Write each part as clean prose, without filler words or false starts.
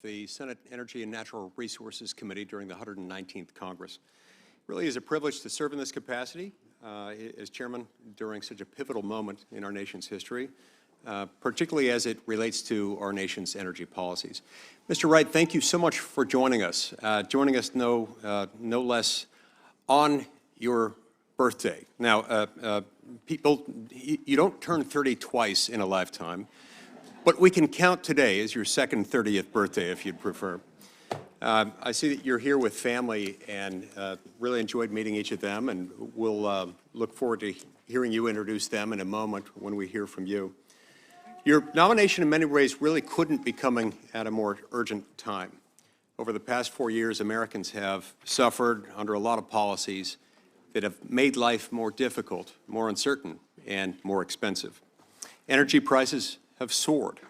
the Senate Energy and Natural Resources Committee during the 119th Congress. It really is a privilege to serve in this capacity as chairman during such a pivotal moment in our nation's history, particularly as it relates to our nation's energy policies. Mr. Wright, thank you so much for joining us no less on your birthday. Now, people, you don't turn 30 twice in a lifetime, but we can count today as your second 30th birthday, if you'd prefer. I see that you're here with family and really enjoyed meeting each of them, and we'll look forward to hearing you introduce them in a moment when we hear from you. Your nomination in many ways really couldn't be coming at a more urgent time. Over the past 4 years, Americans have suffered under a lot of policies that have made life more difficult, more uncertain, and more expensive. Energy prices have soared,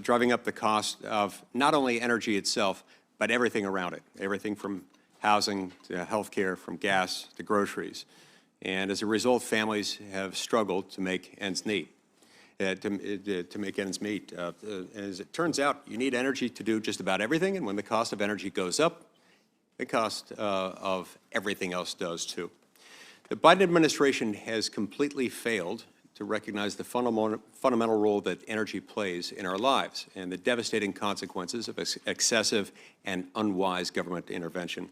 driving up the cost of not only energy itself, but everything around it, everything from housing to health care, from gas to groceries. And as a result, families have struggled to make ends meet. As it turns out, you need energy to do just about everything, and when the cost of energy goes up, the cost of everything else does too. The Biden administration has completely failed to recognize the fundamental role that energy plays in our lives and the devastating consequences of excessive and unwise government intervention.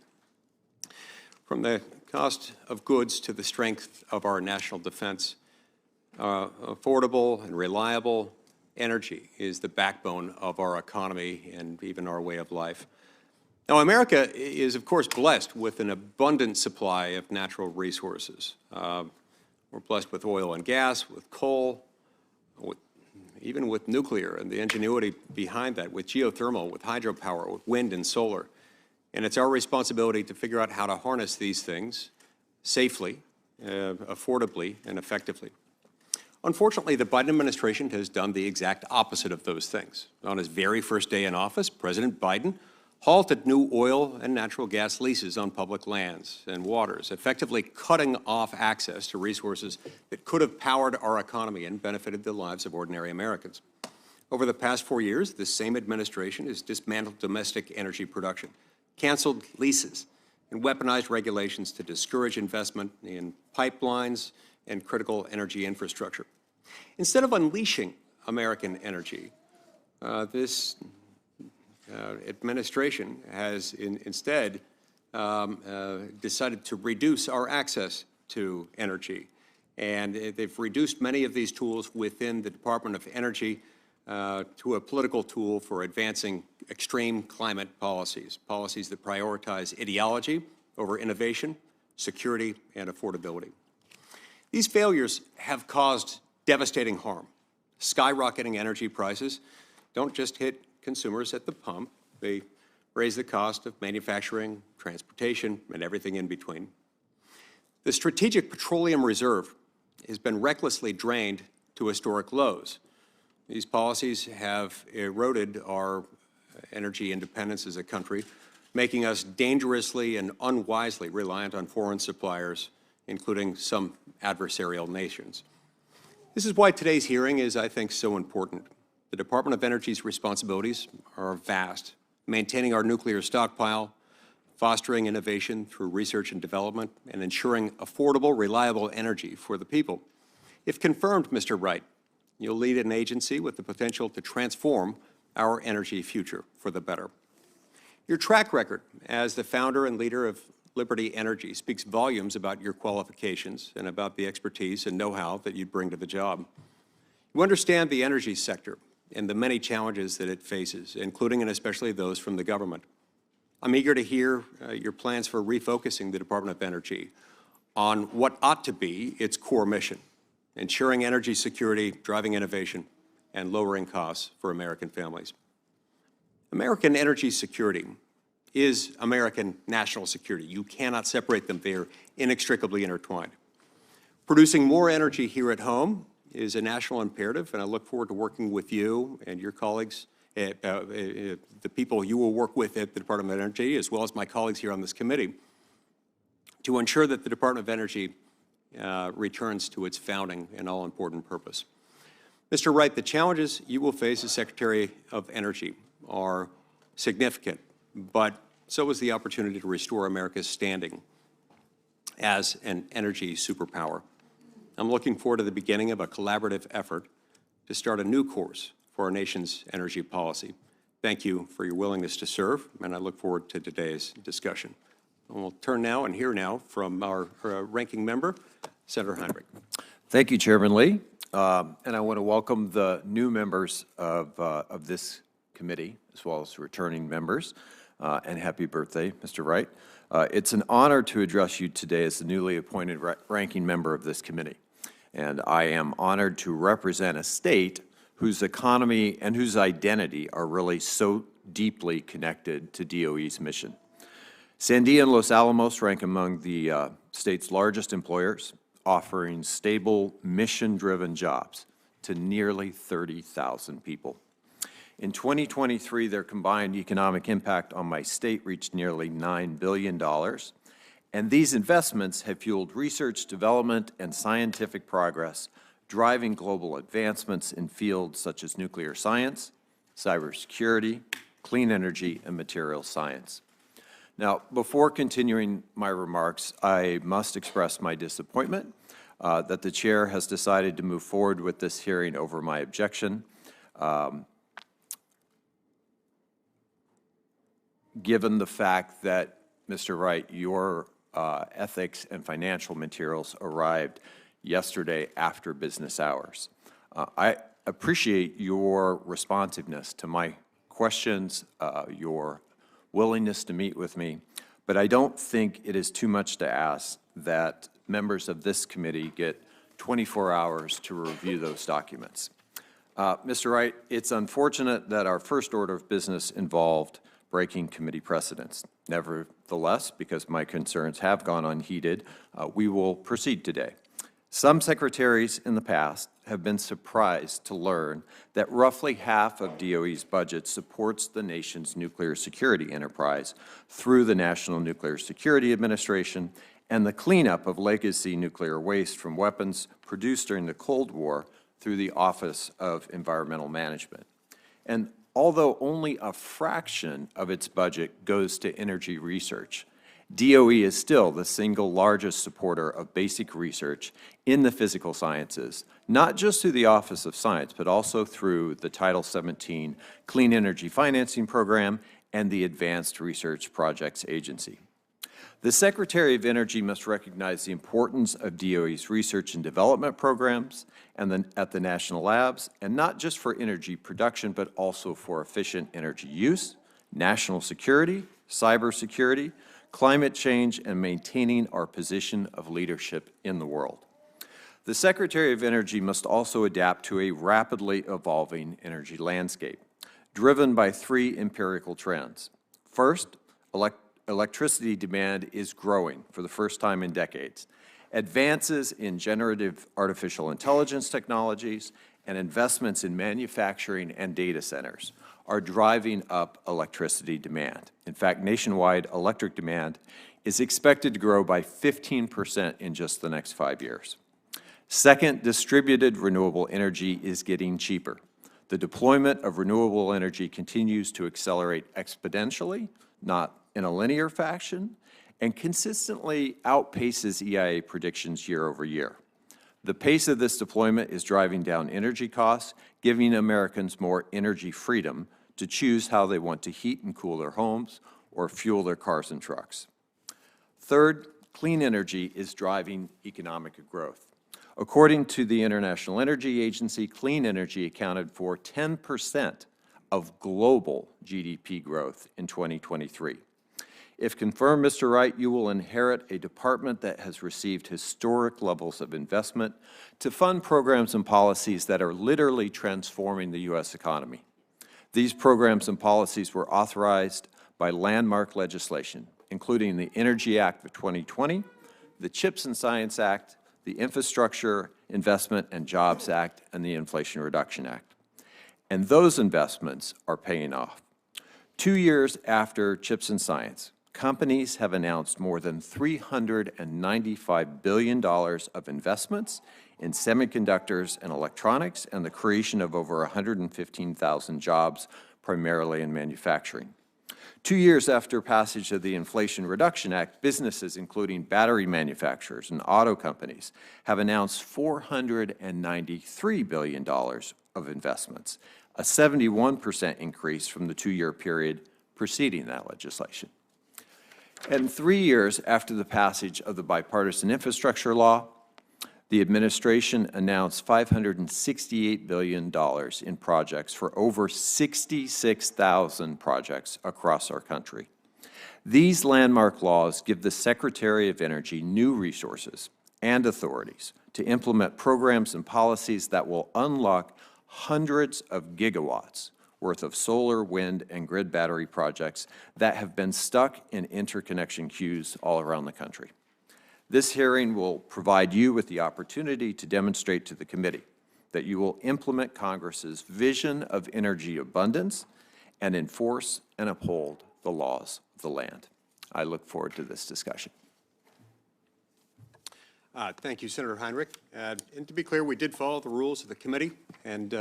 From the cost of goods to the strength of our national defense, affordable and reliable energy is the backbone of our economy and even our way of life. Now, America is, of course, blessed with an abundant supply of natural resources. We're blessed with oil and gas, with coal, even with nuclear and the ingenuity behind that, with geothermal, with hydropower, with wind and solar. And it's our responsibility to figure out how to harness these things safely, affordably, and effectively. Unfortunately, the Biden administration has done the exact opposite of those things. On his very first day in office, President Biden halted new oil and natural gas leases on public lands and waters, effectively cutting off access to resources that could have powered our economy and benefited the lives of ordinary Americans. Over the past 4 years, this same administration has dismantled domestic energy production, canceled leases, and weaponized regulations to discourage investment in pipelines and critical energy infrastructure. Instead of unleashing American energy, this administration has instead decided to reduce our access to energy. And they've reduced many of these tools within the Department of Energy to a political tool for advancing extreme climate policies, policies that prioritize ideology over innovation, security, and affordability. These failures have caused devastating harm. Skyrocketing energy prices don't just hit consumers at the pump, they raise the cost of manufacturing, transportation, and everything in between. The Strategic Petroleum Reserve has been recklessly drained to historic lows. These policies have eroded our energy independence as a country, making us dangerously and unwisely reliant on foreign suppliers, including some adversarial nations. This is why today's hearing is, I think, so important. The Department of Energy's responsibilities are vast, maintaining our nuclear stockpile, fostering innovation through research and development, and ensuring affordable, reliable energy for the people. If confirmed, Mr. Wright, you'll lead an agency with the potential to transform our energy future for the better. Your track record as the founder and leader of Liberty Energy speaks volumes about your qualifications and about the expertise and know-how that you bring to the job. You understand the energy sector and the many challenges that it faces, including and especially those from the government. I'm eager to hear your plans for refocusing the Department of Energy on what ought to be its core mission, ensuring energy security, driving innovation, and lowering costs for American families. American energy security is American national security. You cannot separate them. They are inextricably intertwined. Producing more energy here at home is a national imperative, and I look forward to working with you and your colleagues, the people you will work with at the Department of Energy, as well as my colleagues here on this committee, to ensure that the Department of Energy returns to its founding and all-important purpose. Mr. Wright, the challenges you will face as Secretary of Energy are significant, but so was the opportunity to restore America's standing as an energy superpower. I'm looking forward to the beginning of a collaborative effort to start a new course for our nation's energy policy. Thank you for your willingness to serve, and I look forward to today's discussion. And we'll turn now and hear now from our ranking member, Senator Heinrich. Thank you, Chairman Lee. And I want to welcome the new members of this committee, as well as returning members. And happy birthday, Mr. Wright. It's an honor to address you today as the newly appointed ranking member of this committee. And I am honored to represent a state whose economy and whose identity are really so deeply connected to DOE's mission. Sandia and Los Alamos rank among the state's largest employers, offering stable, mission-driven jobs to nearly 30,000 people. In 2023, their combined economic impact on my state reached nearly $9 billion, and these investments have fueled research, development, and scientific progress, driving global advancements in fields such as nuclear science, cybersecurity, clean energy, and materials science. Now, before continuing my remarks, I must express my disappointment that the Chair has decided to move forward with this hearing over my objection. Given the fact that, Mr. Wright, your ethics and financial materials arrived yesterday after business hours. I appreciate your responsiveness to my questions, your willingness to meet with me, but I don't think it is too much to ask that members of this committee get 24 hours to review those documents. Mr. Wright, it's unfortunate that our first order of business involved breaking committee precedents. Nevertheless, because my concerns have gone unheeded, we will proceed today. Some secretaries in the past have been surprised to learn that roughly half of DOE's budget supports the nation's nuclear security enterprise through the National Nuclear Security Administration and the cleanup of legacy nuclear waste from weapons produced during the Cold War through the Office of Environmental Management. And although only a fraction of its budget goes to energy research, DOE is still the single largest supporter of basic research in the physical sciences, not just through the Office of Science, but also through the Title 17 Clean Energy Financing Program and the Advanced Research Projects Agency. The Secretary of Energy must recognize the importance of DOE's research and development programs and at the national labs, and not just for energy production, but also for efficient energy use, national security, cybersecurity, climate change, and maintaining our position of leadership in the world. The Secretary of Energy must also adapt to a rapidly evolving energy landscape, driven by three empirical trends. First, electricity demand is growing for the first time in decades. Advances in generative artificial intelligence technologies and investments in manufacturing and data centers are driving up electricity demand. In fact, nationwide electric demand is expected to grow by 15% in just the next 5 years. Second, distributed renewable energy is getting cheaper. The deployment of renewable energy continues to accelerate exponentially, not in a linear fashion, and consistently outpaces EIA predictions year over year. The pace of this deployment is driving down energy costs, giving Americans more energy freedom to choose how they want to heat and cool their homes or fuel their cars and trucks. Third, clean energy is driving economic growth. According to the International Energy Agency, clean energy accounted for 10% of global GDP growth in 2023. If confirmed, Mr. Wright, you will inherit a department that has received historic levels of investment to fund programs and policies that are literally transforming the U.S. economy. These programs and policies were authorized by landmark legislation, including the Energy Act of 2020, the CHIPS and Science Act, the Infrastructure Investment and Jobs Act, and the Inflation Reduction Act. And those investments are paying off. 2 years after CHIPS and Science, companies have announced more than $395 billion of investments in semiconductors and electronics and the creation of over 115,000 jobs, primarily in manufacturing. 2 years after passage of the Inflation Reduction Act, businesses, including battery manufacturers and auto companies, have announced $493 billion of investments, a 71% increase from the 2-year period preceding that legislation. And 3 years after the passage of the bipartisan infrastructure law, the administration announced $568 billion in projects for over 66,000 projects across our country. These landmark laws give the Secretary of Energy new resources and authorities to implement programs and policies that will unlock hundreds of gigawatts worth of solar, wind, and grid battery projects that have been stuck in interconnection queues all around the country. This hearing will provide you with the opportunity to demonstrate to the committee that you will implement Congress's vision of energy abundance and enforce and uphold the laws of the land. I look forward to this discussion. Thank you, Senator Heinrich. And to be clear, we did follow the rules of the committee, and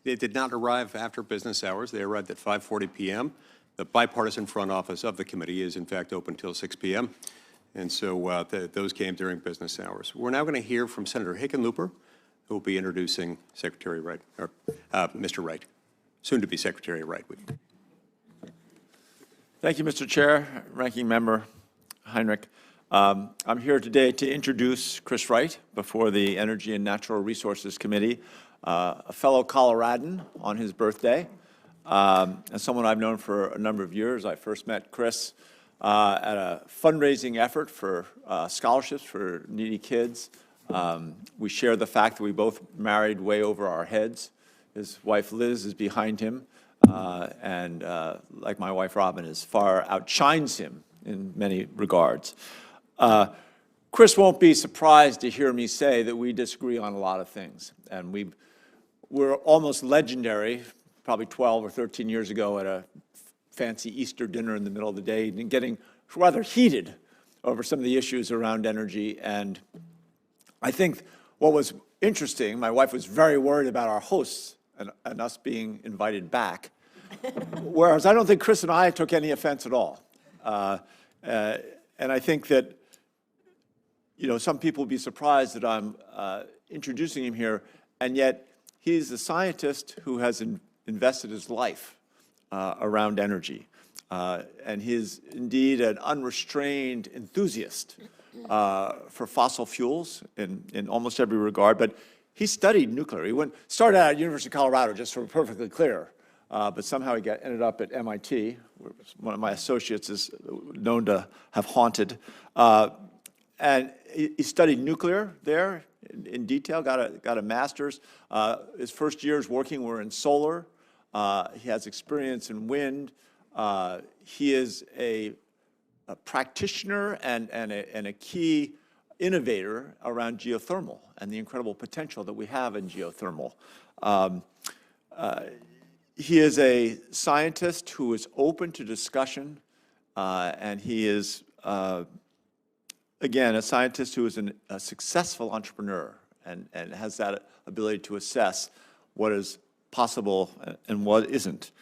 they did not arrive after business hours. They arrived at 5:40 p.m. The bipartisan front office of the committee is, in fact, open until 6 p.m., and so those came during business hours. We're now going to hear from Senator Hickenlooper, who will be introducing Secretary Wright, or Mr. Wright, soon to be Secretary Wright. Thank you, Mr. Chair, Ranking Member Heinrich. I'm here today to introduce Chris Wright before the Energy and Natural Resources Committee, a fellow Coloradan on his birthday, and someone I've known for a number of years. I first met Chris at a fundraising effort for scholarships for needy kids. We share the fact that we both married way over our heads. His wife Liz is behind him, and like my wife Robin, is far outshines him in many regards. Chris won't be surprised to hear me say that we disagree on a lot of things, and we're almost legendary, probably 12 or 13 years ago at a fancy Easter dinner in the middle of the day and getting rather heated over some of the issues around energy. And I think what was interesting, my wife was very worried about our hosts and us being invited back, whereas I don't think Chris and I took any offense at all. And I think that, you know, some people will be surprised that I'm introducing him here, and yet he's a scientist who has invested his life around energy. And he's indeed an unrestrained enthusiast for fossil fuels in almost every regard. But he studied nuclear. He started out at University of Colorado, just to be perfectly clear. But somehow he ended up at MIT, where one of my associates is known to have haunted. And he studied nuclear there in detail, got a master's. His first years working were in solar. He has experience in wind. He is a practitioner and a key innovator around geothermal and the incredible potential that we have in geothermal. He is a scientist who is open to discussion, and he is, again, a scientist who is a successful entrepreneur and has that ability to assess what is possible and what isn't.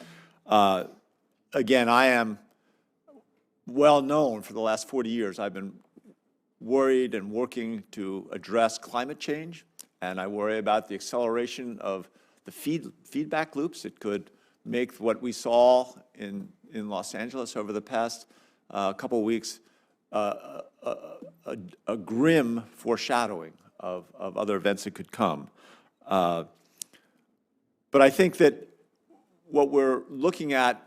Again, I am well known for the last 40 years. I've been worried and working to address climate change, and I worry about the acceleration of the feedback loops that could make what we saw in Los Angeles over the past couple of weeks a grim foreshadowing of other events that could come. But I think that what we're looking at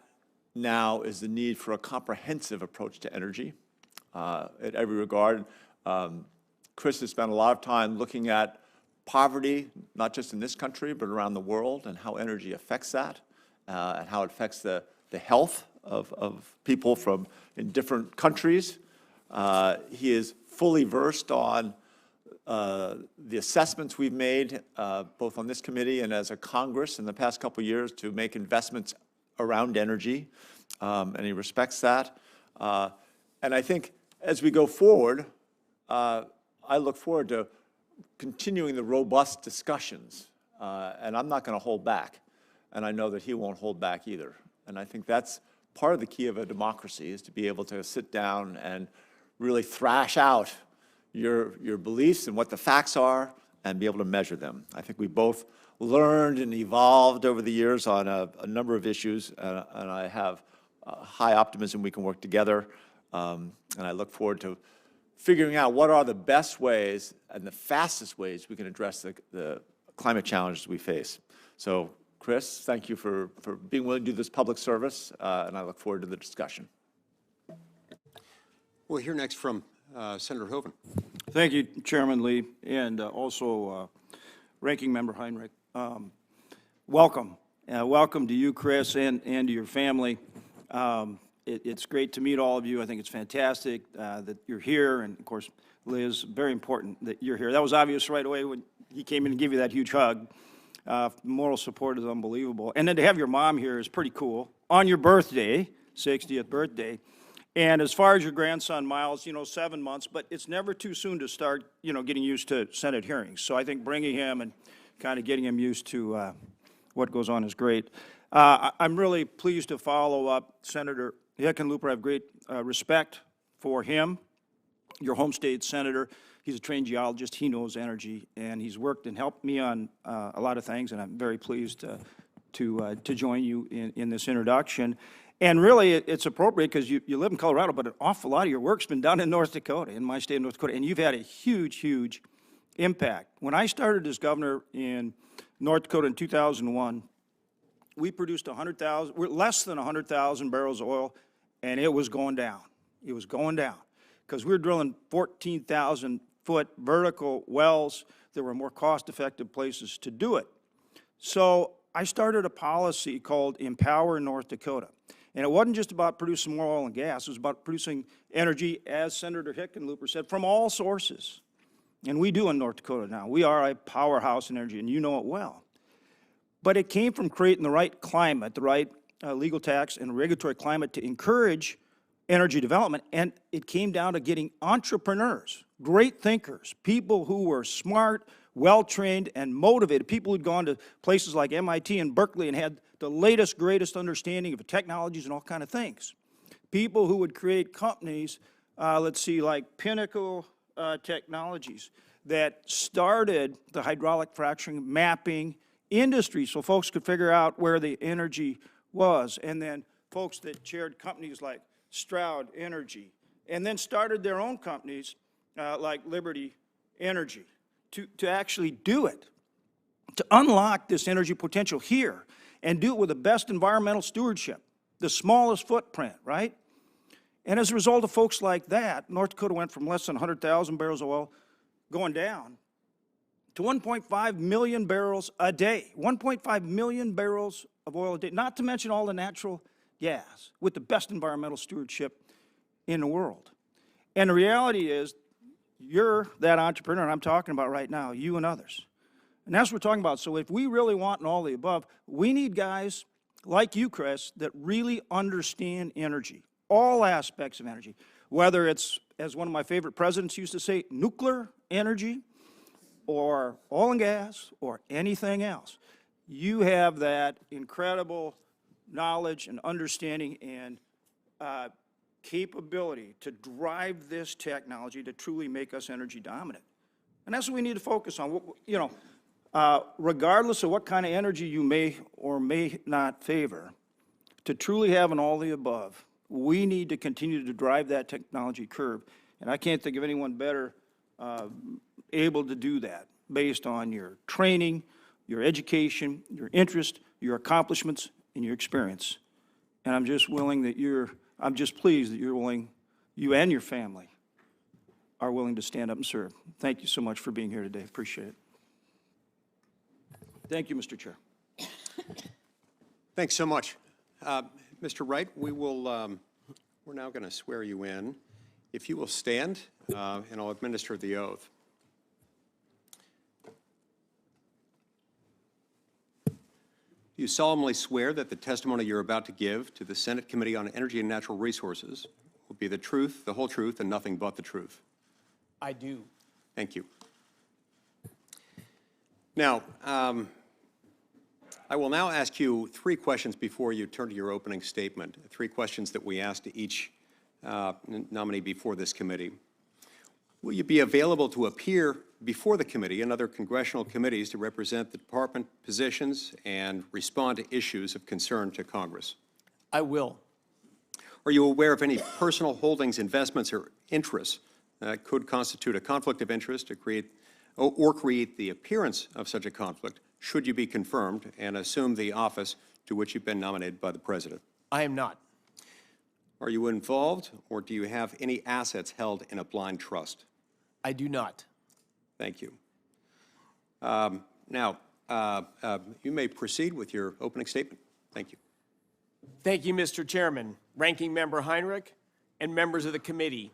now is the need for a comprehensive approach to energy at every regard. Chris has spent a lot of time looking at poverty, not just in this country, but around the world, and how energy affects that, and how it affects the health of people in different countries. He is fully versed on the assessments we've made, both on this committee and as a Congress in the past couple of years, to make investments around energy, and he respects that. And I think as we go forward, I look forward to continuing the robust discussions, and I'm not going to hold back, and I know that he won't hold back either. And I think that's part of the key of a democracy is to be able to sit down and really thrash out your beliefs and what the facts are and be able to measure them. I think we both learned and evolved over the years on a number of issues, and I have high optimism we can work together, and I look forward to figuring out what are the best ways and the fastest ways we can address the climate challenges we face. So, Chris, thank you for being willing to do this public service, and I look forward to the discussion. We'll hear next from Senator Hoeven. Thank you, Chairman Lee, and also Ranking Member Heinrich. Welcome. Welcome to you, Chris, and to your family. It's great to meet all of you. I think it's fantastic that you're here, and of course, Liz, very important that you're here. That was obvious right away when he came in and gave you that huge hug. Moral support is unbelievable. And then to have your mom here is pretty cool. On your birthday, 60th birthday. And as far as your grandson, Miles, 7 months, but it's never too soon to start, getting used to Senate hearings. So I think bringing him and kind of getting him used to what goes on is great. I'm really pleased to follow up Senator Hickenlooper. I have great respect for him, your home state senator. He's a trained geologist. He knows energy, and he's worked and helped me on a lot of things, and I'm very pleased to join you in this introduction. And really, it's appropriate because you live in Colorado, but an awful lot of your work's been done in North Dakota, in my state of North Dakota, and you've had a huge, huge impact. When I started as governor in North Dakota in 2001, we produced less than 100,000 barrels of oil, and it was going down. It was going down because we were drilling 14,000-foot vertical wells. There were more cost-effective places to do it. So I started a policy called Empower North Dakota. And it wasn't just about producing more oil and gas. It was about producing energy, as Senator Hickenlooper said, from all sources. And we do in North Dakota now. We are a powerhouse in energy, and you know it well. But it came from creating the right climate, the right legal tax and regulatory climate to encourage energy development. And it came down to getting entrepreneurs, great thinkers, people who were smart, well-trained, and motivated, people who'd gone to places like MIT and Berkeley and had the latest, greatest understanding of technologies and all kind of things. People who would create companies, like Pinnacle Technologies, that started the hydraulic fracturing mapping industry so folks could figure out where the energy was. And then folks that chaired companies like Stroud Energy, and then started their own companies like Liberty Energy to actually do it, to unlock this energy potential here and do it with the best environmental stewardship, the smallest footprint, right? And as a result of folks like that, North Dakota went from less than 100,000 barrels of oil going down to 1.5 million barrels a day, 1.5 million barrels of oil a day, not to mention all the natural gas, with the best environmental stewardship in the world. And the reality is, you're that entrepreneur I'm talking about right now, you and others. And that's what we're talking about. So if we really want all the above, we need guys like you, Chris, that really understand energy, all aspects of energy, whether it's, as one of my favorite presidents used to say, nuclear energy, or oil and gas, or anything else. You have that incredible knowledge and understanding and capability to drive this technology to truly make us energy dominant. And that's what we need to focus on. Regardless of what kind of energy you may or may not favor, to truly have an all the above, we need to continue to drive that technology curve. And I can't think of anyone better able to do that based on your training, your education, your interest, your accomplishments, and your experience. And I'm just pleased that you're willing, you and your family are willing to stand up and serve. Thank you so much for being here today. Appreciate it. Thank you, Mr. Chair. Thanks so much. Mr. Wright, we're now going to swear you in. If you will stand, and I'll administer the oath. You solemnly swear that the testimony you're about to give to the Senate Committee on Energy and Natural Resources will be the truth, the whole truth, and nothing but the truth. I do. Thank you. Now, I will now ask you 3 questions before you turn to your opening statement, 3 questions that we ask to each nominee before this committee. Will you be available to appear before the committee and other congressional committees to represent the department positions and respond to issues of concern to Congress? I will. Are you aware of any personal holdings, investments, or interests that could constitute a conflict of interest to create the appearance of such a conflict should you be confirmed and assume the office to which you've been nominated by the President? I am not. Are you involved, or do you have any assets held in a blind trust? I do not. Thank you. Now, you may proceed with your opening statement. Thank you. Thank you, Mr. Chairman, Ranking Member Heinrich, and members of the committee.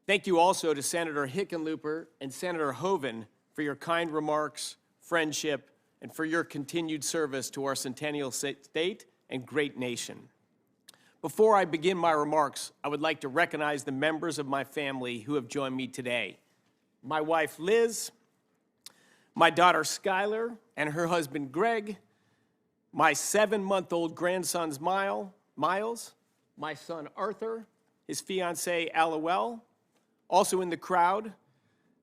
Thank you also to Senator Hickenlooper and Senator Hoeven for your kind remarks, friendship, and for your continued service to our centennial state and great nation. Before I begin my remarks, I would like to recognize the members of my family who have joined me today. My wife, Liz, my daughter, Skylar, and her husband, Greg, my 7-month-old grandsons, Miles, my son, Arthur, his fiancée, Alawel. Also in the crowd,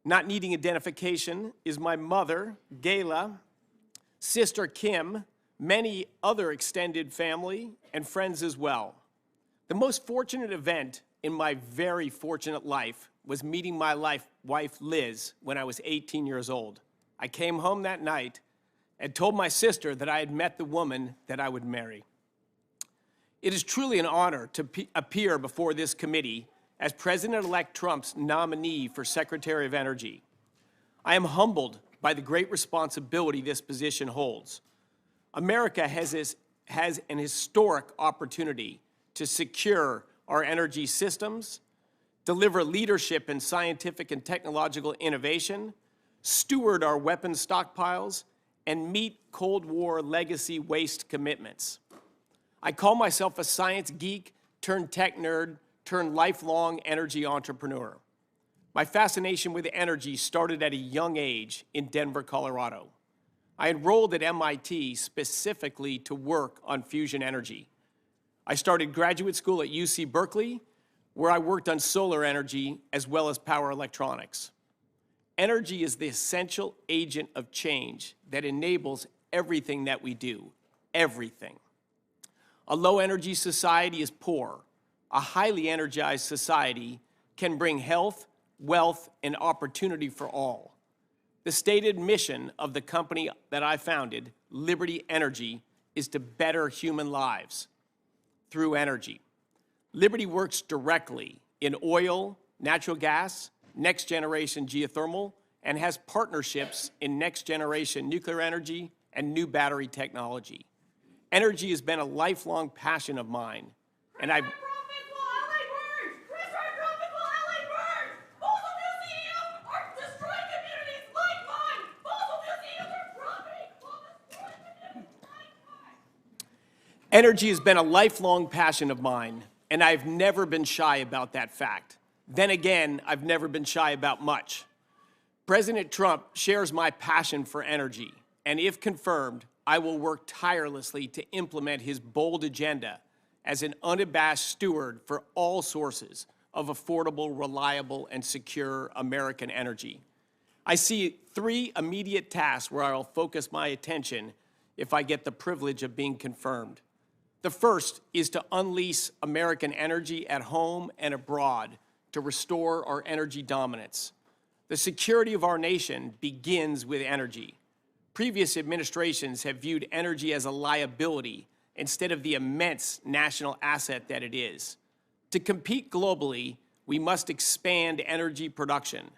not needing identification, is my mother, Gayla, sister, Kim, many other extended family, and friends as well. The most fortunate event in my very fortunate life was meeting my wife, Liz, when I was 18 years old. I came home that night and told my sister that I had met the woman that I would marry. It is truly an honor to appear before this committee as President-elect Trump's nominee for Secretary of Energy. I am humbled by the great responsibility this position holds. America has an historic opportunity to secure our energy systems, deliver leadership in scientific and technological innovation, steward our weapons stockpiles, and meet Cold War legacy waste commitments. I call myself a science geek turned tech nerd turned lifelong energy entrepreneur. My fascination with energy started at a young age in Denver, Colorado. I enrolled at MIT specifically to work on fusion energy. I started graduate school at UC Berkeley, where I worked on solar energy as well as power electronics. Energy is the essential agent of change that enables everything that we do, everything. A low-energy society is poor. A highly energized society can bring health, wealth, and opportunity for all. The stated mission of the company that I founded, Liberty Energy, is to better human lives through energy. Liberty works directly in oil, natural gas, next-generation geothermal, and has partnerships in next-generation nuclear energy and new battery technology. Energy has been a lifelong passion of mine, and I've... Energy has been a lifelong passion of mine, and I've never been shy about that fact. Then again, I've never been shy about much. President Trump shares my passion for energy, and if confirmed, I will work tirelessly to implement his bold agenda as an unabashed steward for all sources of affordable, reliable, and secure American energy. I see 3 immediate tasks where I'll focus my attention if I get the privilege of being confirmed. The first is to unleash American energy at home and abroad to restore our energy dominance. The security of our nation begins with energy. Previous administrations have viewed energy as a liability instead of the immense national asset that it is. To compete globally, we must expand energy production,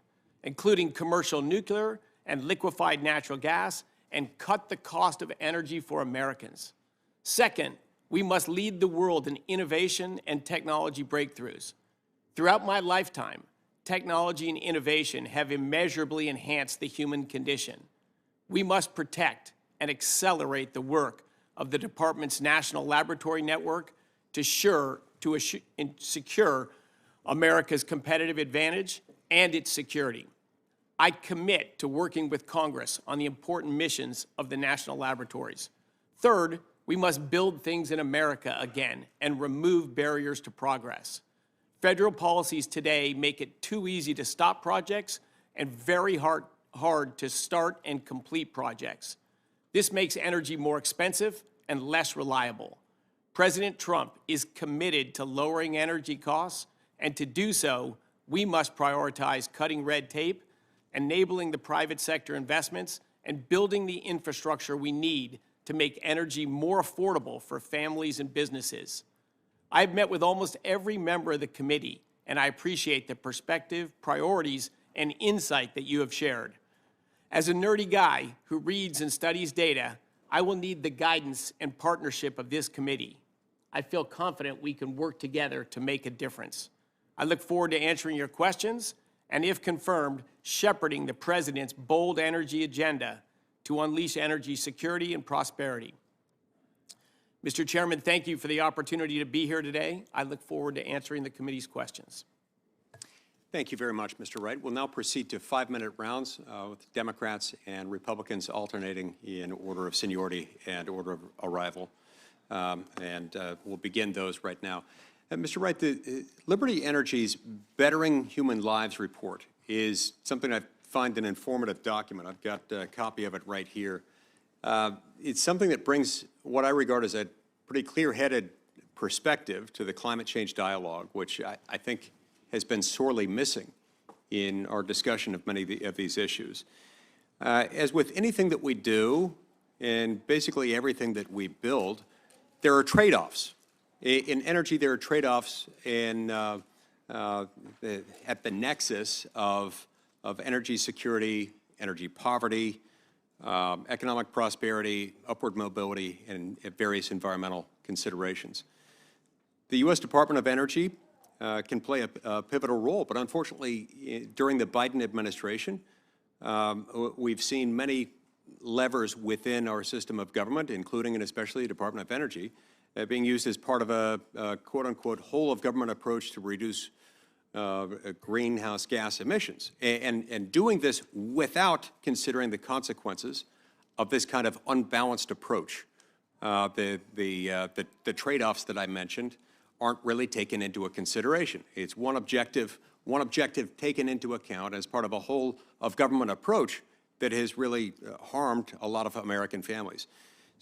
including commercial nuclear and liquefied natural gas, and cut the cost of energy for Americans. Second, we must lead the world in innovation and technology breakthroughs. Throughout my lifetime, technology and innovation have immeasurably enhanced the human condition. We must protect and accelerate the work of the department's national laboratory network to secure America's competitive advantage and its security. I commit to working with Congress on the important missions of the national laboratories. Third, we must build things in America again and remove barriers to progress. Federal policies today make it too easy to stop projects and very hard to start and complete projects. This makes energy more expensive and less reliable. President Trump is committed to lowering energy costs, and to do so, we must prioritize cutting red tape, enabling the private sector investments, and building the infrastructure we need to make energy more affordable for families and businesses. I've met with almost every member of the committee, and I appreciate the perspective, priorities, and insight that you have shared. As a nerdy guy who reads and studies data, I will need the guidance and partnership of this committee. I feel confident we can work together to make a difference. I look forward to answering your questions and, if confirmed, shepherding the President's bold energy agenda to unleash energy security and prosperity. Mr. Chairman, thank you for the opportunity to be here today. I look forward to answering the committee's questions. Thank you very much, Mr. Wright. We'll now proceed to 5-minute rounds with Democrats and Republicans alternating in order of seniority and order of arrival. We'll begin those right now. Mr. Wright, the Liberty Energy's Bettering Human Lives report is something I find an informative document. I've got a copy of it right here. It's something that brings what I regard as a pretty clear-headed perspective to the climate change dialogue, which I think has been sorely missing in our discussion of many of these issues. As with anything that we do, and basically everything that we build, there are trade-offs. In energy, there are trade-offs at the nexus of energy security, energy poverty, economic prosperity, upward mobility, and various environmental considerations. The U.S. Department of Energy can play a pivotal role, but unfortunately, during the Biden administration, we've seen many levers within our system of government, including and especially the Department of Energy, being used as part of a quote-unquote whole-of-government approach to reduce greenhouse gas emissions, and doing this without considering the consequences of this kind of unbalanced approach. The trade-offs that I mentioned aren't really taken into a consideration. It's one objective taken into account as part of a whole-of-government approach that has really harmed a lot of American families.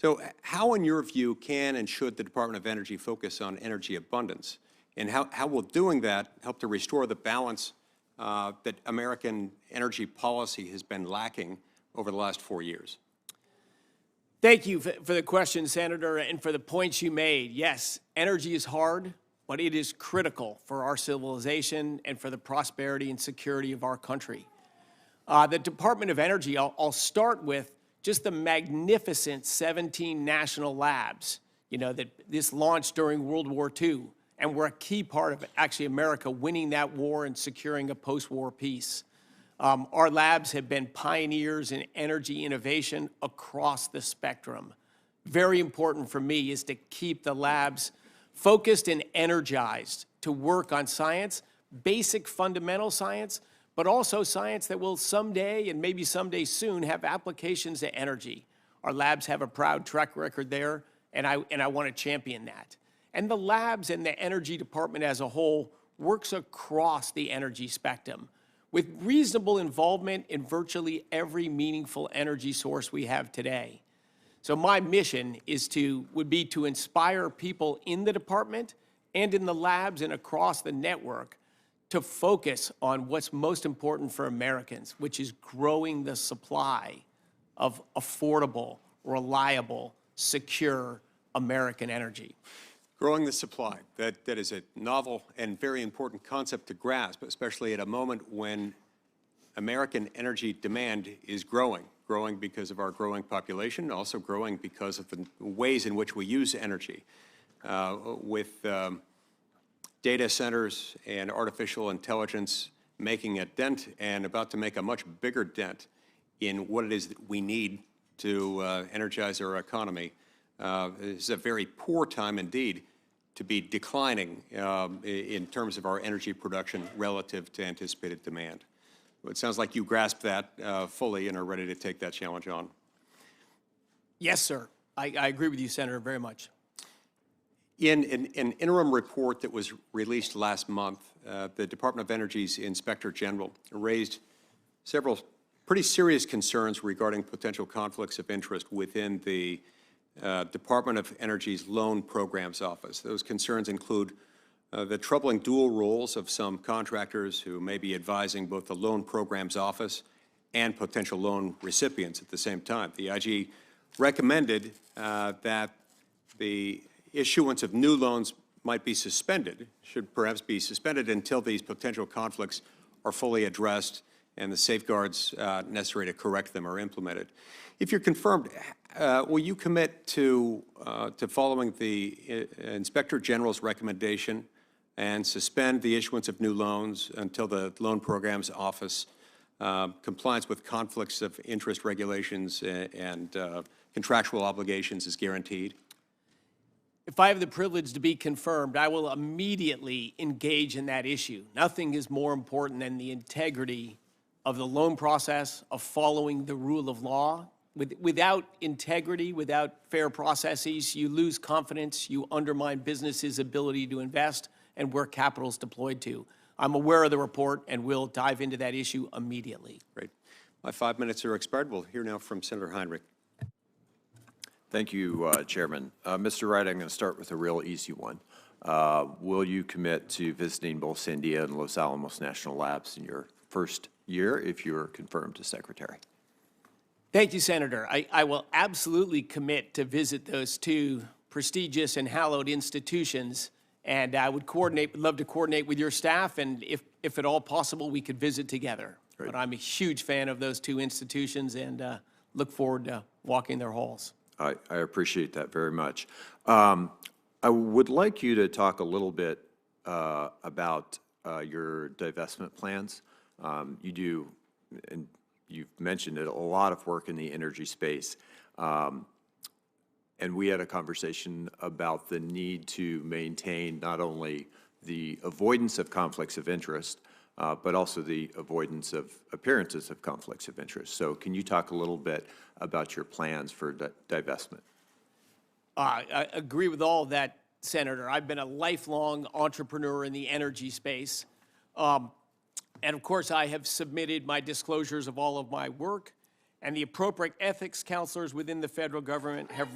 So how, in your view, can and should the Department of Energy focus on energy abundance? And how will doing that help to restore the balance that American energy policy has been lacking over the last 4 years? Thank you for the question, Senator, and for the points you made. Yes, energy is hard, but it is critical for our civilization and for the prosperity and security of our country. The Department of Energy, I'll start with just the magnificent 17 national labs, that this launched during World War II, and were a key part of actually America winning that war and securing a post-war peace. Our labs have been pioneers in energy innovation across the spectrum. Very important for me is to keep the labs focused and energized to work on science, basic fundamental science, but also science that will someday, and maybe someday soon, have applications to energy. Our labs have a proud track record there, and I want to champion that. And the labs and the Energy Department as a whole works across the energy spectrum, with reasonable involvement in virtually every meaningful energy source we have today. So my mission would be to inspire people in the department and in the labs and across the network to focus on what's most important for Americans, which is growing the supply of affordable, reliable, secure American energy. Growing the supply, that is a novel and very important concept to grasp, especially at a moment when American energy demand is growing because of our growing population, also growing because of the ways in which we use energy. With data centers and artificial intelligence making a dent and about to make a much bigger dent in what it is that we need to energize our economy, it's a very poor time indeed to be declining in terms of our energy production relative to anticipated demand. It sounds like you grasp that fully and are ready to take that challenge on. Yes, sir. I agree with you, Senator, very much. In an interim report that was released last month, the Department of Energy's Inspector General raised several pretty serious concerns regarding potential conflicts of interest within the Department of Energy's Loan Programs Office. Those concerns include the troubling dual roles of some contractors who may be advising both the Loan Programs Office and potential loan recipients at the same time. The IG recommended that the issuance of new loans might be suspended, should perhaps be suspended until these potential conflicts are fully addressed and the safeguards necessary to correct them are implemented. If you're confirmed, will you commit to following the Inspector General's recommendation and suspend the issuance of new loans until the Loan Programs Office compliance with conflicts of interest regulations and contractual obligations is guaranteed? If I have the privilege to be confirmed, I will immediately engage in that issue. Nothing is more important than the integrity of the loan process, of following the rule of law. Without integrity, without fair processes, you lose confidence, you undermine businesses' ability to invest and where capital is deployed to. I'm aware of the report and will dive into that issue immediately. Great. My 5 minutes are expired. We'll hear now from Senator Heinrich. Thank you, Chairman. Mr. Wright, I'm going to start with a real easy one. Will you commit to visiting both Sandia and Los Alamos National Labs in your first year if you're confirmed as Secretary? Thank you, Senator. I will absolutely commit to visit those two prestigious and hallowed institutions, and I would love to coordinate with your staff, and if at all possible, we could visit together. Great. But I'm a huge fan of those two institutions and look forward to walking their halls. I appreciate that very much. I would like you to talk a little bit about your divestment plans. You do, and you've mentioned it, a lot of work in the energy space. And we had a conversation about the need to maintain not only the avoidance of conflicts of interest, but also the avoidance of appearances of conflicts of interest. So can you talk a little bit about your plans for divestment? I agree with all of that, Senator. I've been a lifelong entrepreneur in the energy space. And of course, I have submitted my disclosures of all of my work, and the appropriate ethics counselors within the federal government have...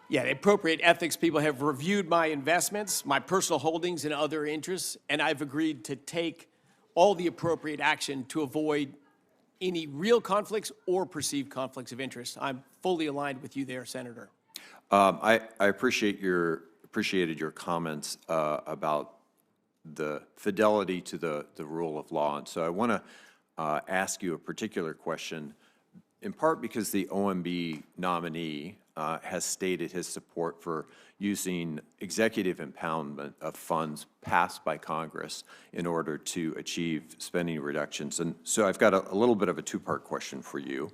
Yeah, the appropriate ethics people have reviewed my investments, my personal holdings, and other interests, and I've agreed to take all the appropriate action to avoid any real conflicts or perceived conflicts of interest. I'm fully aligned with you there, Senator. I appreciated your comments about the fidelity to the rule of law, and so I want to ask you a particular question, in part because the OMB nominee has stated his support for using executive impoundment of funds passed by Congress in order to achieve spending reductions. And so I've got a little bit of a two-part question for you.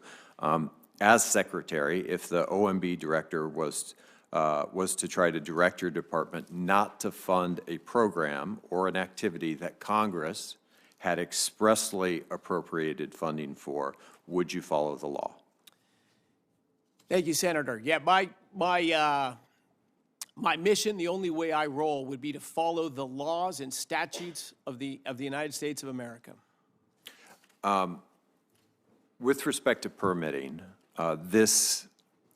As Secretary, if the OMB director was to try to direct your department not to fund a program or an activity that Congress had expressly appropriated funding for, would you follow the law? Thank you, Senator. Yeah, my mission, the only way I roll, would be to follow the laws and statutes of the United States of America. With respect to permitting, this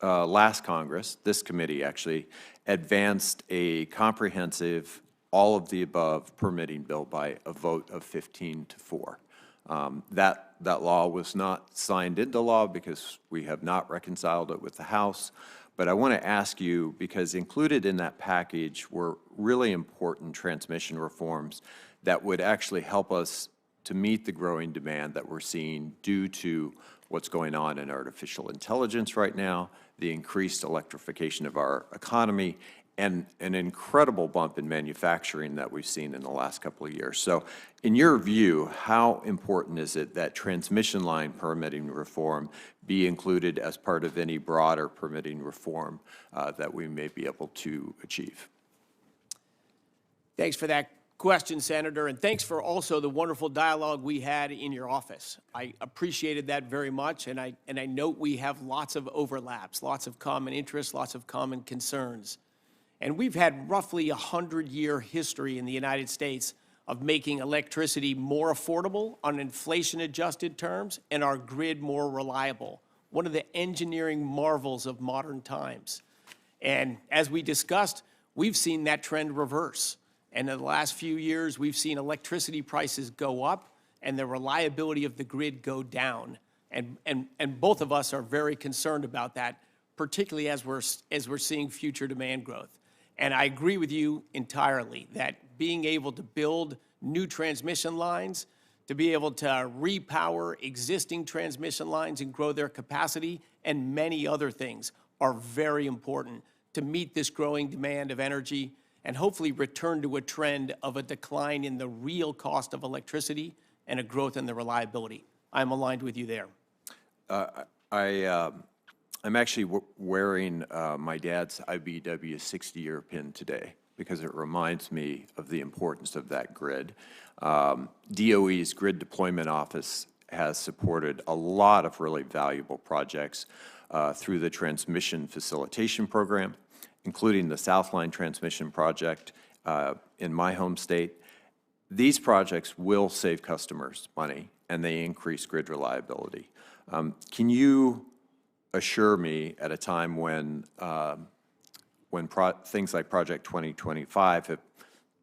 last Congress, this committee actually, advanced a comprehensive, all-of-the-above permitting bill by a vote of 15-4. That law was not signed into law because we have not reconciled it with the House. But I want to ask you, because included in that package were really important transmission reforms that would actually help us to meet the growing demand that we're seeing due to what's going on in artificial intelligence right now, the increased electrification of our economy, and an incredible bump in manufacturing that we've seen in the last couple of years. So in your view, how important is it that transmission line permitting reform be included as part of any broader permitting reform that we may be able to achieve? Thanks for that question, Senator, and thanks for also the wonderful dialogue we had in your office. I appreciated that very much, and I note we have lots of overlaps, lots of common interests, lots of common concerns. And we've had roughly a 100-year history in the United States of making electricity more affordable on inflation-adjusted terms and our grid more reliable, one of the engineering marvels of modern times. And as we discussed, we've seen that trend reverse. And in the last few years, we've seen electricity prices go up and the reliability of the grid go down. And both of us are very concerned about that, particularly as we're seeing future demand growth. And I agree with you entirely that being able to build new transmission lines, to be able to repower existing transmission lines and grow their capacity, and many other things are very important to meet this growing demand of energy and hopefully return to a trend of a decline in the real cost of electricity and a growth in the reliability. I'm aligned with you there. I'm actually wearing my dad's IBEW 60-year pin today because it reminds me of the importance of that grid. DOE's Grid Deployment Office has supported a lot of really valuable projects through the Transmission Facilitation Program, including the Southline Transmission Project in my home state. These projects will save customers money, and they increase grid reliability. Can you assure me at a time when things like Project 2025 have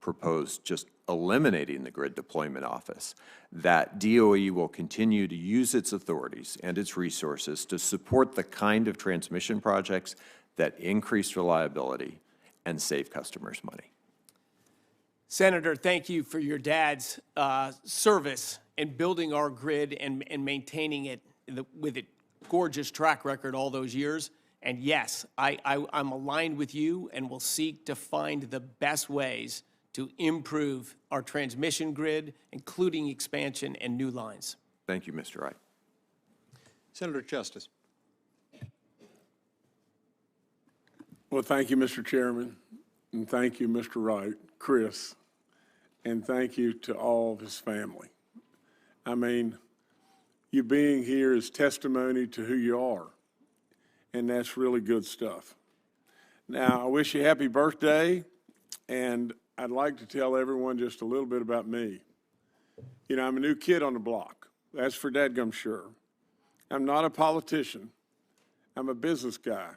proposed just eliminating the Grid Deployment Office, that DOE will continue to use its authorities and its resources to support the kind of transmission projects that increase reliability and save customers money? Senator, thank you for your dad's service in building our grid and maintaining it with a gorgeous track record all those years. And yes, I'm aligned with you and will seek to find the best ways to improve our transmission grid, including expansion and new lines. Thank you, Mr. Wright. Senator Justice. Well, thank you, Mr. Chairman, and thank you, Mr. Wright, Chris, and thank you to all of his family. I mean, you being here is testimony to who you are, and that's really good stuff. Now, I wish you happy birthday, and I'd like to tell everyone just a little bit about me. You know, I'm a new kid on the block. That's for dadgum sure. I'm not a politician. I'm a business guy.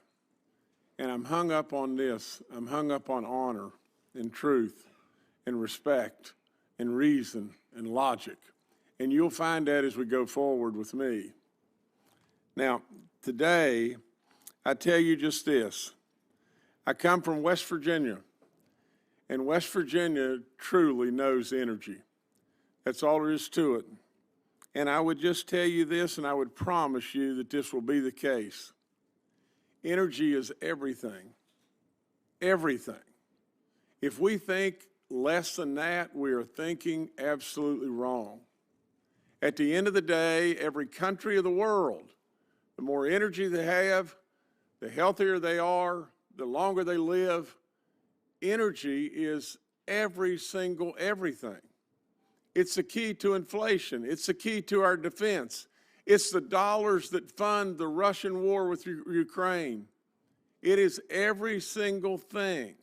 And I'm hung up on this. I'm hung up on honor and truth and respect and reason and logic. And you'll find that as we go forward with me. Now, today, I tell you just this. I come from West Virginia, and West Virginia truly knows energy. That's all there is to it. And I would just tell you this, and I would promise you that this will be the case. Energy is everything. Everything. If we think less than that, we are thinking absolutely wrong. At the end of the day, every country of the world, the more energy they have, the healthier they are, the longer they live. Energy is every single everything. It's the key to inflation. It's the key to our defense. It's the dollars that fund the Russian war with Ukraine. It is every single thing.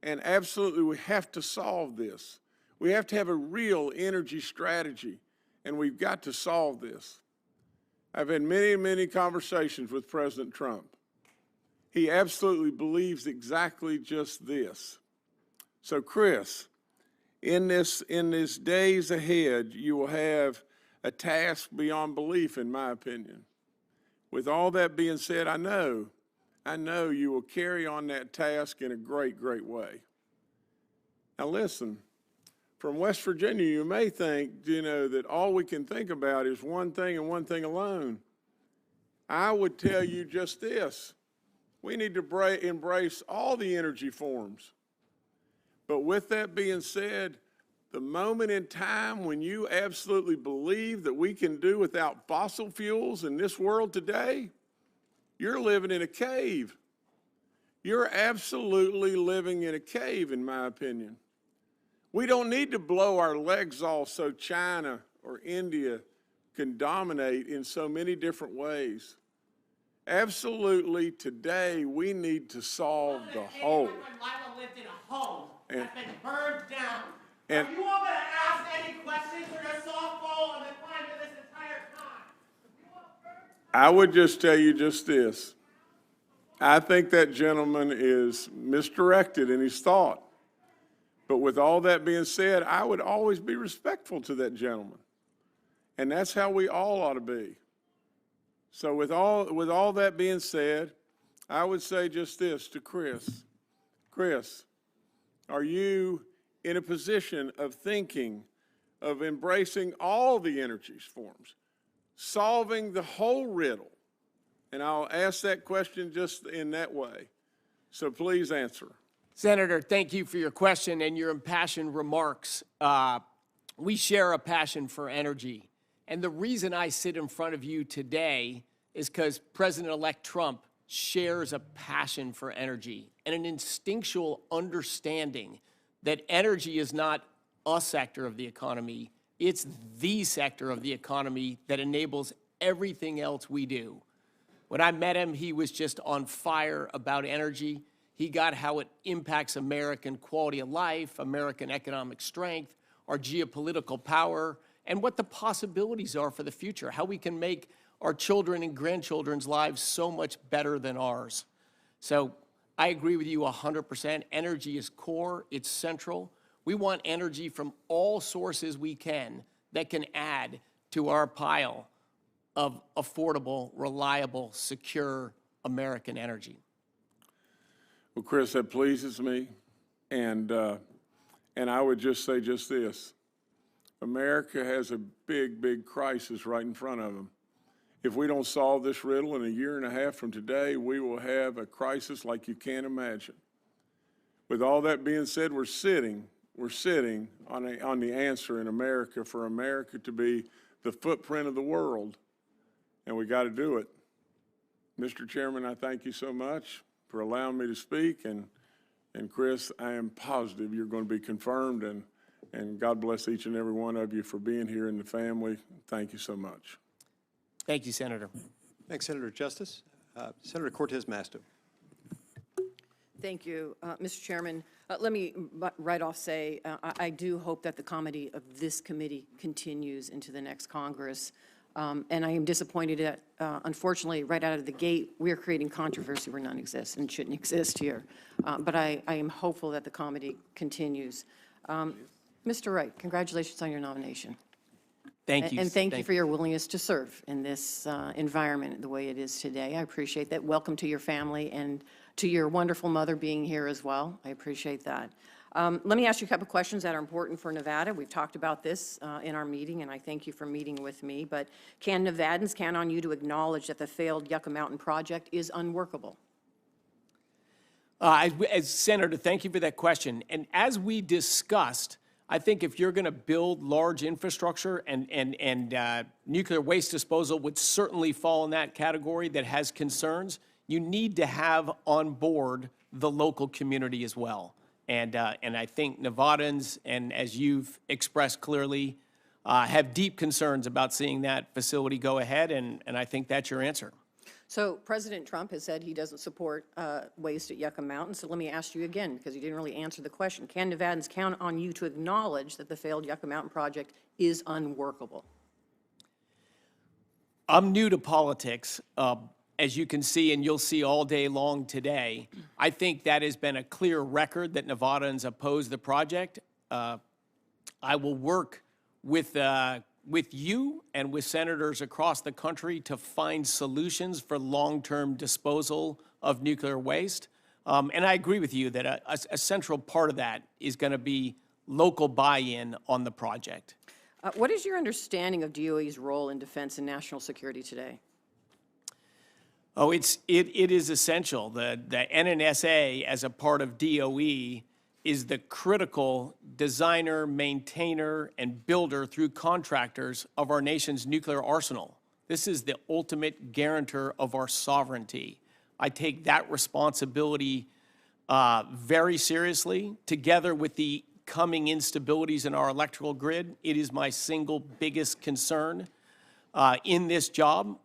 And absolutely, we have to solve this. We have to have a real energy strategy, and we've got to solve this. I've had many, many conversations with President Trump. He absolutely believes exactly just this. So, Chris, in this days ahead, you will have a task beyond belief, in my opinion. With all that being said, I know you will carry on that task in a great, great way. Now listen, from West Virginia, you may think, that all we can think about is one thing and one thing alone. I would tell you just this. We need to embrace all the energy forms. But with that being said, the moment in time when you absolutely believe that we can do without fossil fuels in this world today, you're living in a cave. You're absolutely living in a cave, in my opinion. We don't need to blow our legs off so China or India can dominate in so many different ways. Absolutely, today we need to solve the whole. When Lila lived in a home And- that's been burned down. and- Are you all going to ask any questions or a softball on the climate this entire time? I would just tell you just this. I think that gentleman is misdirected in his thought. But with all that being said, I would always be respectful to that gentleman. And that's how we all ought to be. So with all that being said, I would say just this to Chris. Chris, are you in a position of thinking, of embracing all the energy forms, solving the whole riddle? And I'll ask that question just in that way. So please answer. Senator, thank you for your question and your impassioned remarks. We share a passion for energy. And the reason I sit in front of you today is because President-elect Trump shares a passion for energy and an instinctual understanding that energy is not a sector of the economy, it's the sector of the economy that enables everything else we do. When I met him, he was just on fire about energy. He got how it impacts American quality of life, American economic strength, our geopolitical power, and what the possibilities are for the future, how we can make our children and grandchildren's lives so much better than ours. So I agree with you 100%. Energy is core, it's central. We want energy from all sources we can that can add to our pile of affordable, reliable, secure American energy. Well, Chris, that pleases me. And I would just say just this. America has a big, big crisis right in front of them. If we don't solve this riddle in a year and a half from today, we will have a crisis like you can't imagine. With all that being said, we're sitting on the answer in America for America to be the footprint of the world, and we got to do it. Mr. Chairman, I thank you so much for allowing me to speak, and Chris, I am positive you're going to be confirmed, and God bless each and every one of you for being here in the family. Thank you so much. Thank you, Senator. Thanks, Senator Justice. Senator Cortez Masto. Thank you, Mr. Chairman. Let me right off say I do hope that the comedy of this committee continues into the next Congress. And I am disappointed that, unfortunately, right out of the gate, we're creating controversy where none exists and shouldn't exist here. But I am hopeful that the comedy continues. Mr. Wright, congratulations on your nomination. Thank you. And thank you for your willingness to serve in this environment the way it is today. I appreciate that. Welcome to your family and to your wonderful mother being here as well. I appreciate that. Let me ask you a couple questions that are important for Nevada. We've talked about this in our meeting, and I thank you for meeting with me. But can Nevadans count on you to acknowledge that the failed Yucca Mountain project is unworkable? As Senator, thank you for that question. And as we discussed, I think if you're going to build large infrastructure, and nuclear waste disposal would certainly fall in that category that has concerns, you need to have on board the local community as well. And I think Nevadans, and as you've expressed clearly, have deep concerns about seeing that facility go ahead, and I think that's your answer. So President Trump has said he doesn't support waste at Yucca Mountain. So let me ask you again, because you didn't really answer the question. Can Nevadans count on you to acknowledge that the failed Yucca Mountain project is unworkable? I'm new to politics, as you can see, and you'll see all day long today. I think that has been a clear record that Nevadans oppose the project. I will work with you and with senators across the country to find solutions for long-term disposal of nuclear waste. And I agree with you that a central part of that is going to be local buy-in on the project. What is your understanding of DOE's role in defense and national security today? Oh, it is essential. The NNSA, as a part of DOE, is the critical designer, maintainer, and builder through contractors of our nation's nuclear arsenal. This is the ultimate guarantor of our sovereignty. I take that responsibility very seriously, together with the coming instabilities in our electrical grid. It is my single biggest concern in this job.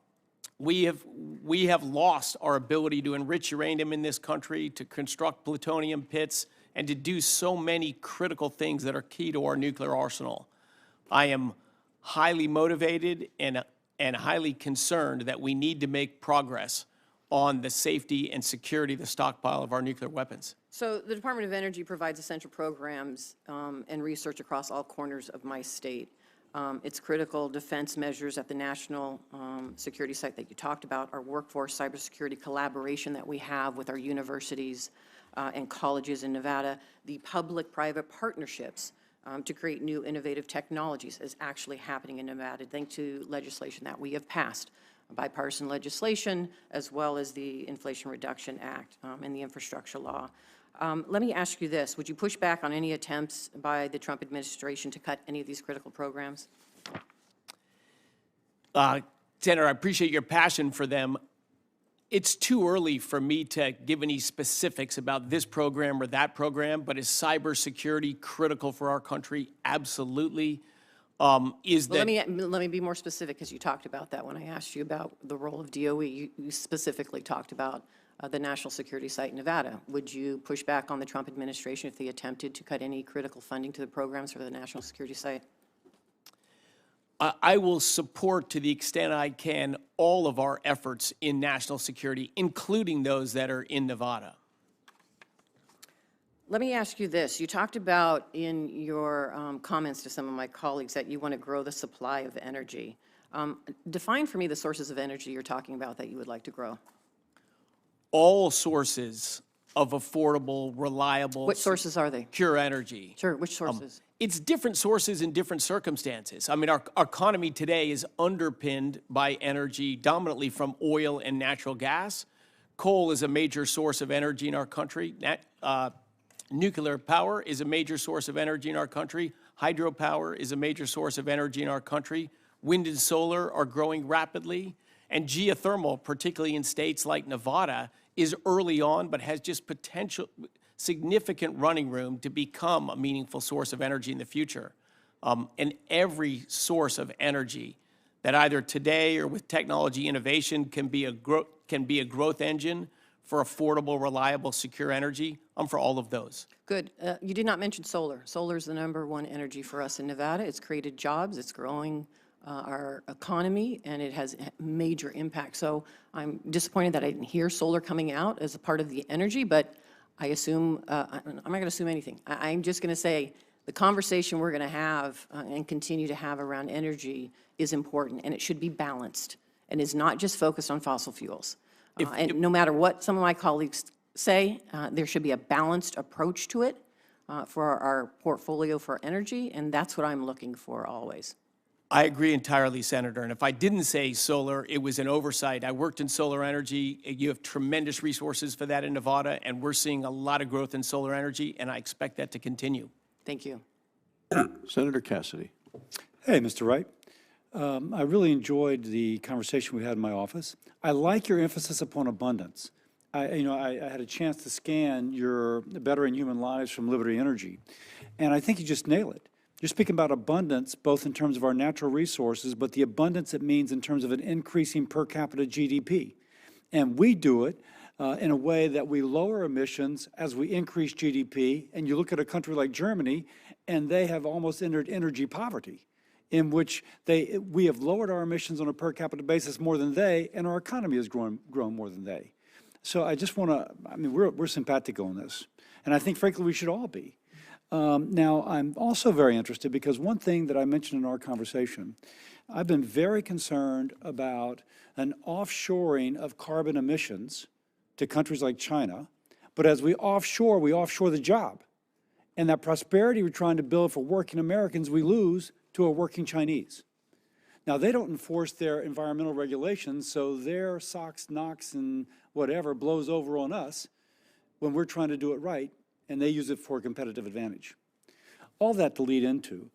We have lost our ability to enrich uranium in this country, to construct plutonium pits, and to do so many critical things that are key to our nuclear arsenal. I am highly motivated and highly concerned that we need to make progress on the safety and security of the stockpile of our nuclear weapons. So the Department of Energy provides essential programs and research across all corners of my state. Its critical defense measures at the national security site that you talked about, our workforce cybersecurity collaboration that we have with our universities and colleges in Nevada, the public-private partnerships to create new innovative technologies is actually happening in Nevada, thanks to legislation that we have passed, bipartisan legislation, as well as the Inflation Reduction Act and the infrastructure law. Let me ask you this. Would you push back on any attempts by the Trump administration to cut any of these critical programs? Senator, I appreciate your passion for them. It's too early for me to give any specifics about this program or that program, but is cybersecurity critical for our country? Absolutely. Well, let me be more specific, because you talked about that when I asked you about the role of DOE. You specifically talked about the national security site in Nevada. Would you push back on the Trump administration if they attempted to cut any critical funding to the programs for the national security site? I will support, to the extent I can, all of our efforts in national security, including those that are in Nevada. Let me ask you this. You talked about in your comments to some of my colleagues that you want to grow the supply of energy. Define for me the sources of energy you're talking about that you would like to grow. All sources of affordable, reliable, What sources are they? secure energy. Sure, which sources? It's different sources in different circumstances. I mean, our economy today is underpinned by energy dominantly from oil and natural gas. Coal is a major source of energy in our country. Nuclear power is a major source of energy in our country. Hydropower is a major source of energy in our country. Wind and solar are growing rapidly. And geothermal, particularly in states like Nevada, is early on, but has just significant running room to become a meaningful source of energy in the future. And every source of energy that either today or with technology innovation can be a growth engine for affordable, reliable, secure energy. I'm for all of those. Good. You did not mention solar. Solar is the #1 energy for us in Nevada. It's created jobs. It's growing our economy, and it has major impact. So I'm disappointed that I didn't hear solar coming out as a part of the energy, but I assume, I'm not going to assume anything. I'm just going to say the conversation we're going to have and continue to have around energy is important, and it should be balanced, and is not just focused on fossil fuels. And no matter what some of my colleagues say, there should be a balanced approach to it for our portfolio for energy, and that's what I'm looking for always. I agree entirely, Senator. And if I didn't say solar, it was an oversight. I worked in solar energy. You have tremendous resources for that in Nevada, and we're seeing a lot of growth in solar energy, and I expect that to continue. Thank you. Senator Cassidy. Hey, Mr. Wright. I really enjoyed the conversation we had in my office. I like your emphasis upon abundance. I had a chance to scan your Bettering Human Lives from Liberty Energy, and I think you just nailed it. You're speaking about abundance, both in terms of our natural resources, but the abundance it means in terms of an increasing per capita GDP. And we do it in a way that we lower emissions as we increase GDP. And you look at a country like Germany, and they have almost entered energy poverty, in which we have lowered our emissions on a per capita basis more than they, and our economy has grown more than they. So I just want to, we're simpatico on this. And I think, frankly, we should all be. Now, I'm also very interested because one thing that I mentioned in our conversation, I've been very concerned about an offshoring of carbon emissions to countries like China. But as we offshore the job. And that prosperity we're trying to build for working Americans, we lose to a working Chinese. Now, they don't enforce their environmental regulations, so their SOx, NOx, and whatever blows over on us when we're trying to do it right, and they use it for a competitive advantage. All that to lead into,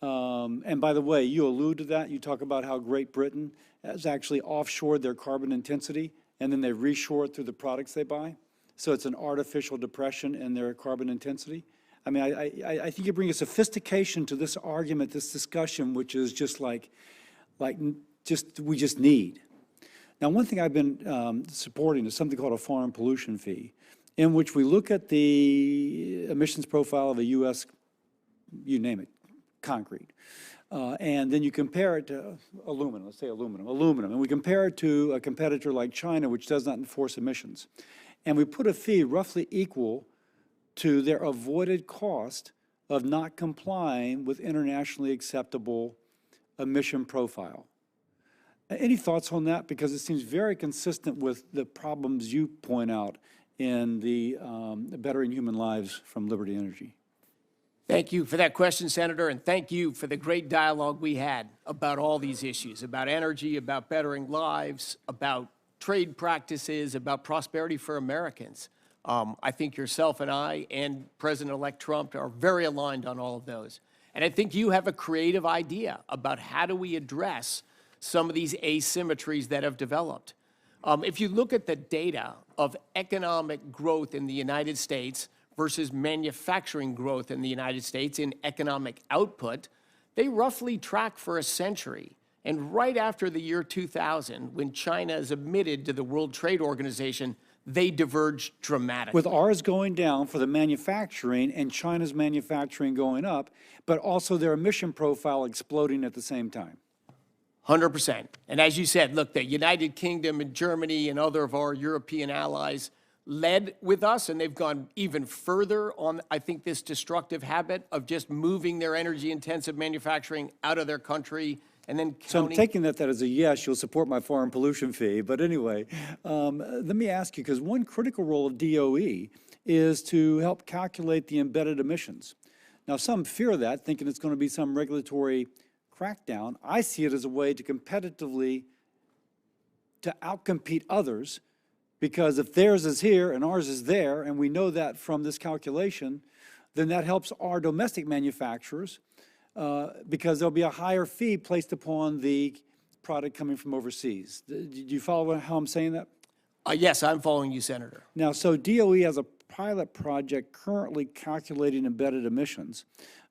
and by the way, you allude to that. You talk about how Great Britain has actually offshored their carbon intensity, and then they reshore it through the products they buy. So it's an artificial depression in their carbon intensity. I mean, I think you bring a sophistication to this argument, this discussion, which is just we just need. Now, one thing I've been supporting is something called a foreign pollution fee, in which we look at the emissions profile of a U.S., you name it, concrete, and then you compare it to aluminum, let's say aluminum, and we compare it to a competitor like China, which does not enforce emissions. And we put a fee roughly equal to their avoided cost of not complying with internationally acceptable emission profile. Any thoughts on that? Because it seems very consistent with the problems you point out in the Bettering Human Lives from Liberty Energy. Thank you for that question, Senator, and thank you for the great dialogue we had about all these issues, about energy, about bettering lives, about trade practices, about prosperity for Americans. I think yourself and I and President-elect Trump are very aligned on all of those. And I think you have a creative idea about how do we address some of these asymmetries that have developed. If you look at the data of economic growth in the United States versus manufacturing growth in the United States in economic output, they roughly track for a century. And right after the year 2000, when China is admitted to the World Trade Organization, they diverged dramatically. With ours going down for the manufacturing and China's manufacturing going up, but also their emission profile exploding at the same time. 100%. And as you said, look, the United Kingdom and Germany and other of our European allies led with us, and they've gone even further on, I think, this destructive habit of just moving their energy-intensive manufacturing out of their country and then counting. So I'm taking that as a yes, you'll support my foreign pollution fee. But anyway, let me ask you, because one critical role of DOE is to help calculate the embedded emissions. Now, some fear that, thinking it's going to be some regulatory crackdown. I see it as a way to competitively to outcompete others, because if theirs is here and ours is there, and we know that from this calculation, then that helps our domestic manufacturers because there'll be a higher fee placed upon the product coming from overseas. Do you follow how I'm saying that? Yes, I'm following you, Senator. Now, so DOE has a pilot project currently calculating embedded emissions.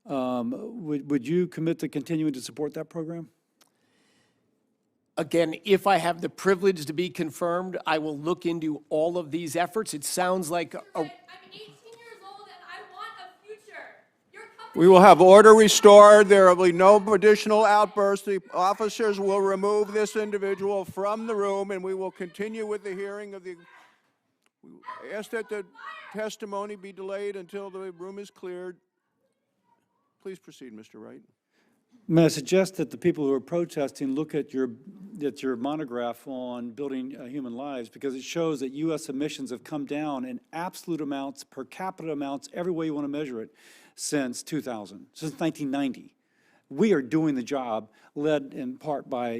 Would you commit to continuing to support that program? Again, if I have the privilege to be confirmed, I will look into all of these efforts. It sounds like I'm 18 years old and I want a future. Your company. We will have order restored. There will be no additional outbursts. The officers will remove this individual from the room, and we will continue with the hearing of the. We ask that the testimony be delayed until the room is cleared. Please proceed, Mr. Wright. May I suggest that the people who are protesting look at your monograph on building human lives, because it shows that U.S. emissions have come down in absolute amounts, per capita amounts, every way you want to measure it, since 2000, since 1990. We are doing the job, led in part by,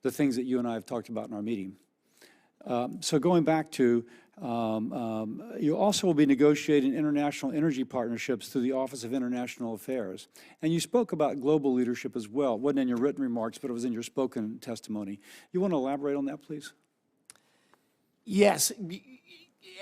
the things that you and I have talked about in our meeting. So going back to, you also will be negotiating international energy partnerships through the Office of International Affairs. And you spoke about global leadership as well. It wasn't in your written remarks, but it was in your spoken testimony. You want to elaborate on that, please? yes,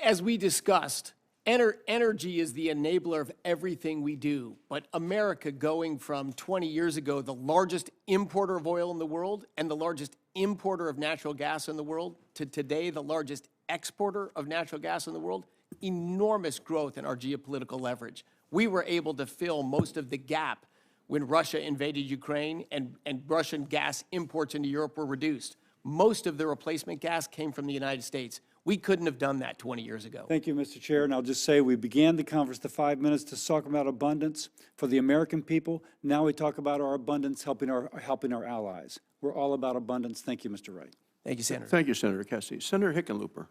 as we discussed, energy is the enabler of everything we do. But America, going from 20 years ago, the largest importer of oil in the world and the largest importer of natural gas in the world, to today, the largest exporter of natural gas in the world, enormous growth in our geopolitical leverage. We were able to fill most of the gap when Russia invaded Ukraine and Russian gas imports into Europe were reduced. Most of the replacement gas came from the United States. We couldn't have done that 20 years ago. Thank you, Mr. Chair. And I'll just say we began the conference the 5 minutes to talk about abundance for the American people. Now we talk about our abundance helping our allies. We're all about abundance. Thank you, Mr. Wright. Thank you, Senator. Thank you, Senator Cassidy. Senator Hickenlooper.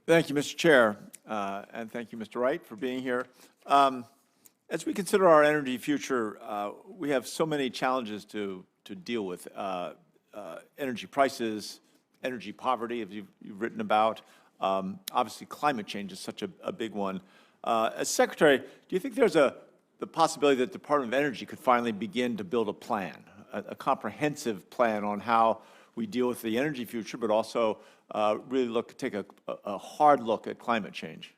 Thank you, Mr. Chair, and thank you, Mr. Wright, for being here. As we consider our energy future, we have so many challenges to deal with. Energy prices, energy poverty, as you've written about. Obviously, climate change is such a big one. As Secretary, do you think there's the possibility that the Department of Energy could finally begin to build a plan, a comprehensive plan on how we deal with the energy future, but also really take a hard look at climate change?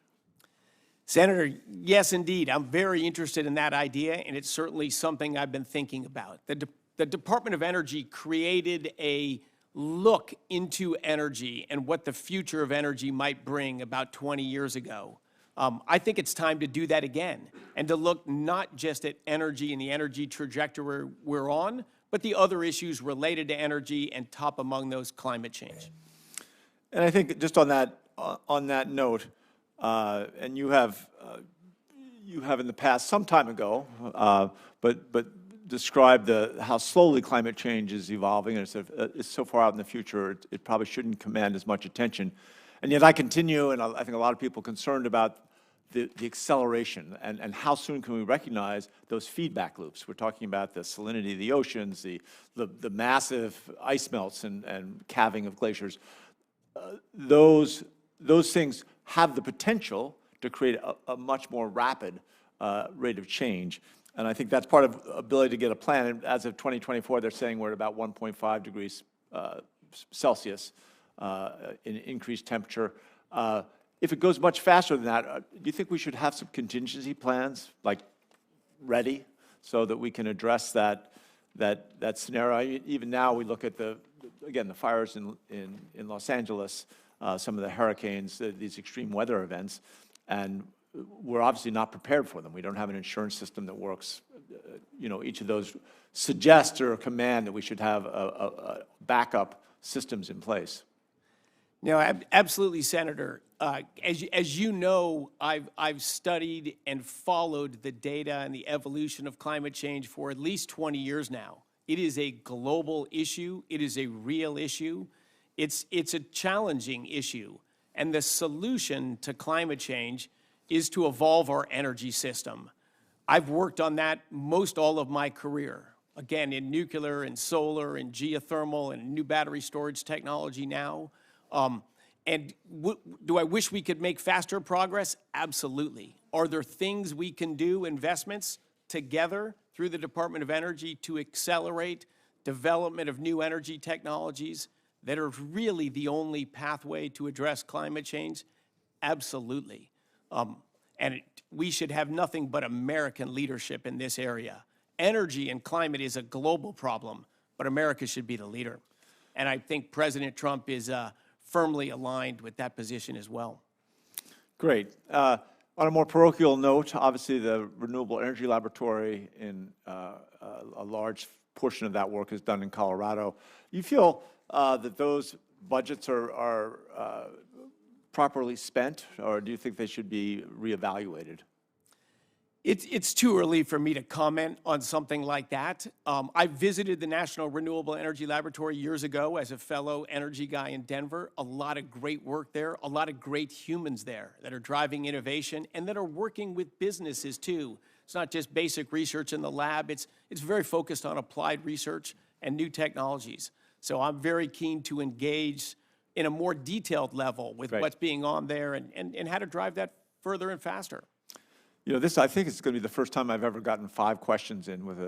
Senator, yes, indeed. I'm very interested in that idea, and it's certainly something I've been thinking about. The Department of Energy created a look into energy and what the future of energy might bring about 20 years ago. I think it's time to do that again and to look not just at energy and the energy trajectory we're on, but the other issues related to energy, and top among those, climate change. And I think just on that note, and you have in the past, some time ago, but described how slowly climate change is evolving, and it's so far out in the future, it probably shouldn't command as much attention. And yet I continue, and I think a lot of people are concerned about the acceleration and how soon can we recognize those feedback loops. We're talking about the salinity of the oceans, the massive ice melts and calving of glaciers. Those things have the potential to create a much more rapid rate of change. And I think that's part of ability to get a plan. And as of 2024, they're saying we're at about 1.5 degrees Celsius in increased temperature. If it goes much faster than that, do you think we should have some contingency plans, like ready, so that we can address that scenario? Even now, we look at the fires in Los Angeles, some of the hurricanes, these extreme weather events, and we're obviously not prepared for them. We don't have an insurance system that works. Each of those suggests or command that we should have a backup systems in place. No, absolutely, Senator. As you know, I've studied and followed the data and the evolution of climate change for at least 20 years now. It is a global issue. It is a real issue. It's a challenging issue. And the solution to climate change is to evolve our energy system. I've worked on that most all of my career, again, in nuclear and solar and geothermal and new battery storage technology now. Do I wish we could make faster progress? Absolutely. Are there things we can do, investments together through the Department of Energy to accelerate development of new energy technologies that are really the only pathway to address climate change? Absolutely. We should have nothing but American leadership in this area. Energy and climate is a global problem, but America should be the leader. And I think President Trump is firmly aligned with that position as well. Great. On a more parochial note, obviously the Renewable Energy Laboratory, in a large portion of that work is done in Colorado. You feel that those budgets are properly spent, or do you think they should be reevaluated? It's too early for me to comment on something like that. I visited the National Renewable Energy Laboratory years ago as a fellow energy guy in Denver. A lot of great work there, a lot of great humans there that are driving innovation and that are working with businesses too. It's not just basic research in the lab. It's very focused on applied research and new technologies. So I'm very keen to engage in a more detailed level with what's being on there and how to drive that further and faster. This, I think, is going to be the first time I've ever gotten 5 questions in with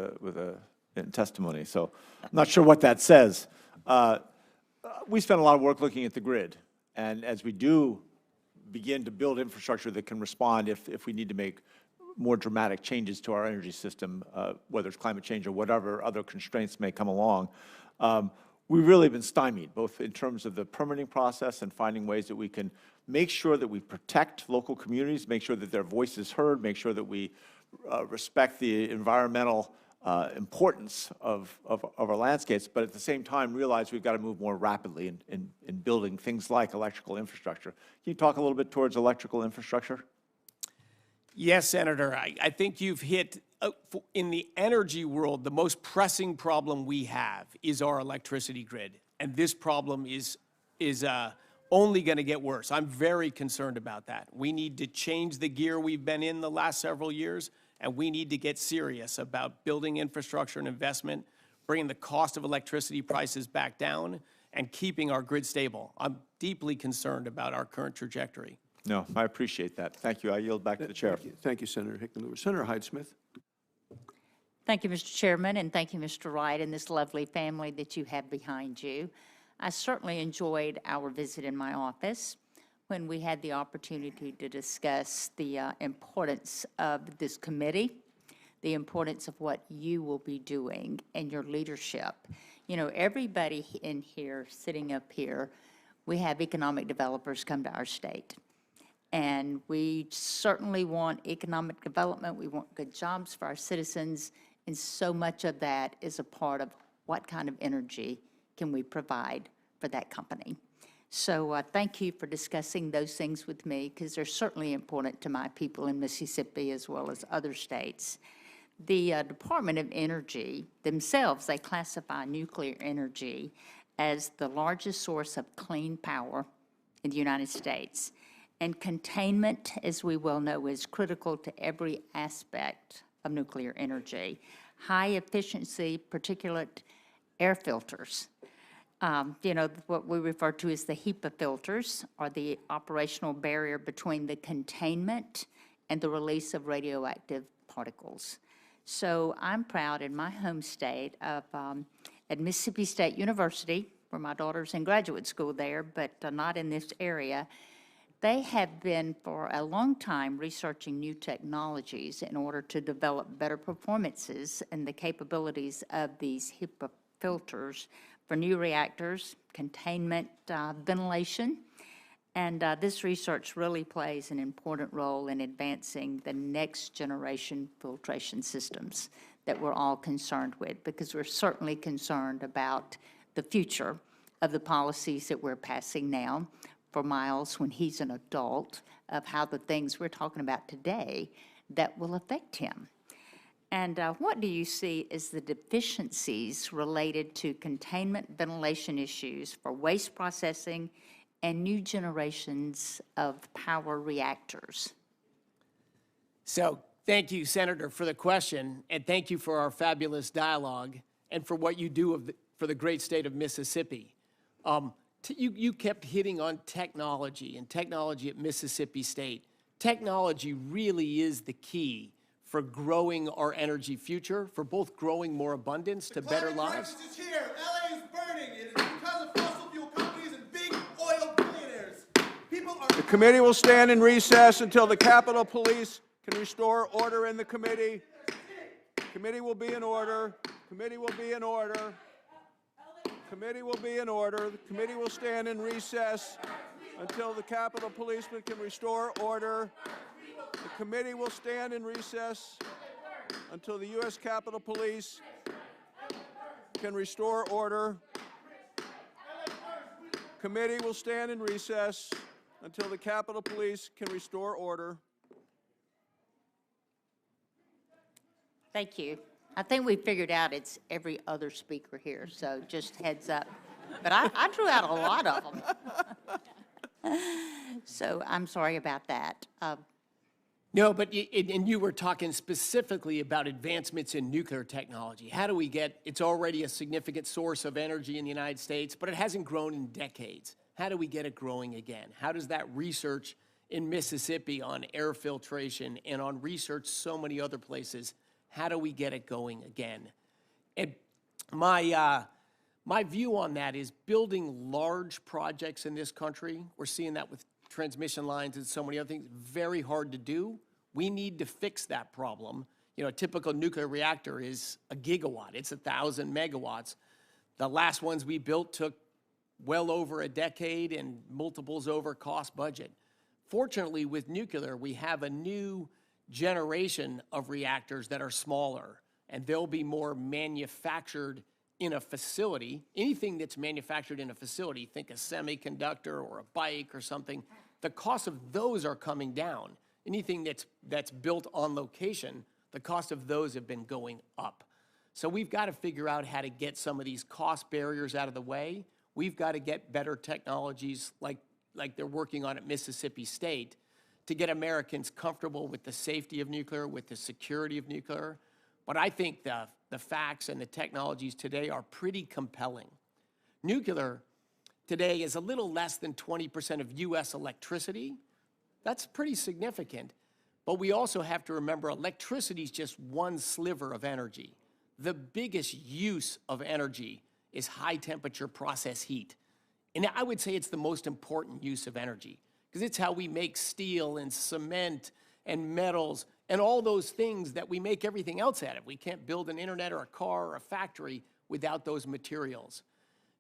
in testimony. So I'm not sure what that says. We spent a lot of work looking at the grid, and as we do begin to build infrastructure that can respond if we need to make more dramatic changes to our energy system, whether it's climate change or whatever other constraints may come along, we've really been stymied, both in terms of the permitting process and finding ways that we can make sure that we protect local communities, make sure that their voice is heard, make sure that we respect the environmental importance of our landscapes, but at the same time realize we've got to move more rapidly in building things like electrical infrastructure. Can you talk a little bit towards electrical infrastructure? Yes, Senator. I think you've hit, in the energy world, the most pressing problem we have is our electricity grid. And this problem is only going to get worse. I'm very concerned about that. We need to change the gear we've been in the last several years, and we need to get serious about building infrastructure and investment, bringing the cost of electricity prices back down, and keeping our grid stable. I'm deeply concerned about our current trajectory. No, I appreciate that. Thank you. I yield back to the chair. Thank you, Senator Hickenlooper. Senator Hyde-Smith. Thank you, Mr. Chairman, and thank you, Mr. Wright, and this lovely family that you have behind you. I certainly enjoyed our visit in my office. when we had the opportunity to discuss the importance of this committee, the importance of what you will be doing and your leadership. You know, everybody in here, sitting up here, we have economic developers come to our state. And we certainly want economic development. We want good jobs for our citizens. And so much of that is a part of what kind of energy can we provide for that company. So thank you for discussing those things with me, because they're certainly important to my people in Mississippi as well as other states. The Department of Energy themselves, they classify nuclear energy as the largest source of clean power in the United States. And containment, as we well know, is critical to every aspect of nuclear energy. High-efficiency particulate air filters, you know, what we refer to as the HEPA filters, are the operational barrier between the containment and the release of radioactive particles. So I'm proud in my home state of, at Mississippi State University, where my daughter's in graduate school there, but not in this area. They have been for a long time researching new technologies in order to develop better performances and the capabilities of these HEPA filters for new reactors, containment, ventilation. And this research really plays an important role in advancing the next generation filtration systems that we're all concerned with, because we're certainly concerned about the future of the policies that we're passing now for Miles when he's an adult, of how the things we're talking about today that will affect him. And what do you see as the deficiencies related to containment ventilation issues for waste processing and new generations of power reactors? So thank you, Senator, for the question, and thank you for our fabulous dialogue and for what you do for the great state of Mississippi. You kept hitting on technology and technology at Mississippi State. Technology really is the key for growing our energy future, for both growing more abundance to better lives. The climate crisis is here. LA is burning. It is because of fossil fuel companies and big oil billionaires. People are... The committee will stand in recess until the Capitol Police can restore order in the committee. Committee will be in order. Committee will be in order. Committee will be in order. The committee will stand in recess until the Capitol Policeman can restore order. The committee will stand in recess until the U.S. Capitol Police can restore order. Committee will stand in recess until the Capitol Police can restore order. Thank you. I think we figured out it's every other speaker here, so just heads up. But I drew out a lot of them. So I'm sorry about that. No, but you were talking specifically about advancements in nuclear technology. How do we get, it's already a significant source of energy in the United States, but it hasn't grown in decades. How do we get it growing again? How does that research in Mississippi on air filtration and on research so many other places, how do we get it going again? And my view on that is building large projects in this country. We're seeing that with transmission lines and so many other things, very hard to do. We need to fix that problem. You know, a typical nuclear reactor is a gigawatt. It's 1,000 megawatts. The last ones we built took well over a decade and multiples over cost budget. Fortunately, with nuclear, we have a new generation of reactors that are smaller, and they'll be more manufactured in a facility. Anything that's manufactured in a facility, think a semiconductor or a bike or something, the cost of those are coming down. Anything that's built on location, the cost of those have been going up. So we've got to figure out how to get some of these cost barriers out of the way. We've got to get better technologies like they're working on at Mississippi State to get Americans comfortable with the safety of nuclear, with the security of nuclear. But I think the facts and the technologies today are pretty compelling. Nuclear today is a little less than 20% of U.S. electricity. That's pretty significant. But we also have to remember electricity is just one sliver of energy. The biggest use of energy is high temperature process heat. And I would say it's the most important use of energy, because it's how we make steel and cement and metals and all those things that we make everything else out of. We can't build an internet or a car or a factory without those materials.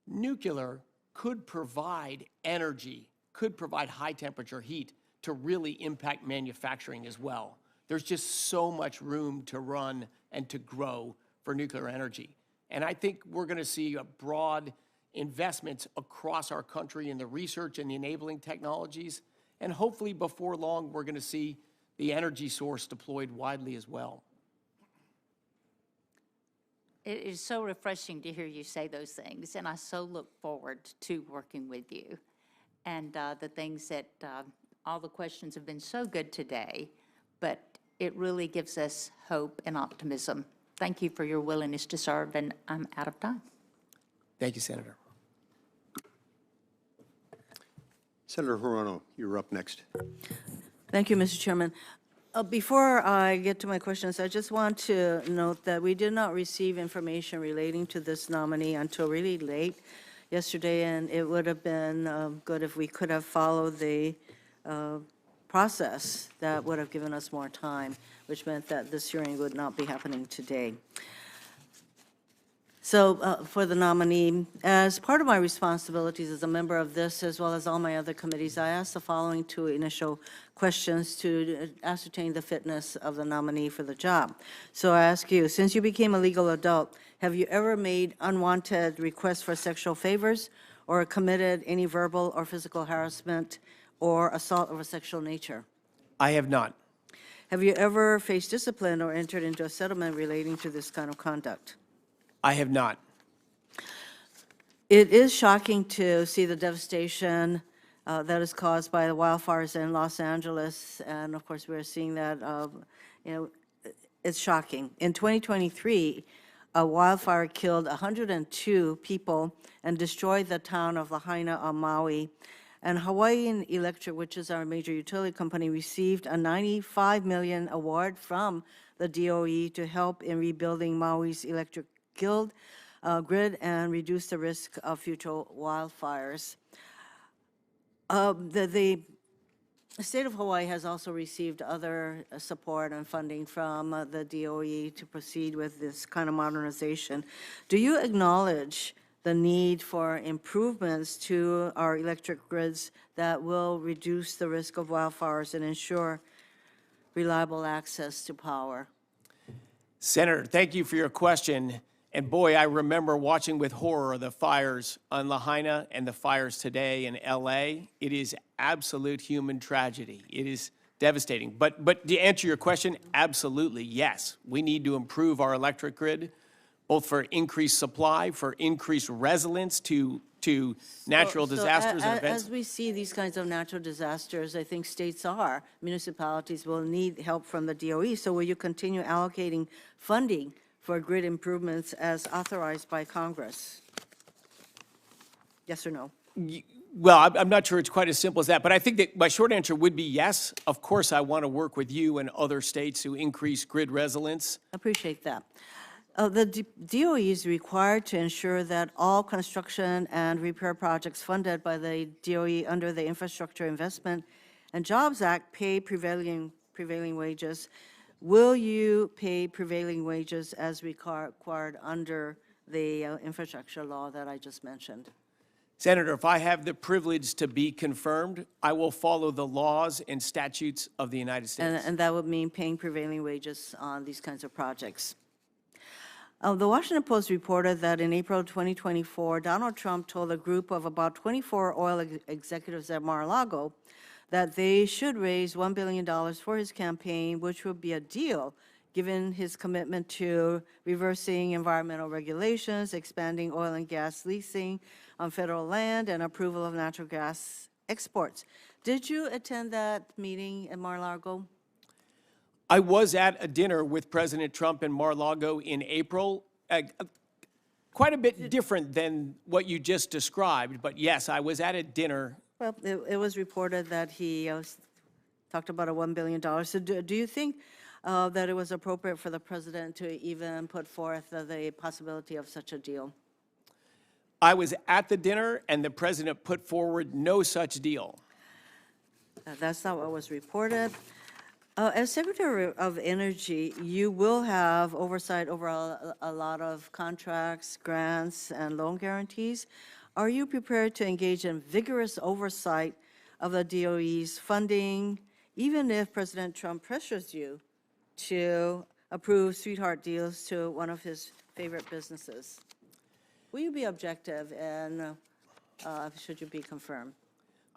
Nuclear could provide energy, could provide high temperature heat to really impact manufacturing as well. There's just so much room to run and to grow for nuclear energy. And I think we're going to see a broad investments across our country in the research and the enabling technologies. And hopefully before long, we're going to see the energy source deployed widely as well. It is so refreshing to hear you say those things, and I so look forward to working with you. And the things that, all the questions have been so good today, but it really gives us hope and optimism. Thank you for your willingness to serve, and I'm out of time. Thank you, Senator. Senator Hirono, you're up next. Thank you, Mr. Chairman. Before I get to my questions, I just want to note that we did not receive information relating to this nominee until really late yesterday, and it would have been good if we could have followed the process that would have given us more time, which meant that this hearing would not be happening today. So for the nominee, as part of my responsibilities as a member of this, as well as all my other committees, I asked the following two initial questions to ascertain the fitness of the nominee for the job. So I ask you, since you became a legal adult, have you ever made unwanted requests for sexual favors or committed any verbal or physical harassment or assault of a sexual nature? I have not. Have you ever faced discipline or entered into a settlement relating to this kind of conduct? I have not. It is shocking to see the devastation that is caused by the wildfires in Los Angeles, and of course, we're seeing that, it's shocking. In 2023, a wildfire killed 102 people and destroyed the town of Lahaina on Maui. And Hawaiian Electric, which is our major utility company, received a $95 million award from the DOE to help in rebuilding Maui's electric grid and reduce the risk of future wildfires. The state of Hawaii has also received other support and funding from the DOE to proceed with this kind of modernization. Do you acknowledge the need for improvements to our electric grids that will reduce the risk of wildfires and ensure reliable access to power? Senator, thank you for your question. And boy, I remember watching with horror the fires on Lahaina and the fires today in LA. It is absolute human tragedy. It is devastating. But to answer your question, absolutely, yes. We need to improve our electric grid, both for increased supply, for increased resilience to natural disasters and events. As we see these kinds of natural disasters, I think municipalities will need help from the DOE. So will you continue allocating funding for grid improvements as authorized by Congress? Yes or no? Well, I'm not sure it's quite as simple as that, but I think that my short answer would be yes. Of course, I want to work with you and other states to increase grid resilience. Appreciate that. The DOE is required to ensure that all construction and repair projects funded by the DOE under the Infrastructure Investment and Jobs Act pay prevailing wages. Will you pay prevailing wages as required under the infrastructure law that I just mentioned? Senator, if I have the privilege to be confirmed, I will follow the laws and statutes of the United States. And that would mean paying prevailing wages on these kinds of projects. The Washington Post reported that in April 2024, Donald Trump told a group of about 24 oil executives at Mar-a-Lago that they should raise $1 billion for his campaign, which would be a deal given his commitment to reversing environmental regulations, expanding oil and gas leasing on federal land, and approval of natural gas exports. Did you attend that meeting in Mar-a-Lago? I was at a dinner with President Trump in Mar-a-Lago in April, quite a bit different than what you just described, but yes, I was at a dinner. Well, it was reported that he talked about a $1 billion. So do you think that it was appropriate for the president to even put forth the possibility of such a deal? I was at the dinner, and the president put forward no such deal. That's not what was reported. As Secretary of Energy, you will have oversight over a lot of contracts, grants, and loan guarantees. Are you prepared to engage in vigorous oversight of the DOE's funding, even if President Trump pressures you to approve sweetheart deals to one of his favorite businesses? Will you be objective, and should you be confirmed?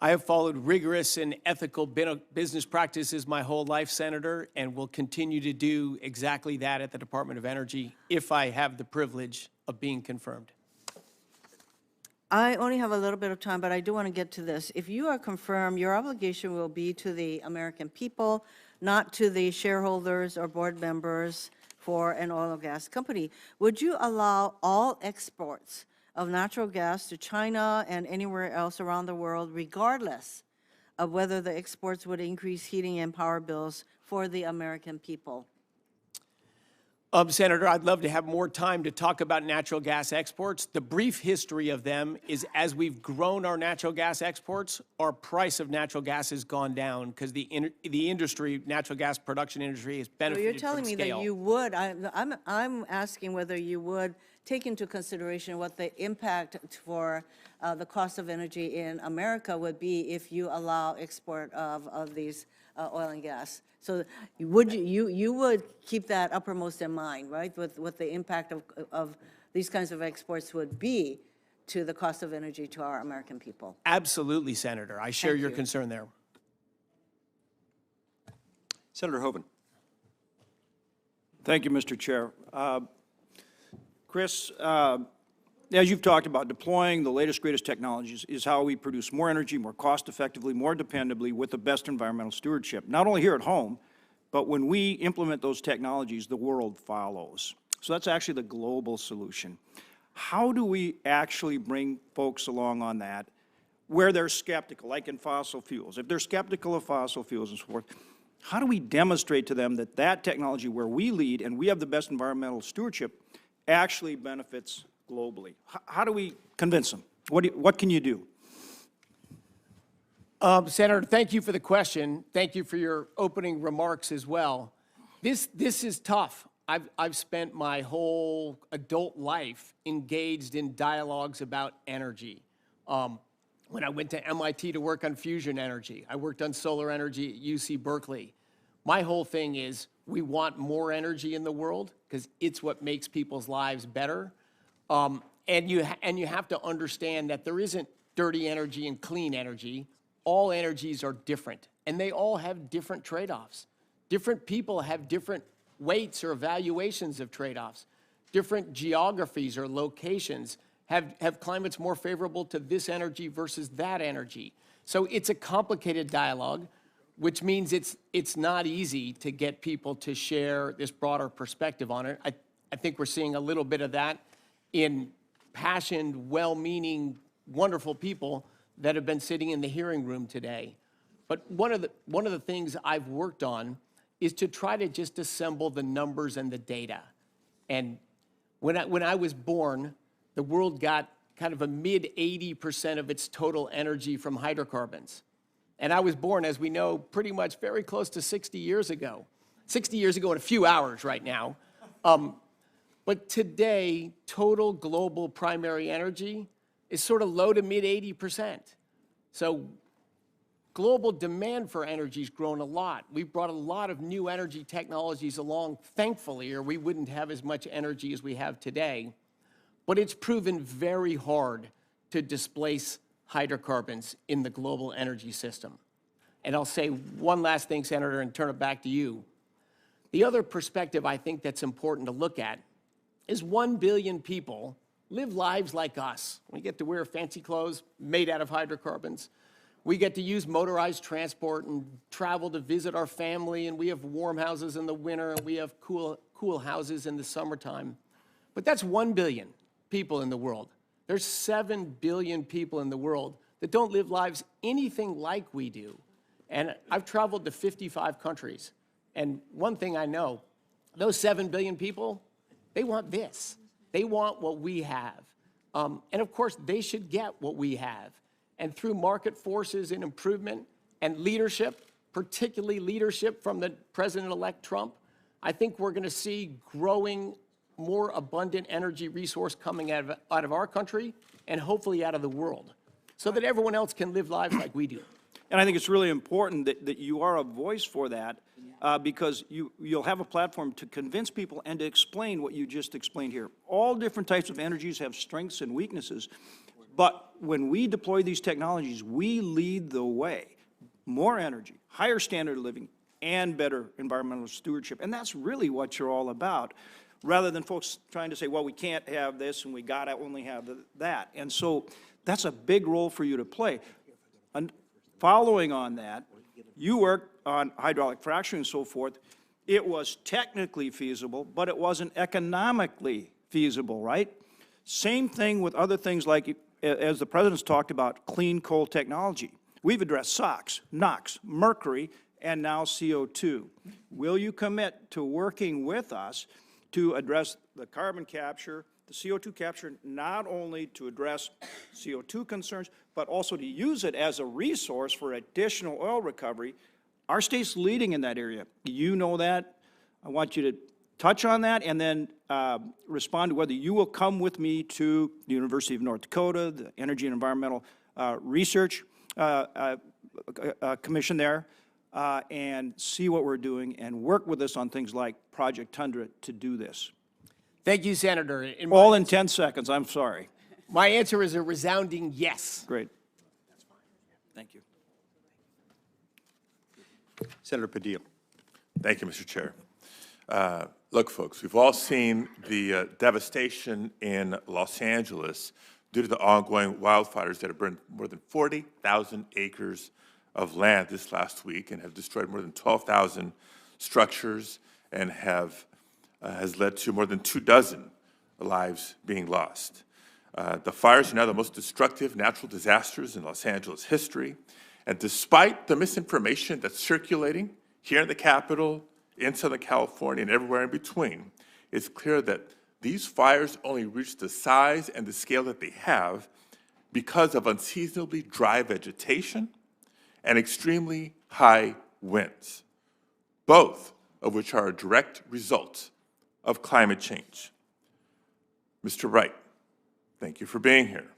I have followed rigorous and ethical business practices my whole life, Senator, and will continue to do exactly that at the Department of Energy if I have the privilege of being confirmed. I only have a little bit of time, but I do want to get to this. If you are confirmed, your obligation will be to the American people, not to the shareholders or board members for an oil and gas company. Would you allow all exports of natural gas to China and anywhere else around the world, regardless of whether the exports would increase heating and power bills for the American people? Senator, I'd love to have more time to talk about natural gas exports. The brief history of them is as we've grown our natural gas exports, our price of natural gas has gone down because the industry, natural gas production industry, has So benefited you're from telling me scale. that you would, I'm asking whether you would take into consideration what the impact for the cost of energy in America would be if you allow export of these oil and gas. So would you would keep that uppermost in mind, right? With what the impact of these kinds of exports would be to the cost of energy to our American people? Absolutely, Senator. I share Thank your you. concern there. Senator Hoeven. Thank you, Mr. Chair. Chris, as you've talked about, deploying the latest, greatest technologies is how we produce more energy, more cost-effectively, more dependably, with the best environmental stewardship, not only here at home, but when we implement those technologies, the world follows. So that's actually the global solution. How do we actually bring folks along on that where they're skeptical, like in fossil fuels? If they're skeptical of fossil fuels and so forth, how do we demonstrate to them that that technology where we lead and we have the best environmental stewardship actually benefits globally? How do we convince them? What can you do? Senator, thank you for the question. Thank you for your opening remarks as well. This is tough. I've spent my whole adult life engaged in dialogues about energy. When I went to MIT to work on fusion energy, I worked on solar energy at UC Berkeley. My whole thing is we want more energy in the world because it's what makes people's lives better. And you have to understand that there isn't dirty energy and clean energy. All energies are different, and they all have different trade-offs. Different people have different weights or evaluations of trade-offs. Different geographies or locations have climates more favorable to this energy versus that energy. So it's a complicated dialogue, which means it's not easy to get people to share this broader perspective on it. I think we're seeing a little bit of that in passionate, well-meaning, wonderful people that have been sitting in the hearing room today. But one of the things I've worked on is to try to just assemble the numbers and the data. And when I was born, the world got kind of a mid-80% of its total energy from hydrocarbons. And I was born, as we know, pretty much very close to 60 years ago. 60 years ago in a few hours right now. But today, total global primary energy is sort of low to mid 80%. So global demand for energy has grown a lot. We've brought a lot of new energy technologies along, thankfully, or we wouldn't have as much energy as we have today. But it's proven very hard to displace hydrocarbons in the global energy system. And I'll say one last thing, Senator, and turn it back to you. The other perspective I think that's important to look at is 1 billion people live lives like us. We get to wear fancy clothes made out of hydrocarbons. We get to use motorized transport and travel to visit our family, and we have warm houses in the winter, and we have cool houses in the summertime. But that's 1 billion people in the world. There's 7 billion people in the world that don't live lives anything like we do. And I've traveled to 55 countries. And one thing I know, those 7 billion people, they want this. They want what we have. And of course, they should get what we have. And through market forces and improvement, and leadership, particularly leadership from the President-elect Trump, I think we're going to see growing more abundant energy resource coming out of our country and hopefully out of the world, so that everyone else can live lives like we do. And I think it's really important that you are a voice for that, because you'll have a platform to convince people and to explain what you just explained here. All different types of energies have strengths and weaknesses, but when we deploy these technologies, we lead the way. More energy, higher standard of living, and better environmental stewardship. And that's really what you're all about, rather than folks trying to say, well, we can't have this and we gotta only have that. And so that's a big role for you to play. And following on that, you worked on hydraulic fracturing and so forth. It was technically feasible, but it wasn't economically feasible, right? Same thing with other things like, as the President's talked about, clean coal technology. We've addressed SOx, NOx, mercury, and now CO2. Will you commit to working with us to address the carbon capture, the CO2 capture, not only to address CO2 concerns, but also to use it as a resource for additional oil recovery? Our state's leading in that area. You know that. I want you to touch on that and then respond to whether you will come with me to the University of North Dakota, the Energy and Environmental Research Commission there, and see what we're doing and work with us on things like Project Tundra to do this. Thank you, Senator. All in 10 seconds, I'm sorry. My answer is a resounding yes. Great. Thank you. Senator Padilla. Thank you, Mr. Chair. Look, folks, we've all seen the devastation in Los Angeles due to the ongoing wildfires that have burned more than 40,000 acres of land this last week and have destroyed more than 12,000 structures and has led to more than 24 lives being lost. The fires are now the most destructive natural disasters in Los Angeles history. And despite the misinformation that's circulating here in the Capitol, in Southern California, and everywhere in between, it's clear that these fires only reach the size and the scale that they have because of unseasonably dry vegetation and extremely high winds, both of which are a direct result of climate change. Mr. Wright, thank you for being here.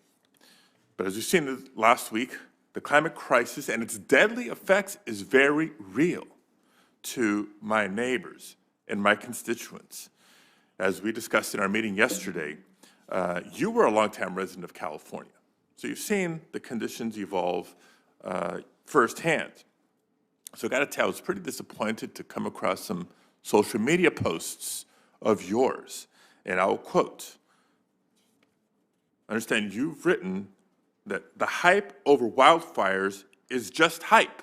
But as we've seen last week, the climate crisis and its deadly effects is very real to my neighbors and my constituents. As we discussed in our meeting yesterday, you were a longtime resident of California, so you've seen the conditions evolve firsthand. So I got to tell, I was pretty disappointed to come across some social media posts of yours, and I'll quote. Understand, you've written that the hype over wildfires is just hype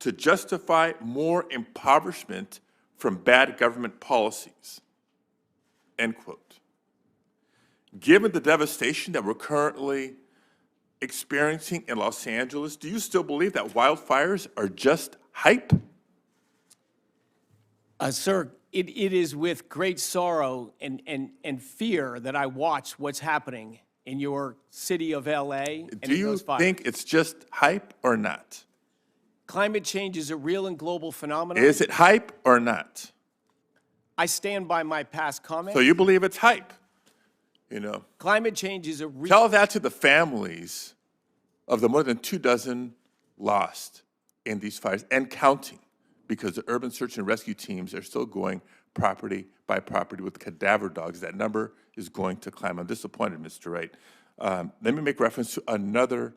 to justify more impoverishment from bad government policies, end quote. Given the devastation that we're currently experiencing in Los Angeles, do you still believe that wildfires are just hype? Sir, it is with great sorrow and fear that I watch what's happening in your city of L.A. and Do you think it's just hype or not? Climate change is a real and global phenomenon. Is it hype or not? I stand by my past comments. So you believe it's hype, you know? Climate change is a real... Tell that to the families of the more than 24 lost in these fires and counting, because the urban search and rescue teams are still going property by property with cadaver dogs. That number is going to climb. I'm disappointed, Mr. Wright. Let me make reference to another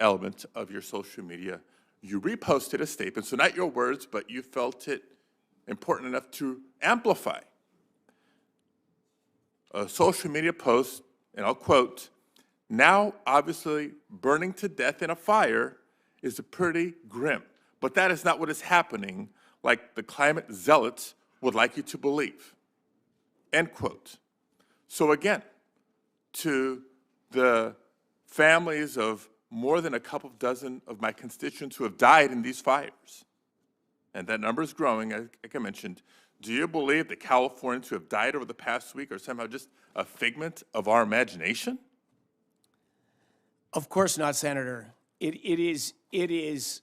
element of your social media. You reposted a statement, so not your words, but you felt it important enough to amplify. A social media post, and I'll quote, "Now obviously burning to death in a fire is pretty grim, but that is not what is happening like the climate zealots would like you to believe," end quote. So again, to the families of more than a couple of dozen of my constituents who have died in these fires, and that number is growing, like I mentioned, do you believe that Californians who have died over the past week are somehow just a figment of our imagination? Of course not, Senator. It is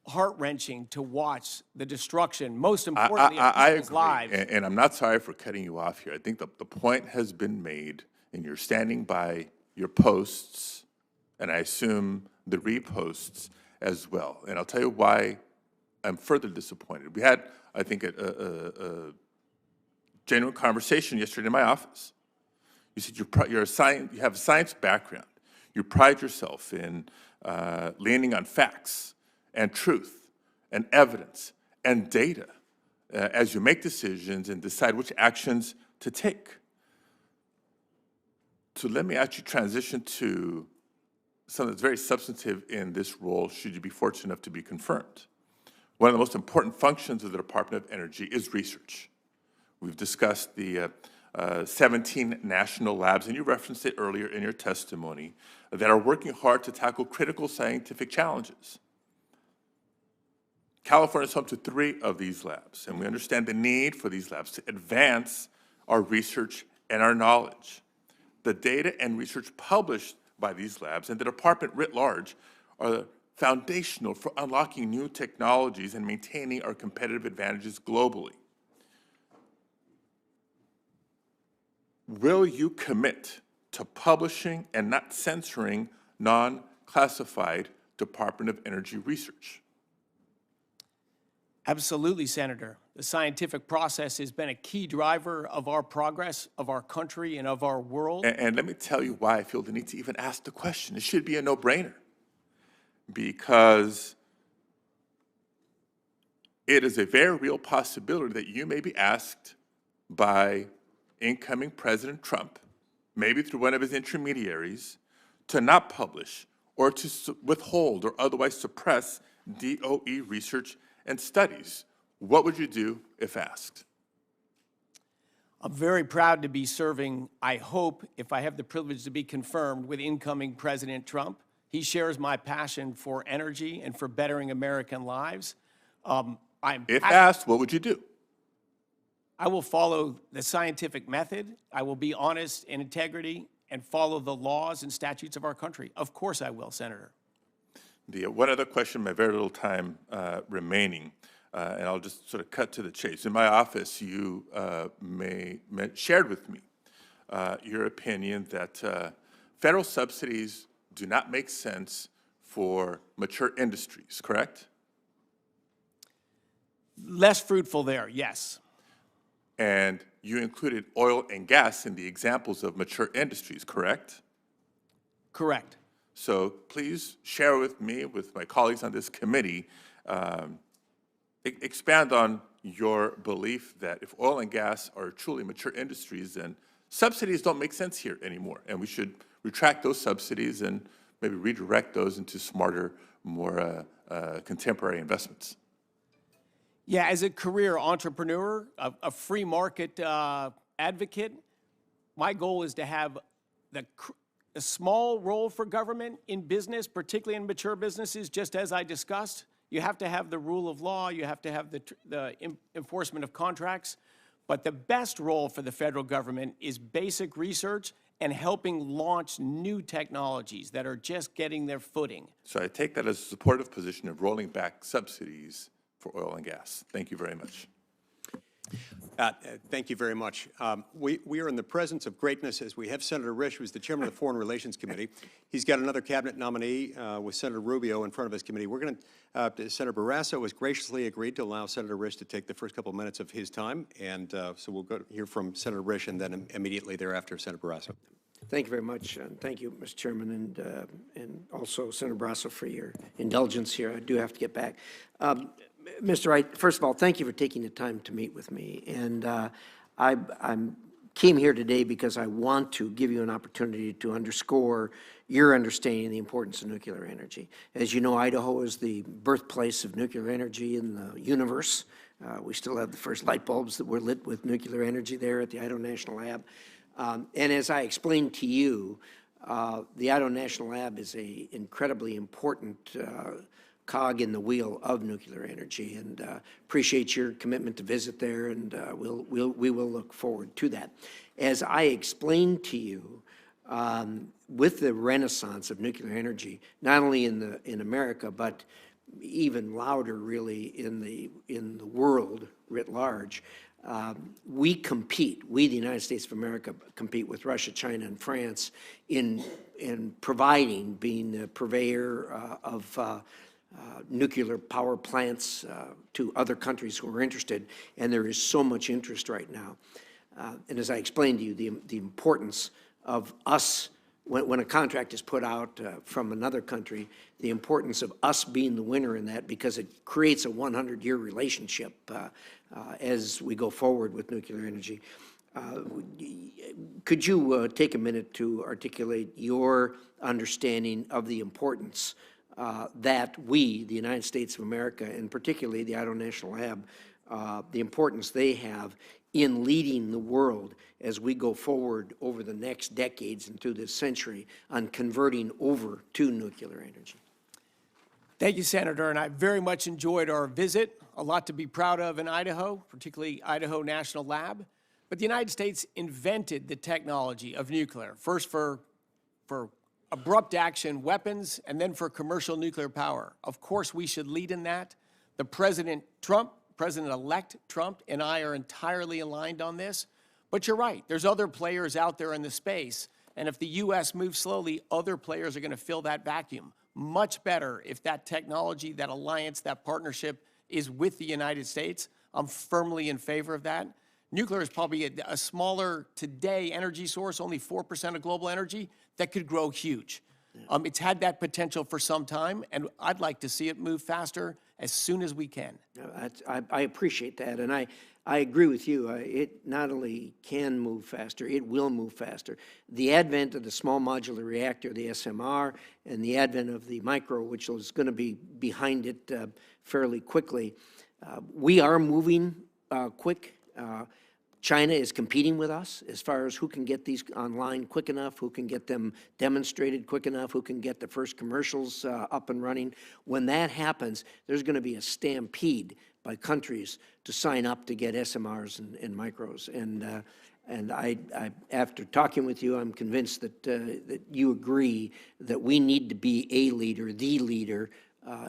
heart-wrenching to watch the destruction, most importantly, of I people's agree, lives. and I'm not sorry for cutting you off here. I think the point has been made, and you're standing by your posts, and I assume the reposts as well. And I'll tell you why I'm further disappointed. We had, I think, a genuine conversation yesterday in my office. You said you have a science background. You pride yourself in leaning on facts and truth and evidence and data as you make decisions and decide which actions to take. So let me actually transition to something that's very substantive in this role, should you be fortunate enough to be confirmed. One of the most important functions of the Department of Energy is research. We've discussed the 17 national labs, and you referenced it earlier in your testimony, that are working hard to tackle critical scientific challenges. California is home to 3 of these labs, and we understand the need for these labs to advance our research and our knowledge. The data and research published by these labs and the department writ large are foundational for unlocking new technologies and maintaining our competitive advantages globally. Will you commit to publishing and not censoring non-classified Department of Energy research? Absolutely, Senator. The scientific process has been a key driver of our progress, of our country, and of our world. And let me tell you why I feel the need to even ask the question. It should be a no-brainer, because it is a very real possibility that you may be asked by incoming President Trump, maybe through one of his intermediaries, to not publish or to withhold or otherwise suppress DOE research and studies. What would you do if asked? I'm very proud to be serving, I hope, if I have the privilege to be confirmed, with incoming President Trump. He shares my passion for energy and for bettering American lives. If asked, what would you do? I will follow the scientific method. I will be honest in integrity and follow the laws and statutes of our country. Of course I will, Senator. One other question, my very little time remaining, and I'll just sort of cut to the chase. In my office, you shared with me your opinion that federal subsidies do not make sense for mature industries, correct? Less fruitful there, yes. And you included oil and gas in the examples of mature industries, correct? Correct. So please share with me, with my colleagues on this committee, expand on your belief that if oil and gas are truly mature industries, then subsidies don't make sense here anymore, and we should retract those subsidies and maybe redirect those into smarter, more contemporary investments. Yeah, as a career entrepreneur, a free market advocate, my goal is to have a small role for government in business, particularly in mature businesses, just as I discussed. You have to have the rule of law, you have to have the enforcement of contracts, but the best role for the federal government is basic research and helping launch new technologies that are just getting their footing. So I take that as a supportive position of rolling back subsidies for oil and gas. Thank you very much. Thank you very much. We are in the presence of greatness as we have Senator Risch, who's the chairman of the Foreign Relations Committee. He's got another cabinet nominee with Senator Rubio in front of his committee. We're going to, Senator Barrasso has graciously agreed to allow Senator Risch to take the first couple of minutes of his time. And so we'll go hear from Senator Risch and then immediately thereafter, Senator Barrasso. Thank you very much, and thank you, Mr. Chairman, and also Senator Barrasso for your indulgence here. I do have to get back. Mr. Wright, first of all, thank you for taking the time to meet with me. And I came here today because I want to give you an opportunity to underscore your understanding of the importance of nuclear energy. As you know, Idaho is the birthplace of nuclear energy in the universe. We still have the first light bulbs that were lit with nuclear energy there at the Idaho National Lab. And as I explained to you, the Idaho National Lab is an incredibly important cog in the wheel of nuclear energy, and appreciate your commitment to visit there, and we will look forward to that. As I explained to you, with the renaissance of nuclear energy, not only in America, but even louder, really, in the world writ large. We compete, we, the United States of America, compete with Russia, China, and France in providing, being the purveyor of nuclear power plants to other countries who are interested, and there is so much interest right now. And as I explained to you, the importance of us, when a contract is put out from another country, the importance of us being the winner in that, because it creates a 100-year relationship as we go forward with nuclear energy. Could you take a minute to articulate your understanding of the importance that we, the United States of America, and particularly the Idaho National Lab, the importance they have in leading the world as we go forward over the next decades and through this century on converting over to nuclear energy? Thank you, Senator, and I very much enjoyed our visit. A lot to be proud of in Idaho, particularly Idaho National Lab. But the United States invented the technology of nuclear, first for abrupt action weapons and then for commercial nuclear power. Of course, we should lead in that. The President-elect Trump and I are entirely aligned on this. But you're right, there's other players out there in the space, and if the U.S. moves slowly, other players are going to fill that vacuum. Much better if that technology, that alliance, that partnership is with the United States. I'm firmly in favor of that. Nuclear is probably a smaller today energy source, only 4% of global energy, that could grow huge. It's had that potential for some time, and I'd like to see it move faster as soon as we can. I appreciate that, and I agree with you. It not only can move faster, it will move faster. The advent of the small modular reactor, the SMR, and the advent of the micro, which is going to be behind it fairly quickly, we are moving quick. China is competing with us as far as who can get these online quick enough, who can get them demonstrated quick enough, who can get the first commercials up and running. When that happens, there's going to be a stampede by countries to sign up to get SMRs and micros. And I, after talking with you, I'm convinced that you agree that we need to be a leader, the leader,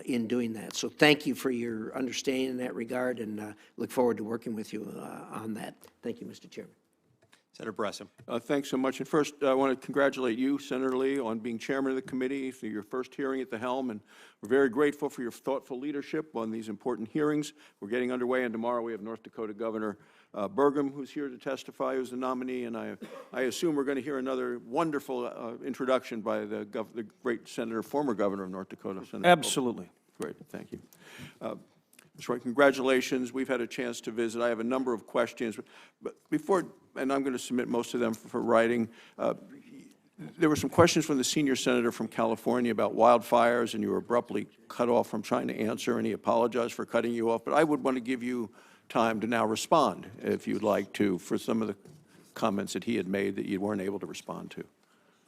in doing that. So thank you for your understanding in that regard, and look forward to working with you on that. Thank you, Mr. Chairman. Senator Bressam. Thanks so much. And first, I want to congratulate you, Senator Lee, on being chairman of the committee for your first hearing at the helm. And we're very grateful for your thoughtful leadership on these important hearings. We're getting underway, and tomorrow we have North Dakota Governor Burgum, who's here to testify, who's the nominee. And I assume we're going to hear another wonderful introduction by the great Senator, former Governor of North Dakota. Senator Absolutely. Great. Thank you. Mr. Wright, congratulations. We've had a chance to visit. I have a number of questions. But before, and I'm going to submit most of them for writing, there were some questions from the senior senator from California about wildfires, and you were abruptly cut off from trying to answer, and he apologized for cutting you off. But I would want to give you time to now respond, if you'd like to, for some of the comments that he had made that you weren't able to respond to.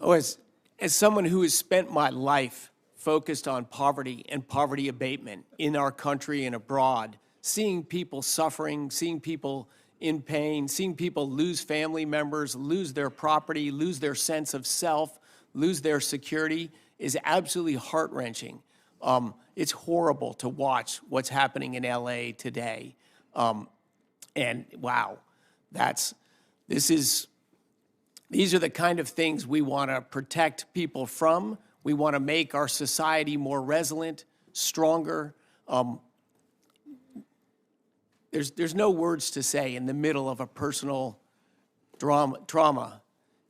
Oh, as someone who has spent my life focused on poverty and poverty abatement in our country and abroad, seeing people suffering, seeing people in pain, seeing people lose family members, lose their property, lose their sense of self, lose their security is absolutely heart-wrenching. It's horrible to watch what's happening in LA today. And wow, these are the kind of things we want to protect people from. We want to make our society more resilient, stronger. There's no words to say in the middle of a personal trauma,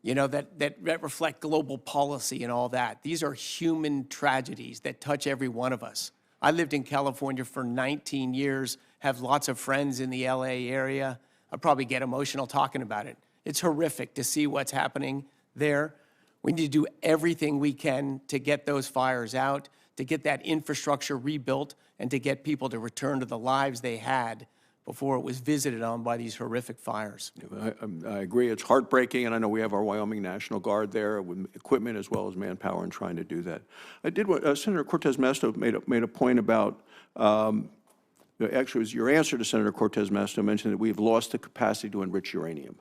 you know, that reflect global policy and all that. These are human tragedies that touch every one of us. I lived in California for 19 years, have lots of friends in the LA area. I probably get emotional talking about it. It's horrific to see what's happening there. We need to do everything we can to get those fires out, to get that infrastructure rebuilt, and to get people to return to the lives they had before it was visited on by these horrific fires. I agree. It's heartbreaking, and I know we have our Wyoming National Guard there with equipment as well as manpower in trying to do that. I did what Senator Cortez Masto made a point about. Actually, it was your answer to Senator Cortez Masto mentioned that we've lost the capacity to enrich uranium.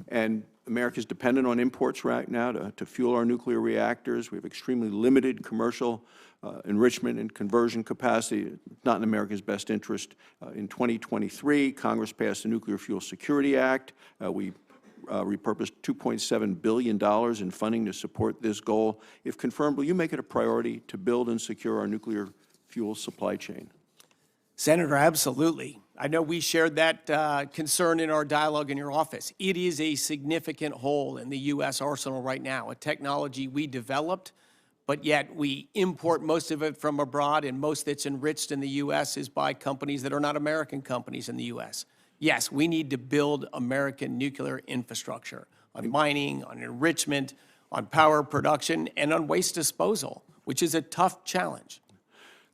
And America's dependent on imports right now to fuel our nuclear reactors. We have extremely limited commercial enrichment and conversion capacity, not in America's best interest. In 2023, Congress passed the Nuclear Fuel Security Act. We repurposed $2.7 billion in funding to support this goal. If confirmed, will you make it a priority to build and secure our nuclear fuel supply chain? Senator, absolutely. I know we shared that concern in our dialogue in your office. It is a significant hole in the U.S. arsenal right now, a technology we developed, but yet we import most of it from abroad, and most that's enriched in the U.S. is by companies that are not American companies in the U.S. Yes, we need to build American nuclear infrastructure on mining, on enrichment, on power production, and on waste disposal, which is a tough challenge.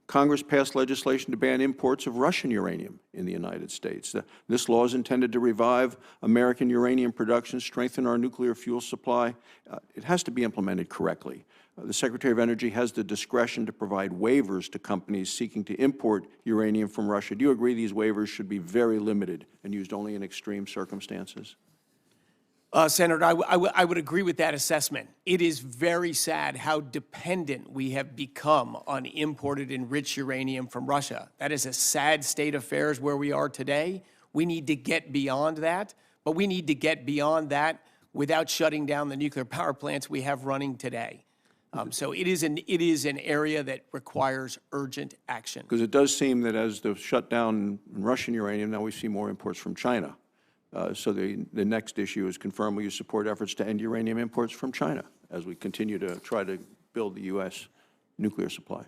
Congress passed legislation to ban imports of Russian uranium in the United States. This law is intended to revive American uranium production, strengthen our nuclear fuel supply. It has to be implemented correctly. The Secretary of Energy has the discretion to provide waivers to companies seeking to import uranium from Russia. Do you agree these waivers should be very limited and used only in extreme circumstances? Senator, I would agree with that assessment. It is very sad how dependent we have become on imported enriched uranium from Russia. That is a sad state of affairs where we are today. We need to get beyond that, but we need to get beyond that without shutting down the nuclear power plants we have running today. So it is an area that requires urgent action. Because it does seem that as the shutdown in Russian uranium, now we see more imports from China. So the next issue is confirm will you support efforts to end uranium imports from China as we continue to try to build the U.S. nuclear supply?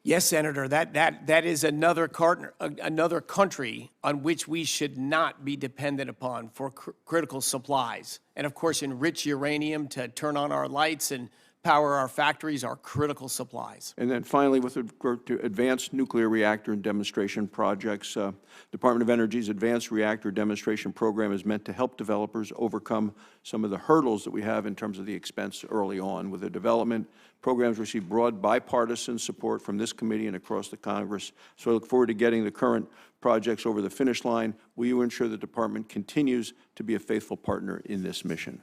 Yes, Senator, that is another country on which we should not be dependent upon for critical supplies. And of course, enriched uranium to turn on our lights and power our factories are critical supplies. And then finally, with regard to advanced nuclear reactor and demonstration projects, Department of Energy's Advanced Reactor Demonstration Program is meant to help developers overcome some of the hurdles that we have in terms of the expense early on. With the development, programs receive broad bipartisan support from this committee and across the Congress. So I look forward to getting the current projects over the finish line. Will you ensure the department continues to be a faithful partner in this mission?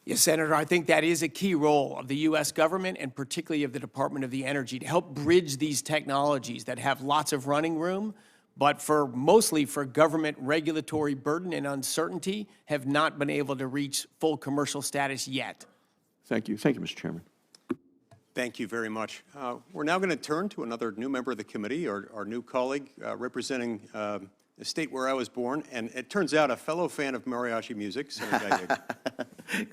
Yes, Senator, I think that is a key role of the U.S. government and particularly of the Department of the Energy to help bridge these technologies that have lots of running room, but mostly for government regulatory burden and uncertainty, have not been able to reach full commercial status yet. Thank you. Thank you, Mr. Chairman. Thank you very much. We're now going to turn to another new member of the committee, our new colleague representing the state where I was born, and it turns out a fellow fan of mariachi music, Senator Gallego.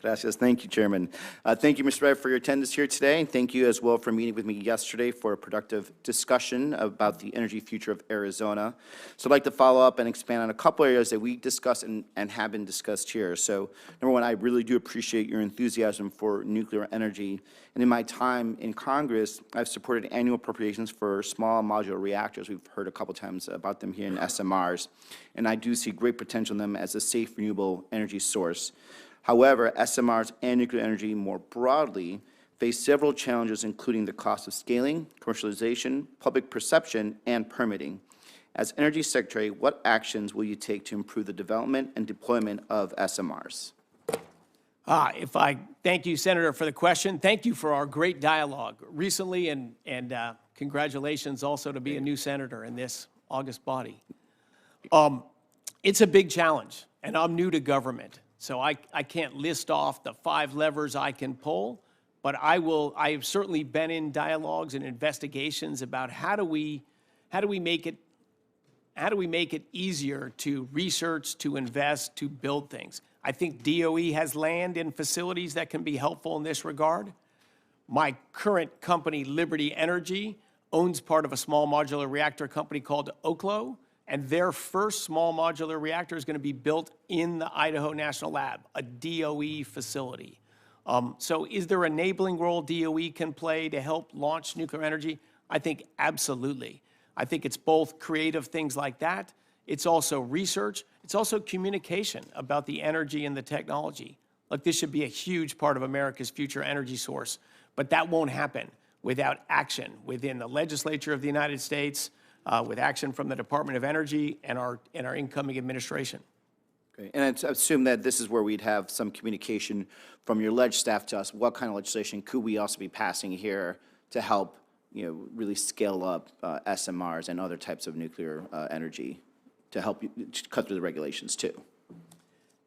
Gracias. Thank you, Chairman. Thank you, Mr. Wright, for your attendance here today, and thank you as well for meeting with me yesterday for a productive discussion about the energy future of Arizona. So I'd like to follow up and expand on a couple areas that we discussed and have been discussed here. So number one, I really do appreciate your enthusiasm for nuclear energy. And in my time in Congress, I've supported annual appropriations for small modular reactors. We've heard a couple times about them here in SMRs. And I do see great potential in them as a safe, renewable energy source. However, SMRs and nuclear energy more broadly face several challenges, including the cost of scaling, commercialization, public perception, and permitting. As Energy Secretary, what actions will you take to improve the development and deployment of SMRs? Thank you, Senator, for the question. Thank you for our great dialogue recently, and congratulations also to be a new senator in this august body. It's a big challenge, and I'm new to government, so I can't list off the 5 levers I can pull, but I've certainly been in dialogues and investigations about how do we make it easier to research, to invest, to build things. I think DOE has land and facilities that can be helpful in this regard. My current company, Liberty Energy, owns part of a small modular reactor company called Oklo, and their first small modular reactor is going to be built in the Idaho National Lab, a DOE facility. So is there an enabling role DOE can play to help launch nuclear energy? I think absolutely. I think it's both creative things like that. It's also research. It's also communication about the energy and the technology. Look, this should be a huge part of America's future energy source, but that won't happen without action within the legislature of the United States, with action from the Department of Energy and our incoming administration. Okay. And I assume that this is where we'd have some communication from your ledge staff to us. What kind of legislation could we also be passing here to help, really scale up SMRs and other types of nuclear energy to help you to cut through the regulations too?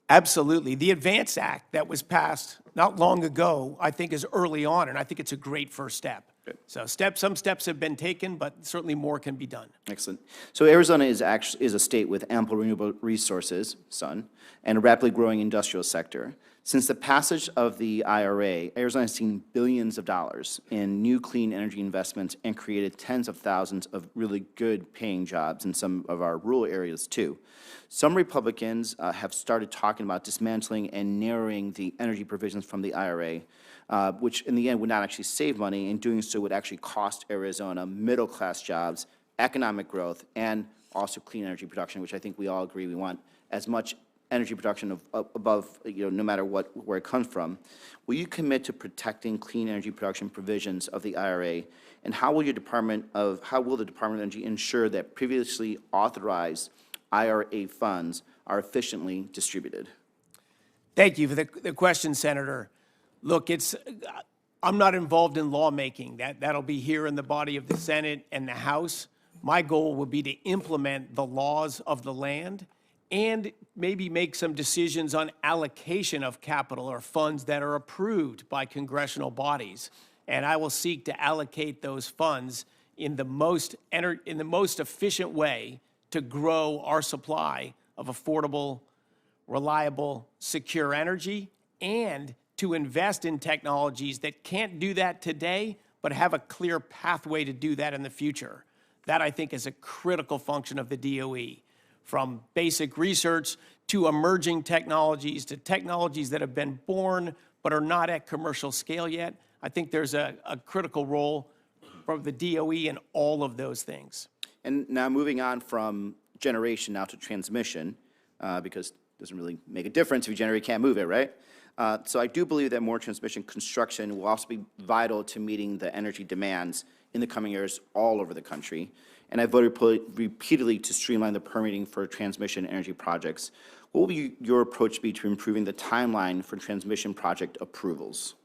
Absolutely. The ADVANCE Act that was passed not long ago, I think is early on, and I think it's a great first step. Good. So some steps have been taken, but certainly more can be done. Excellent. So Arizona is a state with ample renewable resources, sun, and a rapidly growing industrial sector. Since the passage of the IRA, Arizona has seen billions of dollars in new clean energy investments and created tens of thousands of really good paying jobs in some of our rural areas too. Some Republicans have started talking about dismantling and narrowing the energy provisions from the IRA, which in the end would not actually save money, and doing so would actually cost Arizona middle-class jobs, economic growth, and also clean energy production, which I think we all agree we want as much energy production above, no matter where it comes from. Will you commit to protecting clean energy production provisions of the IRA, and how will the Department of Energy ensure that previously authorized IRA funds are efficiently distributed? Thank you for the question, Senator. Look, I'm not involved in lawmaking. That'll be here in the body of the Senate and the House. My goal would be to implement the laws of the land and maybe make some decisions on allocation of capital or funds that are approved by congressional bodies. And I will seek to allocate those funds in the most efficient way to grow our supply of affordable, reliable, secure energy, and to invest in technologies that can't do that today, but have a clear pathway to do that in the future. That, I think, is a critical function of the DOE, from basic research to emerging technologies to technologies that have been born but are not at commercial scale yet. I think there's a critical role for the DOE in all of those things. And now moving on from generation now to transmission, because it doesn't really make a difference if you generate, can't move it, right? So I do believe that more transmission construction will also be vital to meeting the energy demands in the coming years all over the country. And I voted repeatedly to streamline the permitting for transmission energy projects. What will your approach be to improving the timeline for transmission project approvals?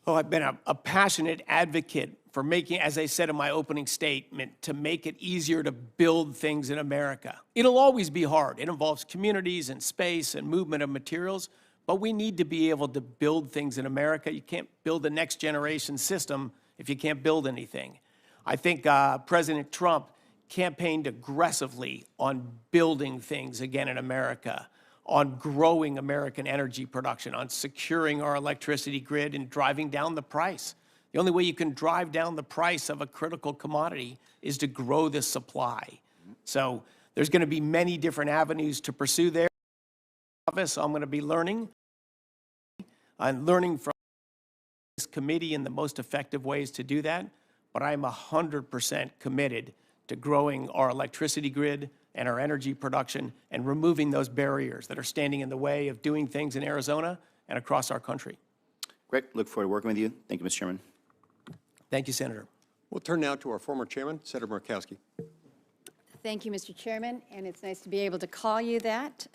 Oh, I've been a passionate advocate for making, as I said in my opening statement, to make it easier to build things in America. It'll always be hard. It involves communities and space and movement of materials, but we need to be able to build things in America. You can't build a next generation system if you can't build anything. I think President Trump campaigned aggressively on building things again in America, on growing American energy production, on securing our electricity grid and driving down the price. The only way you can drive down the price of a critical commodity is to grow the supply. So there's going to be many different avenues to pursue there. So I'm going to be learning. I'm learning from this committee in the most effective ways to do that, but I'm 100% committed to growing our electricity grid and our energy production and removing those barriers that are standing in the way of doing things in Arizona and across our country. Great. Look forward to working with you. Thank you, Mr. Chairman. Thank you, Senator. We'll turn now to our former chairman, Senator Murkowski. Thank you, Mr. Chairman, and it's nice to be able to call you that.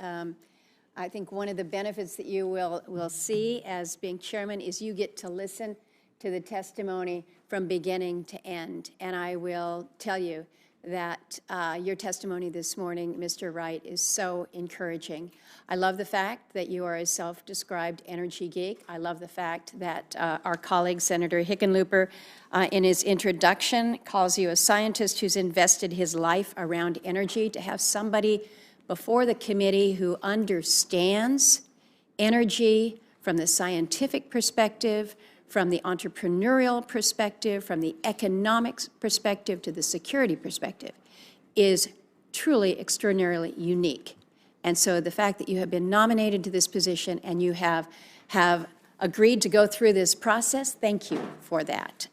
I think one of the benefits that you will see as being chairman is you get to listen to the testimony from beginning to end. And I will tell you that your testimony this morning, Mr. Wright, is so encouraging. I love the fact that you are a self-described energy geek. I love the fact that our colleague, Senator Hickenlooper, in his introduction, calls you a scientist who's invested his life around energy. To have somebody before the committee who understands energy from the scientific perspective, from the entrepreneurial perspective, from the economics perspective to the security perspective, is truly extraordinarily unique. And so the fact that you have been nominated to this position and you have agreed to go through this process, thank you for that.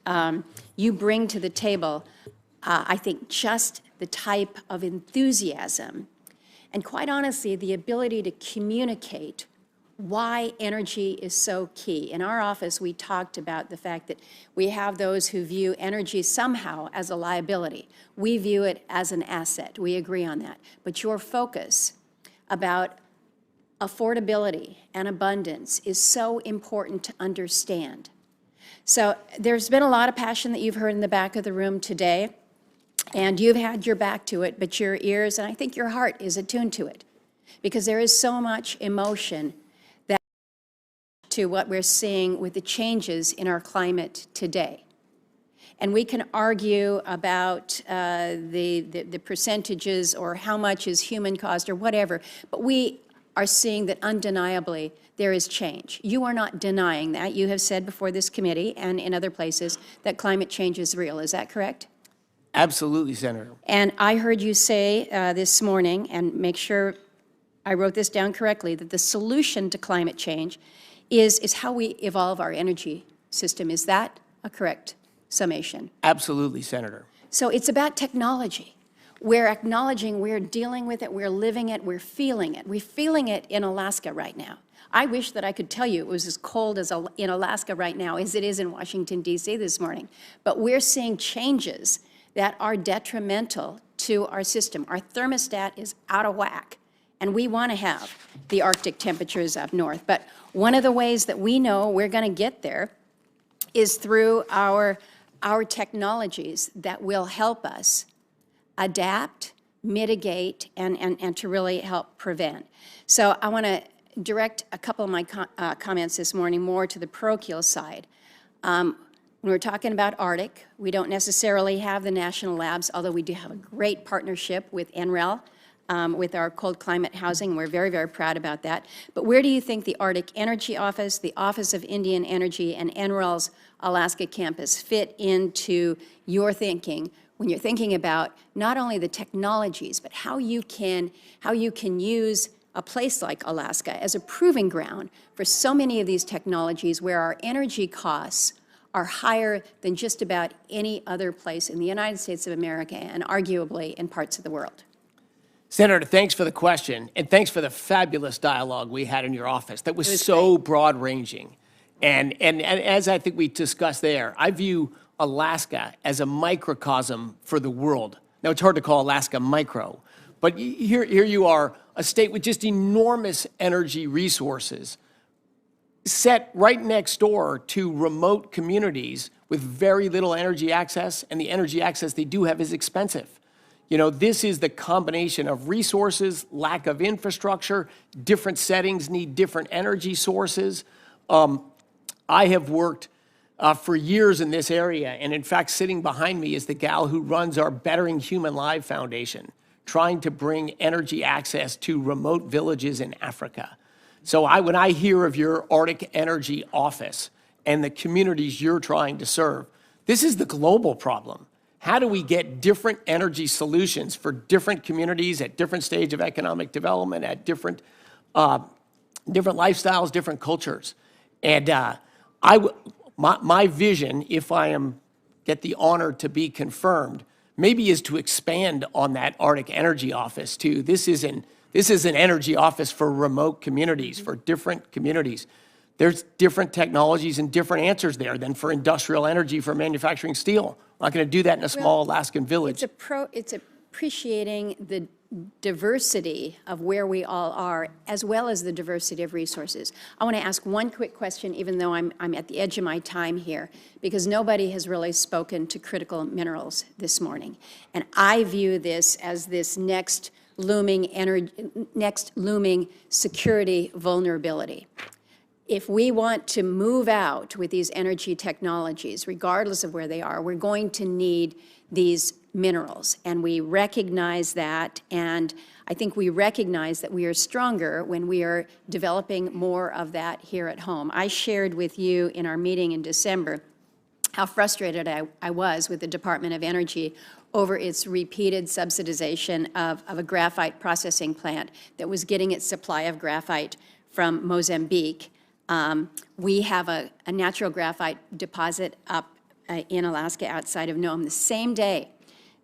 You bring to the table, I think, just the type of enthusiasm and, quite honestly, the ability to communicate why energy is so key. In our office, we talked about the fact that we have those who view energy somehow as a liability. We view it as an asset. We agree on that. But your focus about affordability and abundance is so important to understand. So there's been a lot of passion that you've heard in the back of the room today, and you've had your back to it, but your ears, and I think your heart is attuned to it, because there is so much emotion that to what we're seeing with the changes in our climate today. And we can argue about the percentages or how much is human caused or whatever, but we are seeing that undeniably there is change. You are not denying that. You have said before this committee and in other places that climate change is real. Is that correct? Absolutely, Senator. And I heard you say this morning, and make sure I wrote this down correctly, that the solution to climate change is how we evolve our energy system. Is that a correct summation? Absolutely, Senator. So it's about technology. We're acknowledging, we're dealing with it, we're living it, we're feeling it. We're feeling it in Alaska right now. I wish that I could tell you it was as cold as in Alaska right now as it is in Washington, D.C. this morning. But we're seeing changes that are detrimental to our system. Our thermostat is out of whack, and we want to have the Arctic temperatures up north. But one of the ways that we know we're going to get there is through our technologies that will help us adapt, mitigate, and to really help prevent. So I want to direct a couple of my comments this morning more to the parochial side. When we're talking about Arctic, we don't necessarily have the national labs, although we do have a great partnership with NREL, with our cold climate housing. We're very, very proud about that. But where do you think the Arctic Energy Office, the Office of Indian Energy, and NREL's Alaska campus fit into your thinking when you're thinking about not only the technologies, but how you can use a place like Alaska as a proving ground for so many of these technologies where our energy costs are higher than just about any other place in the United States of America and arguably in parts of the world? Senator, thanks for the question, and thanks for the fabulous dialogue we had in your office. That was so broad-ranging. And as I think we discussed there, I view Alaska as a microcosm for the world. Now, it's hard to call Alaska micro, but here you are, a state with just enormous energy resources set right next door to remote communities with very little energy access, and the energy access they do have is expensive. You know, this is the combination of resources, lack of infrastructure, different settings need different energy sources. I have worked for years in this area, and in fact, sitting behind me is the gal who runs our Bettering Human Lives Foundation, trying to bring energy access to remote villages in Africa. So when I hear of your Arctic Energy Office and the communities you're trying to serve, this is the global problem. How do we get different energy solutions for different communities at different stage of economic development, at different lifestyles, different cultures? And my vision, if I get the honor to be confirmed, maybe is to expand on that Arctic Energy Office too. This is an energy office for remote communities, for different communities. There's different technologies and different answers there than for industrial energy for manufacturing steel. We're not going to do that in a small Alaskan village. It's appreciating the diversity of where we all are, as well as the diversity of resources. I want to ask one quick question, even though I'm at the edge of my time here, because nobody has really spoken to critical minerals this morning. And I view this as this next looming security vulnerability. If we want to move out with these energy technologies, regardless of where they are, we're going to need these minerals. And we recognize that, and I think we recognize that we are stronger when we are developing more of that here at home. I shared with you in our meeting in December how frustrated I was with the Department of Energy over its repeated subsidization of a graphite processing plant that was getting its supply of graphite from Mozambique. We have a natural graphite deposit up in Alaska outside of Nome. The same day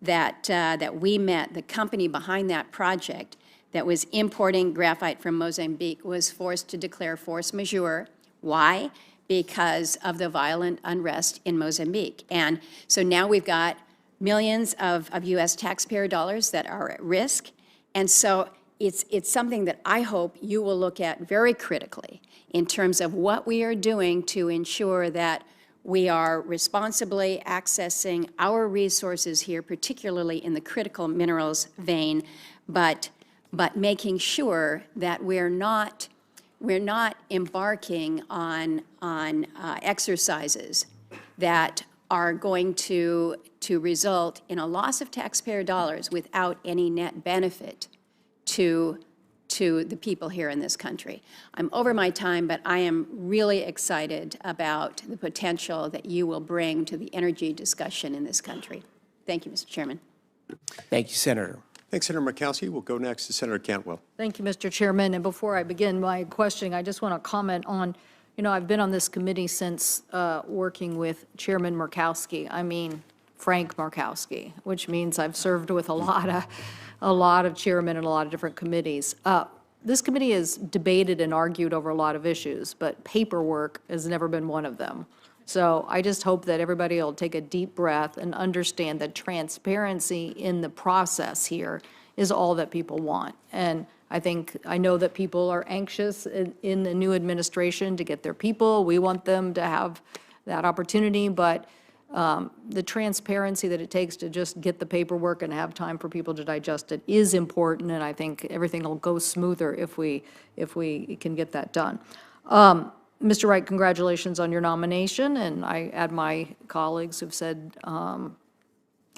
that we met, the company behind that project that was importing graphite from Mozambique was forced to declare force majeure. Why? Because of the violent unrest in Mozambique. And so now we've got millions of U.S. taxpayer dollars that are at risk. And so it's something that I hope you will look at very critically in terms of what we are doing to ensure that we are responsibly accessing our resources here, particularly in the critical minerals vein, but making sure that we're not embarking on exercises that are going to result in a loss of taxpayer dollars without any net benefit to the people here in this country. I'm over my time, but I am really excited about the potential that you will bring to the energy discussion in this country. Thank you, Mr. Chairman. Thank you, Senator. Thanks, Senator Murkowski. We'll go next to Senator Cantwell. Thank you, Mr. Chairman. And before I begin my questioning, I just want to comment on, I've been on this committee since working with Chairman Murkowski. I mean, Frank Murkowski, which means I've served with a lot of chairmen and a lot of different committees. This committee has debated and argued over a lot of issues, but paperwork has never been one of them. So I just hope that everybody will take a deep breath and understand that transparency in the process here is all that people want. And I know that people are anxious in the new administration to get their people. We want them to have that opportunity, but the transparency that it takes to just get the paperwork and have time for people to digest it is important, and I think everything will go smoother if we can get that done. Mr. Wright, congratulations on your nomination, and I add my colleagues who've said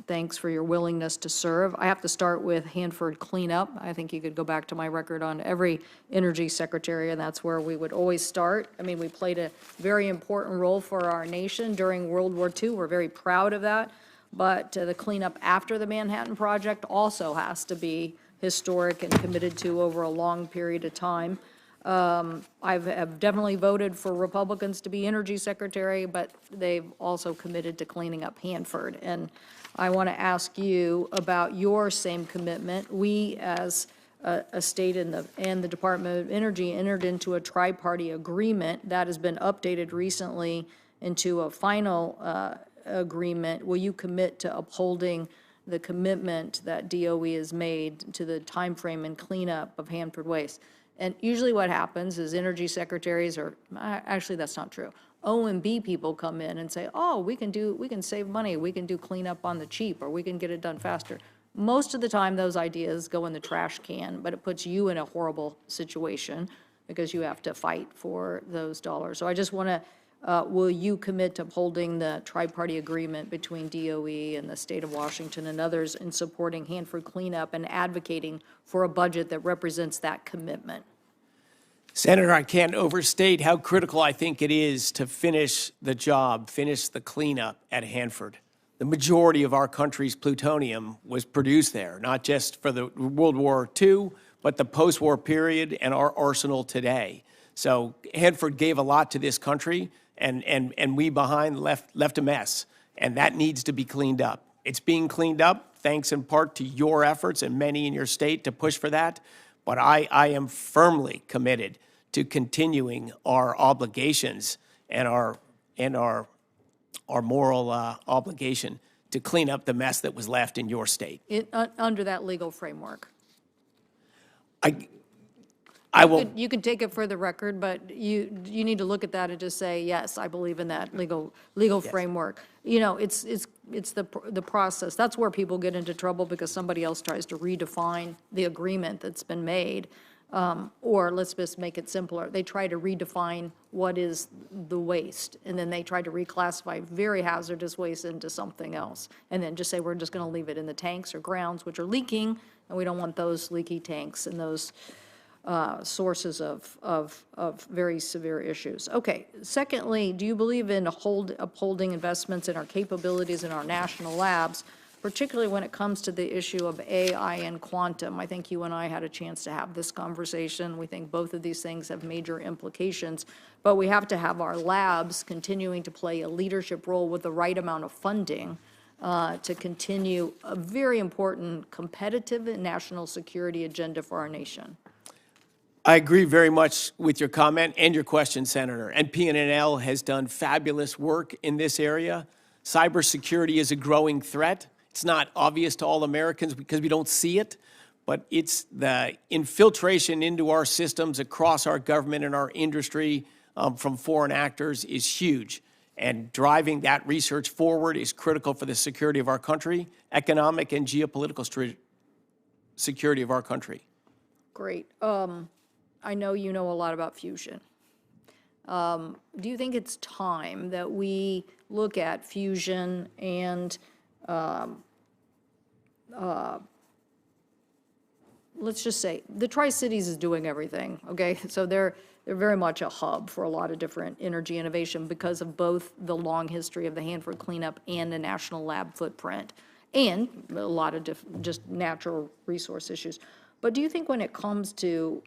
thanks for your willingness to serve. I have to start with Hanford cleanup. I think you could go back to my record on every energy secretary, and that's where we would always start. I mean, we played a very important role for our nation during World War II. We're very proud of that. But the cleanup after the Manhattan Project also has to be historic and committed to over a long period of time. I've definitely voted for Republicans to be energy secretary, but they've also committed to cleaning up Hanford. And I want to ask you about your same commitment. We, as a state and the Department of Energy, entered into a tri-party agreement that has been updated recently into a final agreement. Will you commit to upholding the commitment that DOE has made to the time frame and cleanup of Hanford waste? And usually what happens is energy secretaries are, actually that's not true. O&B people come in and say, oh, we can save money, we can do cleanup on the cheap, or we can get it done faster. Most of the time those ideas go in the trash can, but it puts you in a horrible situation because you have to fight for those dollars. So I just want to, will you commit to upholding the tri-party agreement between DOE and the state of Washington and others in supporting Hanford cleanup and advocating for a budget that represents that commitment? Senator, I can't overstate how critical I think it is to finish the job, finish the cleanup at Hanford. The majority of our country's plutonium was produced there, not just for the World War II, but the post-war period and our arsenal today. So Hanford gave a lot to this country, and we behind left a mess, and that needs to be cleaned up. It's being cleaned up, thanks in part to your efforts and many in your state to push for that. But I am firmly committed to continuing our obligations and our moral obligation to clean up the mess that was left in your state. Under that legal framework. I will. You can take it for the record, but you need to look at that and just say, yes, I believe in that legal framework. It's the process. That's where people get into trouble because somebody else tries to redefine the agreement that's been made. Or let's just make it simpler. They try to redefine what is the waste, and then they try to reclassify very hazardous waste into something else, and then just say we're just going to leave it in the tanks or grounds which are leaking, and we don't want those leaky tanks and those sources of very severe issues. Okay. Secondly, do you believe in upholding investments in our capabilities in our national labs, particularly when it comes to the issue of AI and quantum? I think you and I had a chance to have this conversation. We think both of these things have major implications, but we have to have our labs continuing to play a leadership role with the right amount of funding to continue a very important competitive and national security agenda for our nation. I agree very much with your comment and your question, Senator. And PNNL has done fabulous work in this area. Cybersecurity is a growing threat. It's not obvious to all Americans because we don't see it, but it's the infiltration into our systems across our government and our industry from foreign actors is huge. And driving that research forward is critical for the security of our country, economic and geopolitical security of our country. Great. I know you know a lot about fusion. Do you think it's time that we look at fusion and let's just say the Tri-Cities is doing everything, okay? So they're very much a hub for a lot of different energy innovation because of both the long history of the Hanford cleanup and the national lab footprint and a lot of just natural resource issues. But do you think when it comes to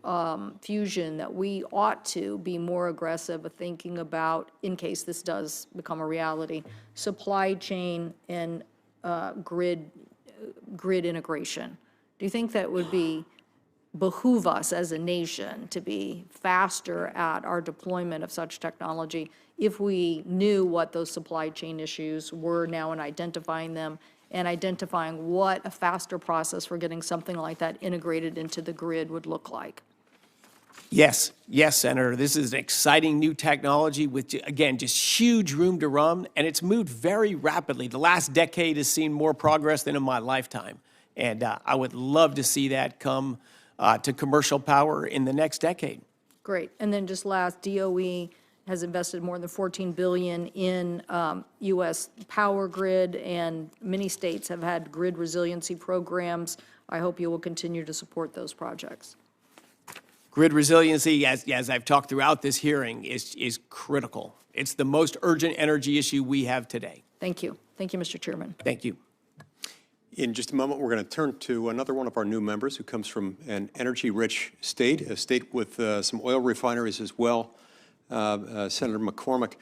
fusion that we ought to be more aggressive of thinking about, in case this does become a reality, supply chain and grid integration? Do you think that would behoove us as a nation to be faster at our deployment of such technology if we knew what those supply chain issues were now and identifying them and identifying what a faster process for getting something like that integrated into the grid would look like? Yes, Senator. This is an exciting new technology with, again, just huge room to run, and it's moved very rapidly. The last decade has seen more progress than in my lifetime, and I would love to see that come to commercial power in the next decade. Great. And then just last, DOE has invested more than $14 billion in U.S. power grid, and many states have had grid resiliency programs. I hope you will continue to support those projects. Grid resiliency, as I've talked throughout this hearing, is critical. It's the most urgent energy issue we have today. Thank you. Thank you, Mr. Chairman. Thank you. In just a moment, we're going to turn to another one of our new members who comes from an energy-rich state, a state with some oil refineries as well, Senator McCormick.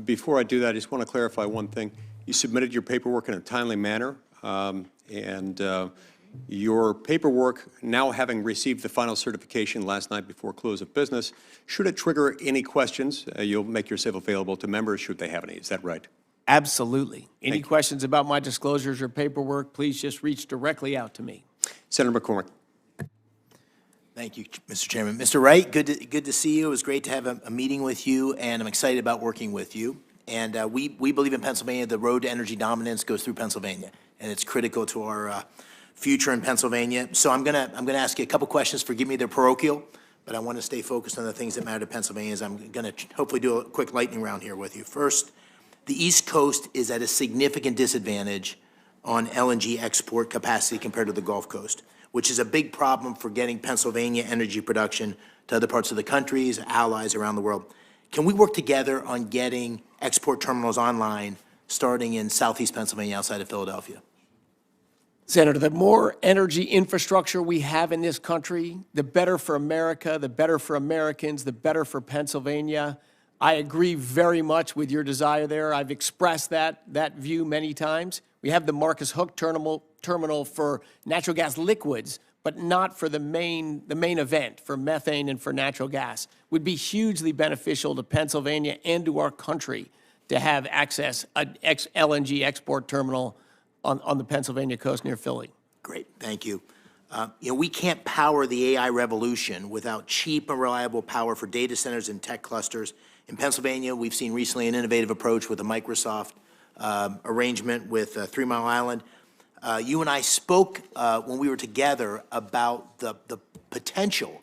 Before I do that, I just want to clarify one thing. You submitted your paperwork in a timely manner, and your paperwork, now having received the final certification last night before close of business, should it trigger any questions, you'll make yourself available to members should they have any. Is that right? Absolutely. Any questions about my disclosures or paperwork, please just reach directly out to me. Senator McCormick. Thank you, Mr. Chairman. Mr. Wright, good to see you. It was great to have a meeting with you, and I'm excited about working with you. And we believe in Pennsylvania, the road to energy dominance goes through Pennsylvania, and it's critical to our future in Pennsylvania. So I'm gonna ask you a couple questions. Forgive me, they're parochial, but I want to stay focused on the things that matter to Pennsylvania. I'm going to hopefully do a quick lightning round here with you. First, the East Coast is at a significant disadvantage on LNG export capacity compared to the Gulf Coast, which is a big problem for getting Pennsylvania energy production to other parts of the country's allies around the world. Can we work together on getting export terminals online starting in southeast Pennsylvania outside of Philadelphia? Senator, the more energy infrastructure we have in this country, the better for America, the better for Americans, the better for Pennsylvania. I agree very much with your desire there. I've expressed that view many times. We have the Marcus Hook terminal for natural gas liquids, but not for the main event, for methane and for natural gas. Would be hugely beneficial to Pennsylvania and to our country to have access, an LNG export terminal on the Pennsylvania coast near Philly. Great, thank you. We can't power the AI revolution without cheap and reliable power for data centers and tech clusters. In Pennsylvania, we've seen recently an innovative approach with a Microsoft arrangement with 3 Mile Island. You and I spoke when we were together about the potential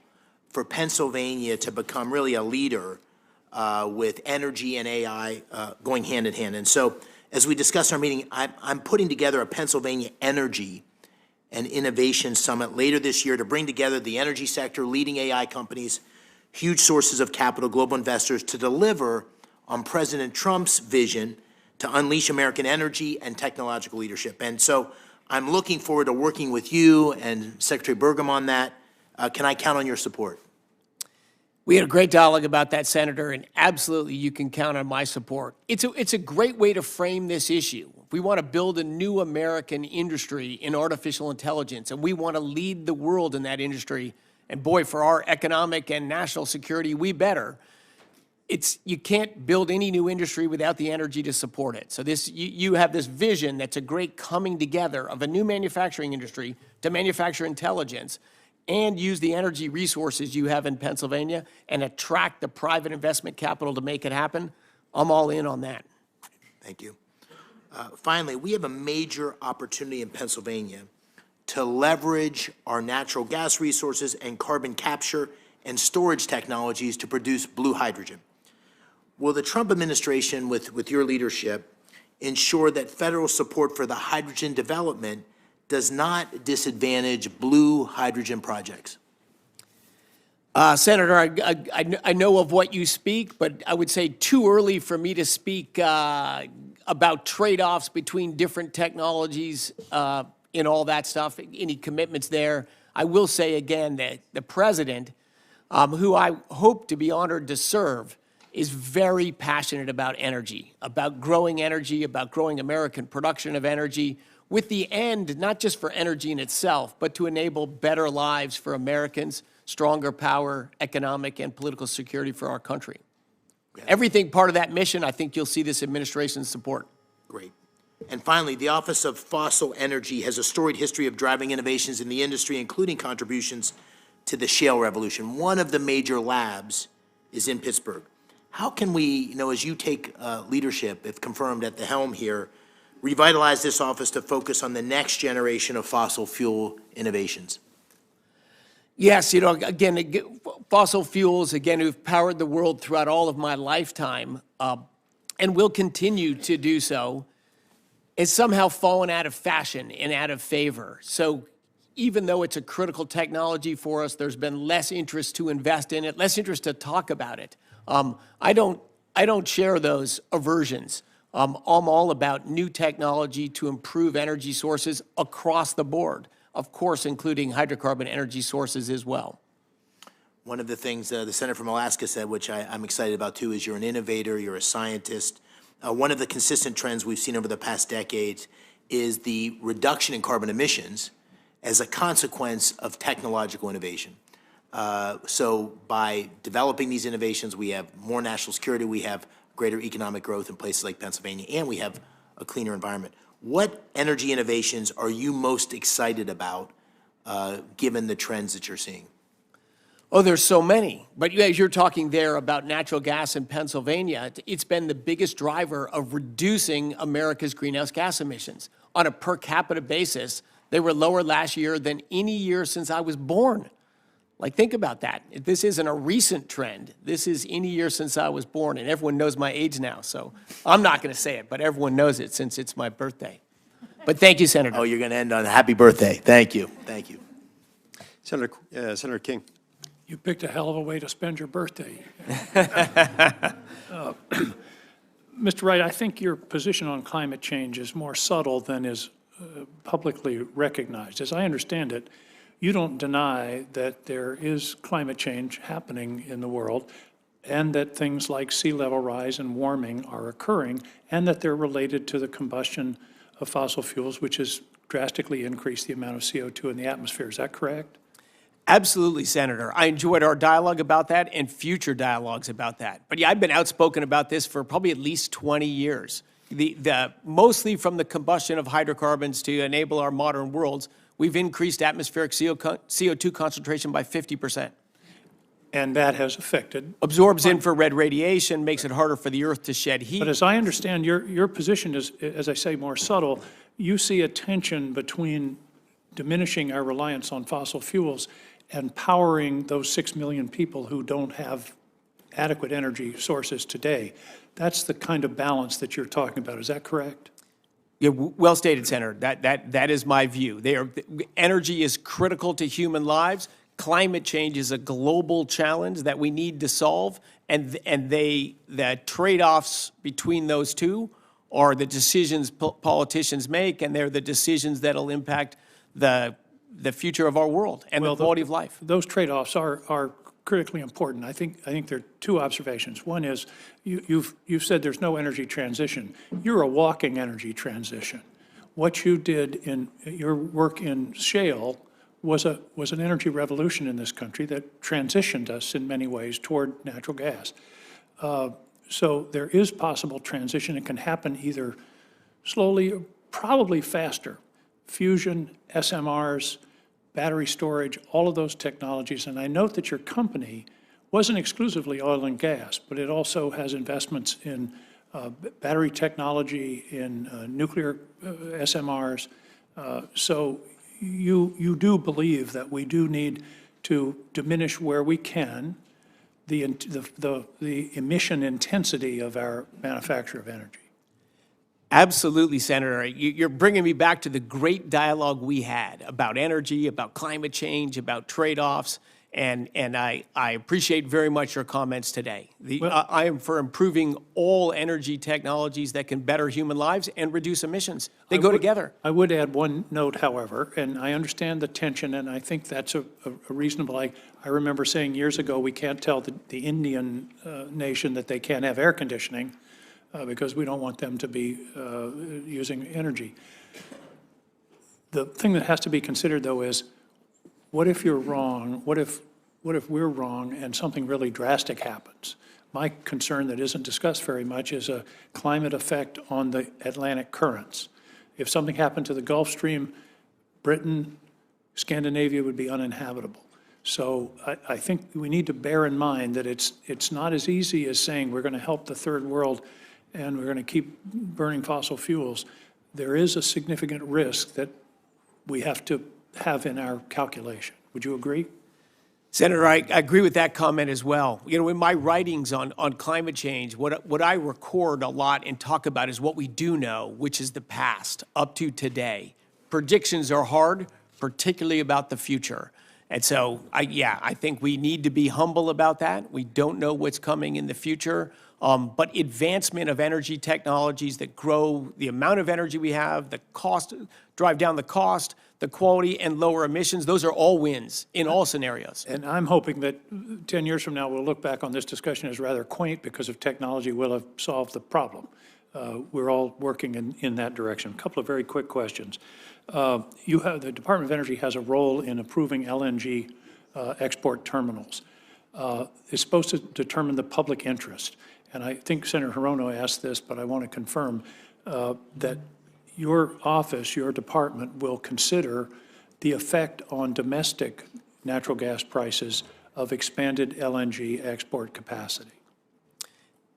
for Pennsylvania to become really a leader with energy and AI going hand in hand. And so as we discussed in our meeting, I'm putting together a Pennsylvania Energy and Innovation Summit later this year to bring together the energy sector, leading AI companies, huge sources of capital, global investors, to deliver on President Trump's vision to unleash American energy and technological leadership. And so I'm looking forward to working with you and Secretary Burgum on that. Can I count on your support? We had a great dialogue about that, Senator, and absolutely you can count on my support. It's a great way to frame this issue. We want to build a new American industry in artificial intelligence, and we want to lead the world in that industry. And boy, for our economic and national security, we better. you can't build any new industry without the energy to support it. So you have this vision that's a great coming together of a new manufacturing industry to manufacture intelligence and use the energy resources you have in Pennsylvania and attract the private investment capital to make it happen. I'm all in on that. Thank you. Finally, we have a major opportunity in Pennsylvania to leverage our natural gas resources and carbon capture and storage technologies to produce blue hydrogen. Will the Trump administration, with your leadership, ensure that federal support for the hydrogen development does not disadvantage blue hydrogen projects? Senator, I know of what you speak, but I would say too early for me to speak about trade-offs between different technologies and all that stuff, any commitments there. I will say again that the president, who I hope to be honored to serve, is very passionate about energy, about growing American production of energy, with the end, not just for energy in itself, but to enable better lives for Americans, stronger power, economic and political security for our country. Everything part of that mission, I think you'll see this administration support. Great. And finally, the Office of Fossil Energy has a storied history of driving innovations in the industry, including contributions to the shale revolution. One of the major labs is in Pittsburgh. How can we, as you take leadership, if confirmed at the helm here, revitalize this office to focus on the next generation of fossil fuel innovations? Yes, again, fossil fuels, again, who've powered the world throughout all of my lifetime and will continue to do so, has somehow fallen out of fashion and out of favor. So even though it's a critical technology for us, there's been less interest to invest in it, less interest to talk about it. I don't share those aversions. I'm all about new technology to improve energy sources across the board, of course, including hydrocarbon energy sources as well. One of the things the senator from Alaska said, which I'm excited about too, is you're an innovator, you're a scientist. One of the consistent trends we've seen over the past decades is the reduction in carbon emissions as a consequence of technological innovation. So by developing these innovations, we have more national security, we have greater economic growth in places like Pennsylvania, and we have a cleaner environment. What energy innovations are you most excited about, given the trends that you're seeing? Oh, there's so many. But as you're talking there about natural gas in Pennsylvania, it's been the biggest driver of reducing America's greenhouse gas emissions. On a per capita basis, they were lower last year than any year since I was born. Like, think about that. This isn't a recent trend. This is any year since I was born, and everyone knows my age now, so I'm not going to say it, but everyone knows it since it's my birthday. But thank you, Senator. Oh, you're going to end on a happy birthday. Thank you. Thank you. Senator King. You picked a hell of a way to spend your birthday. Mr. Wright, I think your position on climate change is more subtle than is publicly recognized. As I understand it, you don't deny that there is climate change happening in the world and that things like sea level rise and warming are occurring and that they're related to the combustion of fossil fuels, which has drastically increased the amount of CO2 in the atmosphere. Is that correct? Absolutely, Senator. I enjoyed our dialogue about that and future dialogues about that. But yeah, I've been outspoken about this for probably at least 20 years. Mostly from the combustion of hydrocarbons to enable our modern worlds, we've increased atmospheric CO2 concentration by 50%. And that has affected? Absorbs infrared radiation, makes it harder for the Earth to shed heat. But as I understand, your position is, as I say, more subtle. You see a tension between diminishing our reliance on fossil fuels and powering those 6 million people who don't have adequate energy sources today. That's the kind of balance that you're talking about. Is that correct? Yeah, well stated, Senator. That is my view. Energy is critical to human lives. Climate change is a global challenge that we need to solve, and the trade-offs between those two are the decisions politicians make, and they're the decisions that'll impact the future of our world and the quality of life. Those trade-offs are critically important. I think there are two observations. One is you've said there's no energy transition. You're a walking energy transition. What you did in your work in shale was an energy revolution in this country that transitioned us in many ways toward natural gas. So there is possible transition. It can happen either slowly or probably faster. Fusion, SMRs, battery storage, all of those technologies. And I note that your company wasn't exclusively oil and gas, but it also has investments in battery technology, in nuclear SMRs. So you do believe that we do need to diminish where we can the emission intensity of our manufacture of energy. Absolutely, Senator. You're bringing me back to the great dialogue we had about energy, about climate change, about trade-offs, and I appreciate very much your comments today. I am for improving all energy technologies that can better human lives and reduce emissions. They go together. I would add one note, however, and I understand the tension, and I think that's a reasonable. I remember saying years ago, we can't tell the Indian nation that they can't have air conditioning because we don't want them to be using energy. The thing that has to be considered, though, is what if you're wrong? What if we're wrong and something really drastic happens? My concern that isn't discussed very much is a climate effect on the Atlantic currents. If something happened to the Gulf Stream, Britain, Scandinavia would be uninhabitable. So I think we need to bear in mind that it's not as easy as saying we're going to help the third world and we're going to keep burning fossil fuels. There is a significant risk that we have to have in our calculation. Would you agree? Senator, I agree with that comment as well. You know, in my writings on climate change, what I record a lot and talk about is what we do know, which is the past up to today. Predictions are hard, particularly about the future. And so, I think we need to be humble about that. We don't know what's coming in the future. But advancement of energy technologies that grow the amount of energy we have, the cost, drive down the cost, the quality, and lower emissions, those are all wins in all scenarios. And I'm hoping that 10 years from now, we'll look back on this discussion as rather quaint because of technology will have solved the problem. We're all working in that direction. A couple of very quick questions. The Department of Energy has a role in approving LNG export terminals. It's supposed to determine the public interest. And I think Senator Hirono asked this, but I want to confirm that your office, your department, will consider the effect on domestic natural gas prices of expanded LNG export capacity.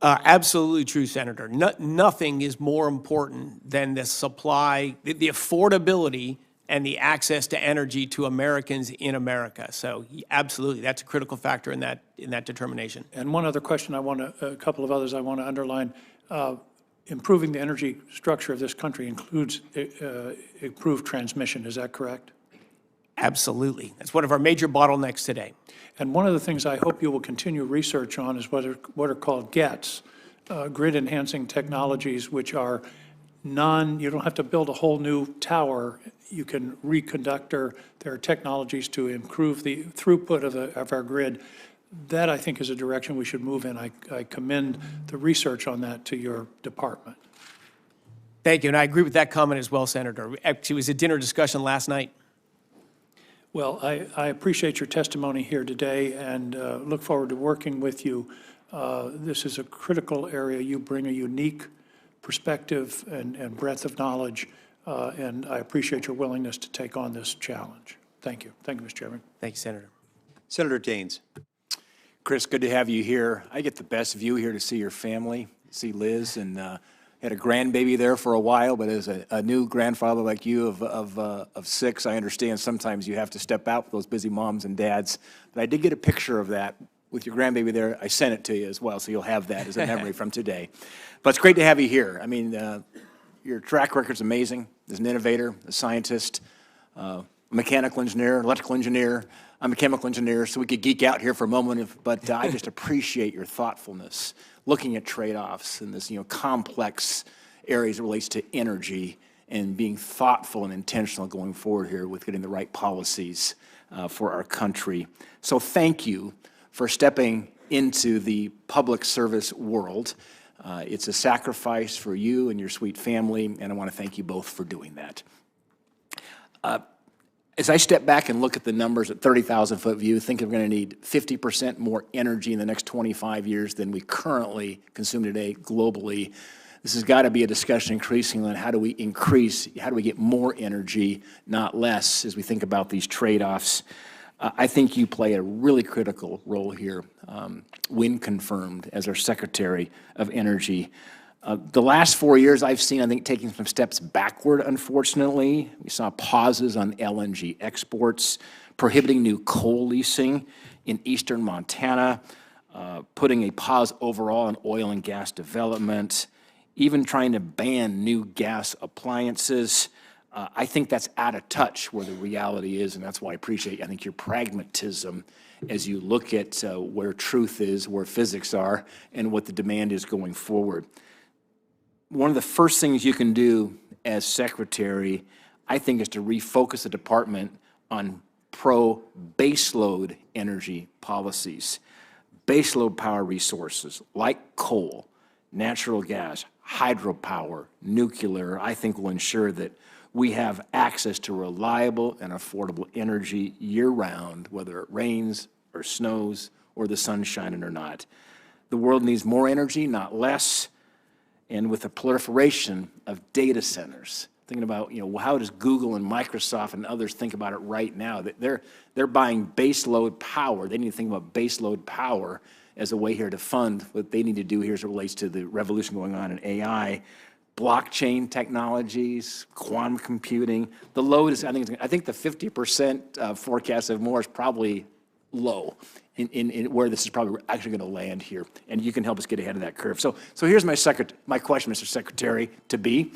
Absolutely true, Senator. Nothing is more important than the supply, the affordability, and the access to energy to Americans in America. So absolutely, that's a critical factor in that determination. And one other question a couple of others I want to underline. Improving the energy structure of this country includes improved transmission, is that correct? Absolutely. That's one of our major bottlenecks today. And one of the things I hope you will continue research on is what are called GETs, grid enhancing technologies, which are you don't have to build a whole new tower. You can reconductor. There are technologies to improve the throughput of our grid. That, I think, is a direction we should move in. I commend the research on that to your department. Thank you, and I agree with that comment as well, Senator. Actually, it was a dinner discussion last night. Well, I appreciate your testimony here today and look forward to working with you. This is a critical area. You bring a unique perspective and breadth of knowledge, and I appreciate your willingness to take on this challenge. Thank you. Thank you, Mr. Chairman. Thank you, Senator. Senator Daines. Chris, good to have you here. I get the best view here to see your family, see Liz, and had a grandbaby there for a while, but as a new grandfather like you of 6, I understand sometimes you have to step out with those busy moms and dads. But I did get a picture of that with your grandbaby there. I sent it to you as well, so you'll have that as a memory from today. But it's great to have you here. I mean, your track record's amazing as an innovator, a scientist, mechanical engineer, electrical engineer. I'm a chemical engineer, so we could geek out here for a moment, but I just appreciate your thoughtfulness, looking at trade-offs in this, complex areas that relates to energy and being thoughtful and intentional going forward here with getting the right policies for our country. So thank you for stepping into the public service world. It's a sacrifice for you and your sweet family, and I want to thank you both for doing that. as I step back and look at the numbers at 30,000-foot view, think we're going to need 50% more energy in the next 25 years than we currently consume today globally. This has got to be a discussion increasingly on how do we get more energy, not less, as we think about these trade-offs. I think you play a really critical role here when confirmed as our Secretary of Energy. The last 4 years I've seen, I think, taking some steps backward, unfortunately. We saw pauses on LNG exports, prohibiting new coal leasing in eastern Montana, putting a pause overall on oil and gas development, even trying to ban new gas appliances. I think that's out of touch where the reality is, and that's why I appreciate, I think, your pragmatism as you look at where truth is, where physics are, and what the demand is going forward. One of the first things you can do as Secretary, I think, is to refocus the department on pro-baseload energy policies. Baseload power resources like coal, natural gas, hydropower, nuclear, I think will ensure that we have access to reliable and affordable energy year-round, whether it rains or snows or the sun's shining or not. The world needs more energy, not less. And with the proliferation of data centers, thinking about, how does Google and Microsoft and others think about it right now? That they're buying baseload power. They need to think about baseload power as a way here to fund what they need to do here as it relates to the revolution going on in AI, blockchain technologies, quantum computing. The load is, I think the 50% forecast of more is probably low in where this is probably actually going to land here, and you can help us get ahead of that curve. So here's my question, Mr. Secretary, to be.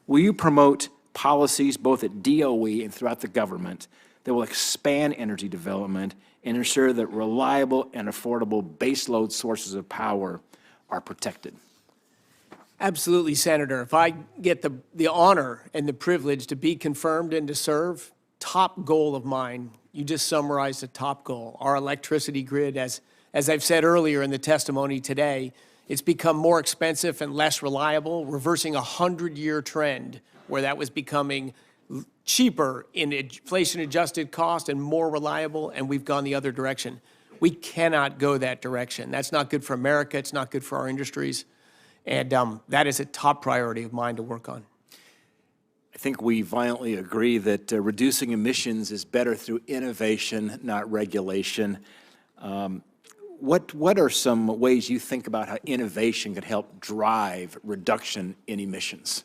Will you promote policies both at DOE and throughout the government that will expand energy development and ensure that reliable and affordable baseload sources of power are protected? Absolutely, Senator. If I get the honor and the privilege to be confirmed and to serve, top goal of mine, you just summarized the top goal. Our electricity grid, as I've said earlier in the testimony today, it's become more expensive and less reliable, reversing a 100-year trend where that was becoming cheaper in inflation-adjusted cost and more reliable, and we've gone the other direction. We cannot go that direction. That's not good for America. It's not good for our industries. And that is a top priority of mine to work on. I think we violently agree that reducing emissions is better through innovation, not regulation. What are some ways you think about how innovation could help drive reduction in emissions?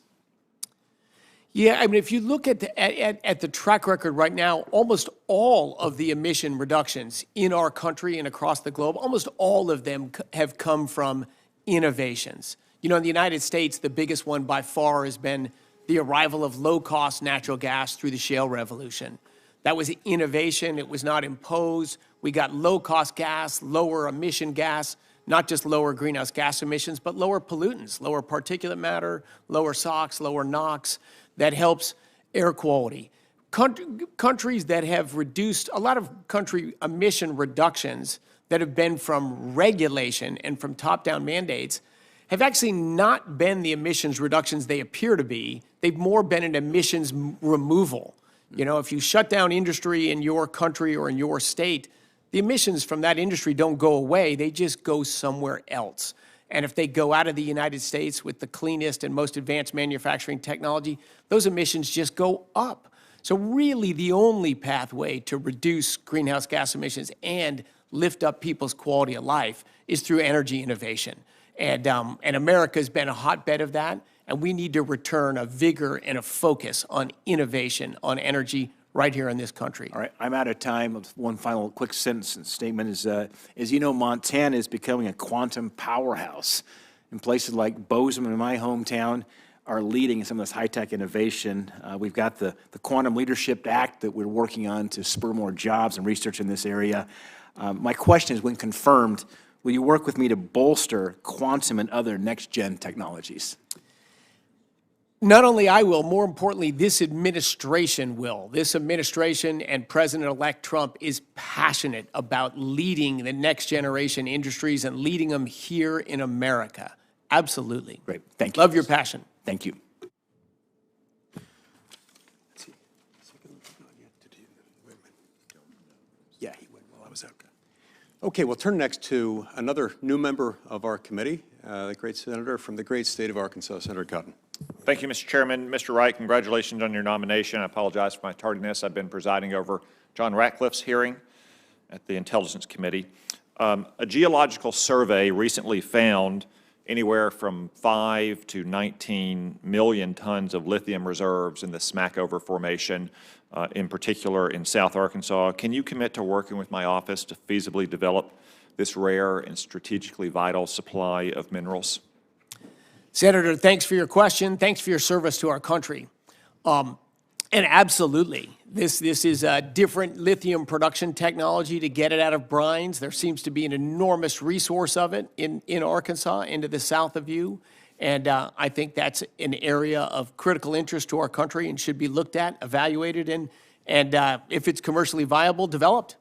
Yeah, I mean, if you look at the track record right now, almost all of the emission reductions in our country and across the globe, almost all of them have come from innovations. In the United States, the biggest one by far has been the arrival of low-cost natural gas through the shale revolution. That was innovation. It was not imposed. We got low-cost gas, lower emission gas, not just lower greenhouse gas emissions, but lower pollutants, lower particulate matter, lower SOx, lower NOx. That helps air quality. Countries that have reduced, a lot of country emission reductions that have been from regulation and from top-down mandates have actually not been the emissions reductions they appear to be. They've more been an emissions removal. If you shut down industry in your country or in your state, the emissions from that industry don't go away. They just go somewhere else. And if they go out of the United States with the cleanest and most advanced manufacturing technology, those emissions just go up. So really the only pathway to reduce greenhouse gas emissions and lift up people's quality of life is through energy innovation. And America's been a hotbed of that, and we need to return a vigor and a focus on innovation, on energy right here in this country. All right, I'm out of time. One final quick sentence and statement is, as you know, Montana is becoming a quantum powerhouse. And places like Bozeman in my hometown are leading in some of this high-tech innovation. We've got the Quantum Leadership Act that we're working on to spur more jobs and research in this area. My question is, when confirmed, will you work with me to bolster quantum and other next-gen technologies? Not only I will, more importantly, this administration will. This administration and President-elect Trump is passionate about leading the next generation industries and leading them here in America. Absolutely. Great. Thank you. Love your passion. Thank you. was okay. Okay, we'll turn next to another new member of our committee, the great senator from the great state of Arkansas, Senator Cotton. Thank you, Mr. Chairman. Mr. Wright, congratulations on your nomination. I apologize for my tardiness. I've been presiding over John Ratcliffe's hearing at the Intelligence Committee. A geological survey recently found anywhere from 5 to 19 million tons of lithium reserves in the Smackover Formation, in particular in South Arkansas. Can you commit to working with my office to feasibly develop this rare and strategically vital supply of minerals? Senator, thanks for your question. Thanks for your service to our country. And absolutely, this is a different lithium production technology to get it out of brines. There seems to be an enormous resource of it in Arkansas into the south of you. And I think that's an area of critical interest to our country and should be looked at, evaluated, and if it's commercially viable, developed.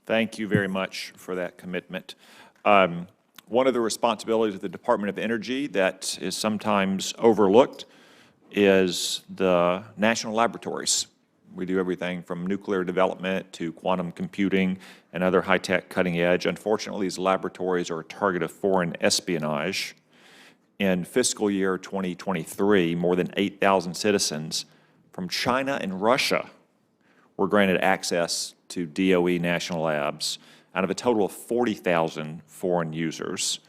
Thank you very much for that commitment. One of the responsibilities of the Department of Energy that is sometimes overlooked is the national laboratories. We do everything from nuclear development to quantum computing and other high-tech cutting edge. Unfortunately, these laboratories are a target of foreign espionage. In fiscal year 2023, more than 8,000 citizens from China and Russia were granted access to DOE national labs out of a total of 40,000 foreign users.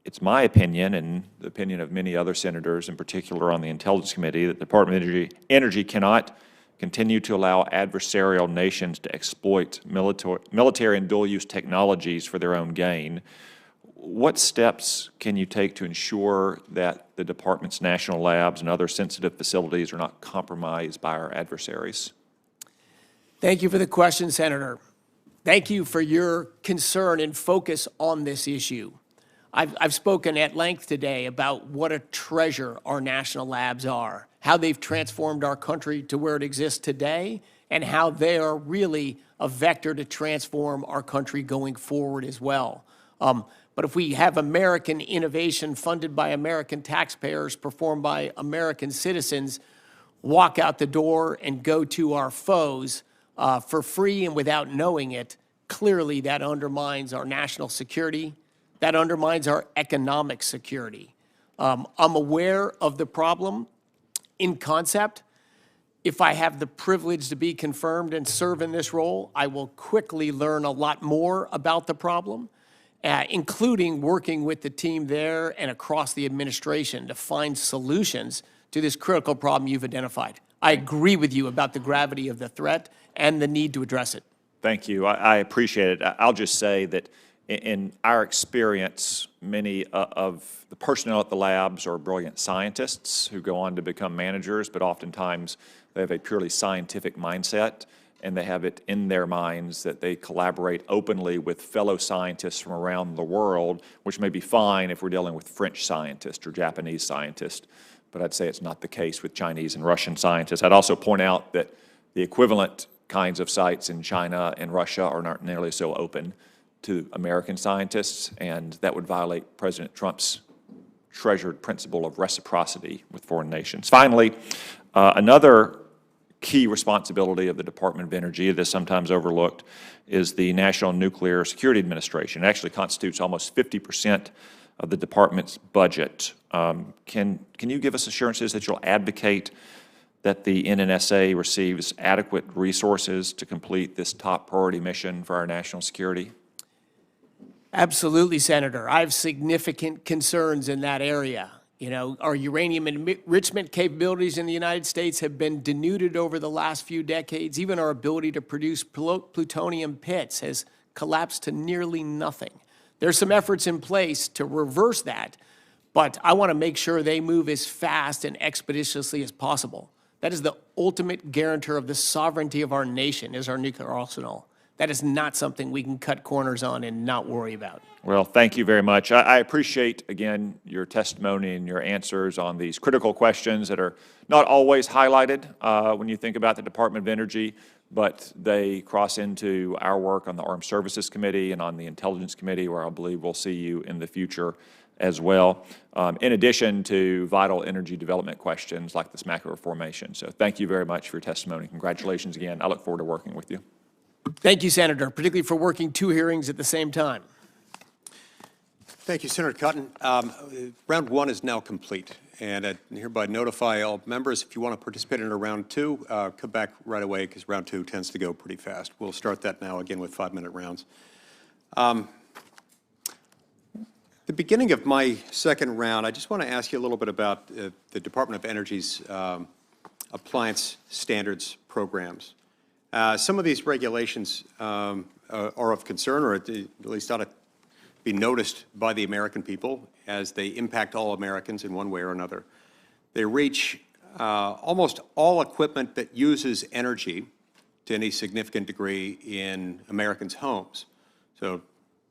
It's my opinion, and the opinion of many other senators, in particular on the Intelligence Committee, that the Department of Energy cannot continue to allow adversarial nations to exploit military and dual-use technologies for their own gain. What steps can you take to ensure that the department's national labs and other sensitive facilities are not compromised by our adversaries? Thank you for the question, Senator. Thank you for your concern and focus on this issue. I've spoken at length today about what a treasure our national labs are, how they've transformed our country to where it exists today, and how they are really a vector to transform our country going forward as well. But if we have American innovation funded by American taxpayers, performed by American citizens, walk out the door and go to our foes for free and without knowing it, clearly that undermines our national security. That undermines our economic security. I'm aware of the problem in concept. If I have the privilege to be confirmed and serve in this role, I will quickly learn a lot more about the problem, including working with the team there and across the administration to find solutions to this critical problem you've identified. I agree with you about the gravity of the threat and the need to address it. Thank you. I appreciate it. I'll just say that in our experience, many of the personnel at the labs are brilliant scientists who go on to become managers, but oftentimes they have a purely scientific mindset, and they have it in their minds that they collaborate openly with fellow scientists from around the world, which may be fine if we're dealing with French scientists or Japanese scientists, but I'd say it's not the case with Chinese and Russian scientists. I'd also point out that the equivalent kinds of sites in China and Russia are not nearly so open to American scientists, and that would violate President Trump's treasured principle of reciprocity with foreign nations. Finally, another key responsibility of the Department of Energy that is sometimes overlooked is the National Nuclear Security Administration. It actually constitutes almost 50% of the department's budget. Can you give us assurances that you'll advocate that the NNSA receives adequate resources to complete this top priority mission for our national security? Absolutely, Senator. I have significant concerns in that area. You know, our uranium enrichment capabilities in the United States have been denuded over the last few decades. Even our ability to produce plutonium pits has collapsed to nearly nothing. There's some efforts in place to reverse that, but I want to make sure they move as fast and expeditiously as possible. That is the ultimate guarantor of the sovereignty of our nation, is our nuclear arsenal. That is not something we can cut corners on and not worry about. Well, thank you very much. I appreciate, again, your testimony and your answers on these critical questions that are not always highlighted when you think about the Department of Energy, but they cross into our work on the Armed Services Committee and on the Intelligence Committee, where I believe we'll see you in the future as well, in addition to vital energy development questions like the Smackover Formation. So thank you very much for your testimony. Congratulations again. I look forward to working with you. Thank you, Senator, particularly for working 2 hearings at the same time. Thank you, Senator Cotton. Round 1 is now complete, and I hereby notify all members, if you want to participate in a round 2, come back right away, because round 2 tends to go pretty fast. We'll start that now again with 5-minute rounds. The beginning of my second round, I just want to ask you a little bit about the Department of Energy's appliance standards programs. Some of these regulations are of concern, or at least ought to be noticed by the American people, as they impact all Americans in one way or another. They reach almost all equipment that uses energy to any significant degree in Americans' homes. So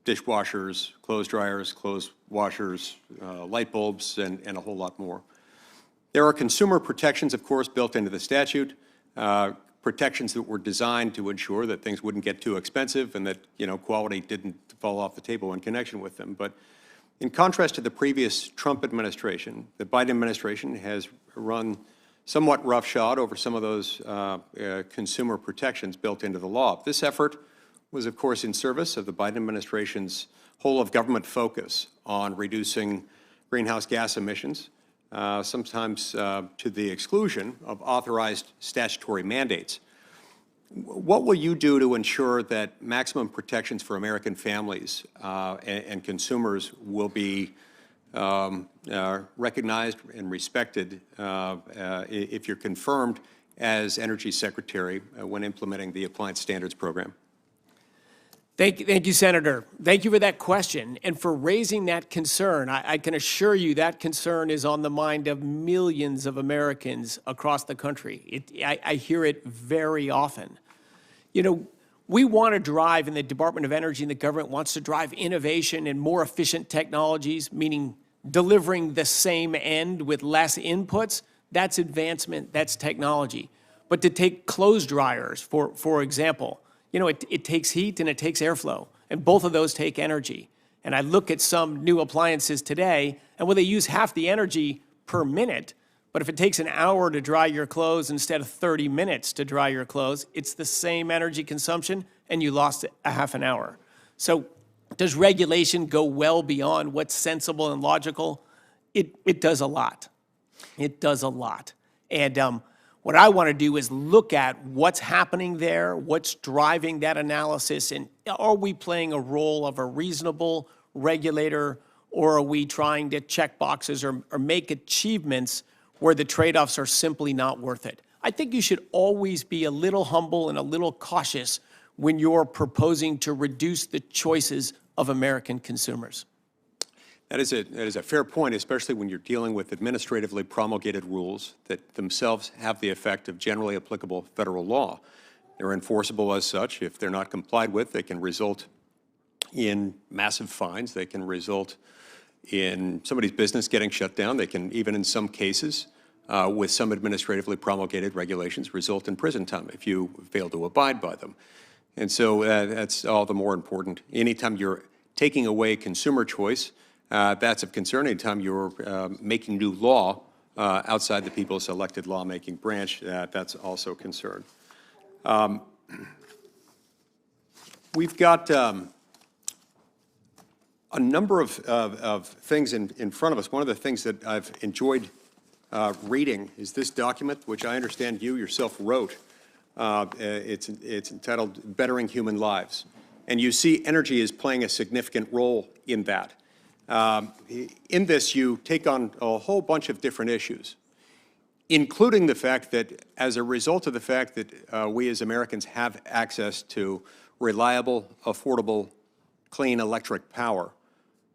dishwashers, clothes dryers, clothes washers, light bulbs, and a whole lot more. There are consumer protections, of course, built into the statute, protections that were designed to ensure that things wouldn't get too expensive and that, quality didn't fall off the table in connection with them. But in contrast to the previous Trump administration, the Biden administration has run somewhat roughshod over some of those consumer protections built into the law. This effort was, of course, in service of the Biden administration's whole-of-government focus on reducing greenhouse gas emissions, sometimes to the exclusion of authorized statutory mandates. What will you do to ensure that maximum protections for American families and consumers will be recognized and respected if you're confirmed as Energy Secretary when implementing the Appliance Standards Program? Thank you, Senator. Thank you for that question and for raising that concern. I can assure you that concern is on the mind of millions of Americans across the country. I hear it very often. We want to drive, and the Department of Energy and the government wants to drive innovation and more efficient technologies, meaning delivering the same end with less inputs. That's advancement, that's technology. But to take clothes dryers, for example, it takes heat and it takes airflow, and both of those take energy. And I look at some new appliances today, and they use half the energy per minute, but if it takes an hour to dry your clothes instead of 30 minutes to dry your clothes, it's the same energy consumption, and you lost a half an hour. So does regulation go well beyond what's sensible and logical? It does a lot. It does a lot. And what I want to do is look at what's happening there, what's driving that analysis, and are we playing a role of a reasonable regulator, or are we trying to check boxes or make achievements where the trade-offs are simply not worth it? I think you should always be a little humble and a little cautious when you're proposing to reduce the choices of American consumers. That is a fair point, especially when you're dealing with administratively promulgated rules that themselves have the effect of generally applicable federal law. They're enforceable as such. If they're not complied with, they can result in massive fines. They can result in somebody's business getting shut down. They can, even in some cases, with some administratively promulgated regulations, result in prison time if you fail to abide by them. And so that's all the more important. Anytime you're taking away consumer choice, that's of concern. Anytime you're making new law outside the people's elected lawmaking branch, that's also concern. We've got a number of things in front of us. One of the things that I've enjoyed reading is this document, which I understand you yourself wrote. It's entitled Bettering Human Lives. And you see energy is playing a significant role in that. In this, you take on a whole bunch of different issues, including the fact that as a result of the fact that we as Americans have access to reliable, affordable, clean electric power,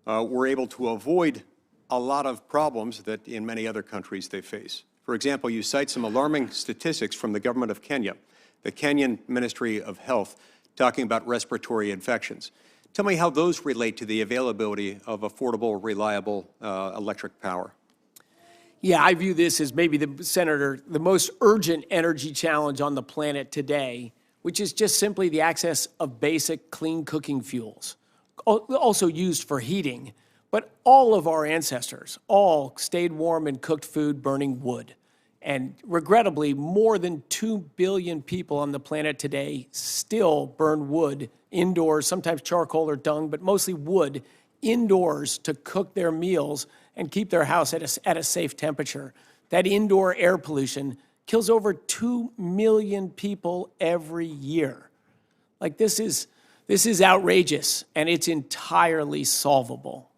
we're able to avoid a lot of problems that in many other countries they face. For example, you cite some alarming statistics from the government of Kenya, the Kenyan Ministry of Health, talking about respiratory infections. Tell me how those relate to the availability of affordable, reliable electric power. Yeah, I view this as maybe the most urgent energy challenge on the planet today, which is just simply the access of basic clean cooking fuels, also used for heating. But all of our ancestors all stayed warm and cooked food burning wood. And regrettably, more than 2 billion people on the planet today still burn wood indoors, sometimes charcoal or dung, but mostly wood indoors to cook their meals and keep their house at a safe temperature. That indoor air pollution kills over 2 million people every year. Like, this is outrageous, and it's entirely solvable.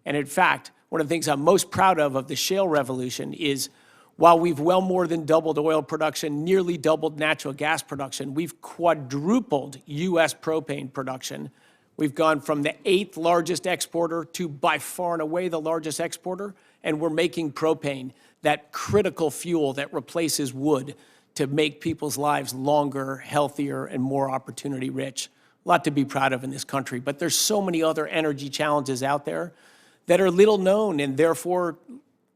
And in fact, one of the things I'm most proud of the shale revolution is, while we've well more than doubled oil production, nearly doubled natural gas production, we've quadrupled U.S. propane production. We've gone from the 8th largest exporter to by far and away the largest exporter, and we're making propane, that critical fuel that replaces wood, to make people's lives longer, healthier, and more opportunity rich. A lot to be proud of in this country, but there's so many other energy challenges out there that are little known and therefore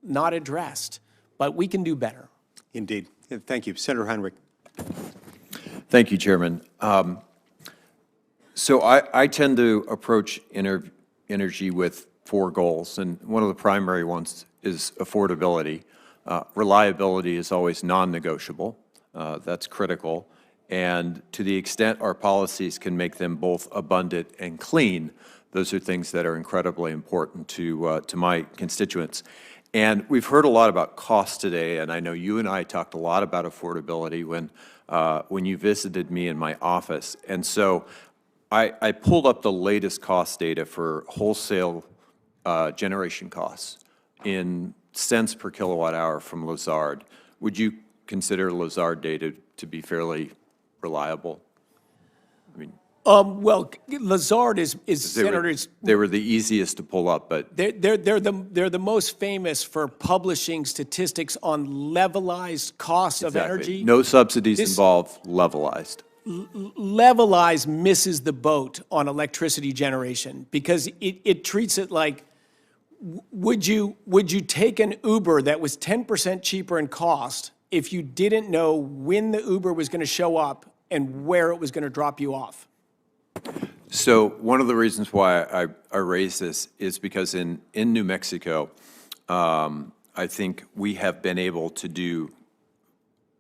not addressed. But we can do better. Indeed. Thank you. Senator Heinrich. Thank you, Chairman. So I tend to approach energy with 4 goals, and one of the primary ones is affordability. Reliability is always non-negotiable. That's critical. And to the extent our policies can make them both abundant and clean, those are things that are incredibly important to my constituents. And we've heard a lot about cost today, and I know you and I talked a lot about affordability when you visited me in my office. And so I pulled up the latest cost data for wholesale generation costs in cents per kilowatt hour from Lazard. Would you consider Lazard data to be fairly reliable? I mean, well, Lazard is senators. They were the easiest to pull up, but They're the most famous for publishing statistics on levelized costs of energy. No subsidies involved, levelized. Levelized misses the boat on electricity generation because it treats it like, would you take an Uber that was 10% cheaper in cost if you didn't know when the Uber was going to show up and where it was going to drop you off? So one of the reasons why I raise this is because in New Mexico, I think we have been able to do